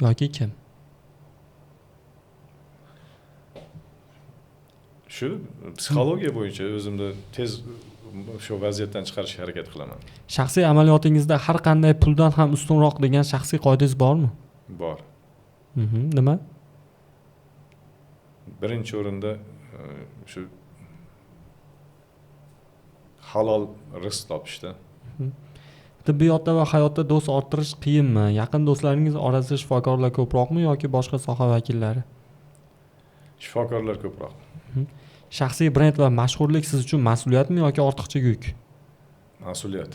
Yoki kim? Shu psixologiya bo'yicha o'zimni tez shu vaziyatdan chiqarishga harakat qilaman. Shaxsiy amaliyotingizda har qanday puldan ham ustunroq degan shaxsiy qoidangiz bormi? Bor. Nima? Birinchi o'rinda shu halol rizq topishda. Tibbiyotda va hayotda do'st orttirish qiyinmi? Yaqin do'stlaringiz orasida shifokorlar ko'proqmi yoki boshqa soha vakillari? Shifokorlar ko'proq. Shaxsiy brend va mashhurlik siz uchun mas'uliyatmi yoki ortiqcha yuk? Mas'uliyat.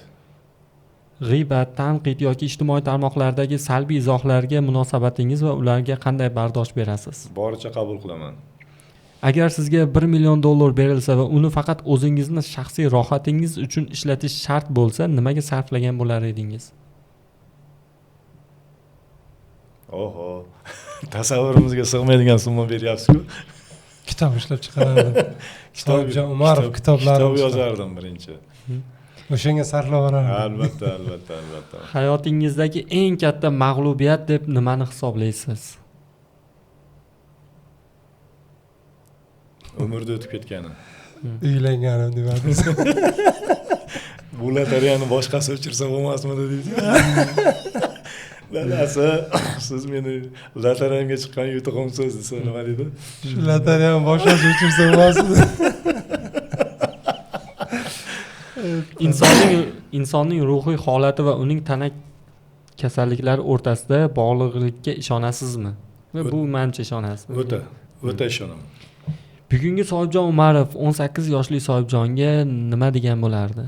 G'iybat, tanqid yoki ijtimoiy tarmoqlardagi salbiy izohlarga munosabatingiz va ularga qanday bardosh berasiz? Boricha qabul qilaman. Agar sizga $1 million berilsa va uni faqat o'zingizni shaxsiy rohatingiz uchun ishlatish shart bo'lsa, nimaga sarflagan bo'lar edingiz? Oho. Tasavvurimizga sig'maydigan summa beryapsiz-ku. Kitob ishlab chiqarardim. Sohibjon Umarov kitoblarini kitob yozardim birinchi. O'shanga sarflab yuborardim. Albatta. Hayotingizdagi eng katta mag'lubiyat deb nimani hisoblaysiz? Umrda o'tib ketgani. Uylanganim demadingiz. Bu lotereyani boshqasi o'chirsa bo'lmasmidi deydi. Dadasi, siz meni lotereyamga chiqqan yutug'imsiz desa nima deydi? Shu lotereyani boshqasi o'chirsa bo'lmasmidi. Insonning ruhiy holati va uning tana kasalliklari o'rtasida bog'liqlikka ishonasizmi? Va bu menimcha ishonasizmi? O'ta ishonaman. Bugungi Sohibjon Umarov 18 yoshli Sohibjonga nima degan bo'lardi?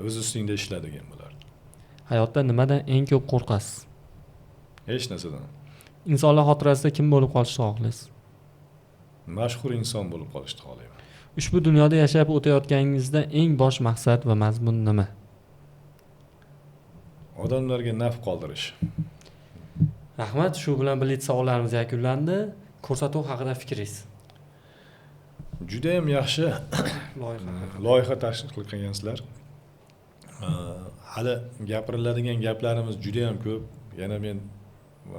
O'z ustingda ishla degan bo'lardi. Hayotda nimadan eng ko'p qo'rqasiz? Hech narsadan. Insonlar xotirasida kim bo'lib qolishni xohlaysiz? Mashhur inson bo'lib qolishni xohlayman. Ushbu dunyoda yashab o'tayotganingizda eng bosh maqsad va mazmun nima? Odamlarga naf qoldirish. Rahmat, shu bilan Blitz savollarimiz yakunlandi. Ko'rsatuv haqida fikringiz? Juda ham yaxshi loyiha tashkil qilgansizlar. Hali gapiriladigan gaplarimiz juda ham ko'p. Yana men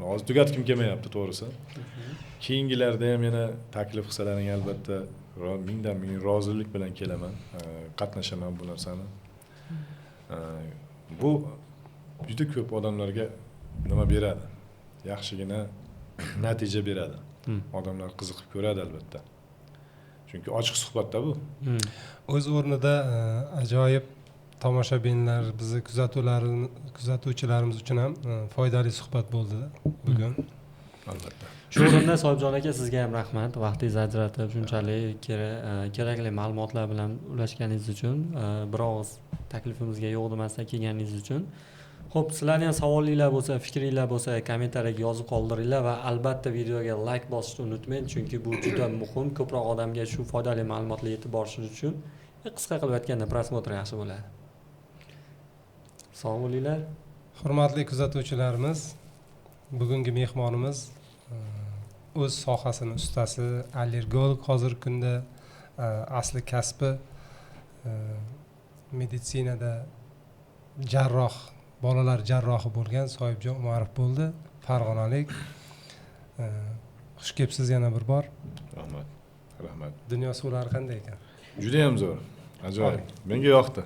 hozir tugatkim kelmayapti to'g'risi. Keyingilarda ham yana taklif qilsalaring albatta mingdan ming rozilik bilan kelaman, qatnashaman bu narsani. Bu juda ko'p odamlarga nima beradi? Yaxshigina natija beradi. Odamlar qiziqib ko'radi albatta. Chunki ochiq suhbatda bu. O'z o'rnida ajoyib tomoshabinlar, bizni kuzatuvchilarimiz uchun ham foydali suhbat bo'ldi bugun. Albatta. Shu o'rinda Sohibjon aka sizga ham rahmat. Vaqtingizni ajratib shunchalik kerakli ma'lumotlar bilan ulashganingiz uchun, biroz taklifimizga yo'q demasdan kelganingiz uchun. Xo'p, sizlarning ham savollinglar bo'lsa, fikringlar bo'lsa, kommentariyaga yozib qoldiringlar va albatta videoga like bosishni unutmang, chunki bu juda muhim. Ko'proq odamga shu foydali ma'lumotlar yetib borishi uchun qisqa qilib aytganda prosmotr yaxshi bo'ladi. Sog' bo'linglar. Hurmatli kuzatuvchilarimiz, bugungi mehmonimiz o'z sohasini ustasi, allergolog. Hozirgi kunda asli kasbi meditsinada jarroh, bolalar jarrohi bo'lgan Soyibjon Umarov bo'ldi, farg'onalik. Xush kelibsiz yana bir bor. Rahmat. Dunyo suvlari qanday ekan? Juda ham zo'r. Ajoyib. Menga yoqdi.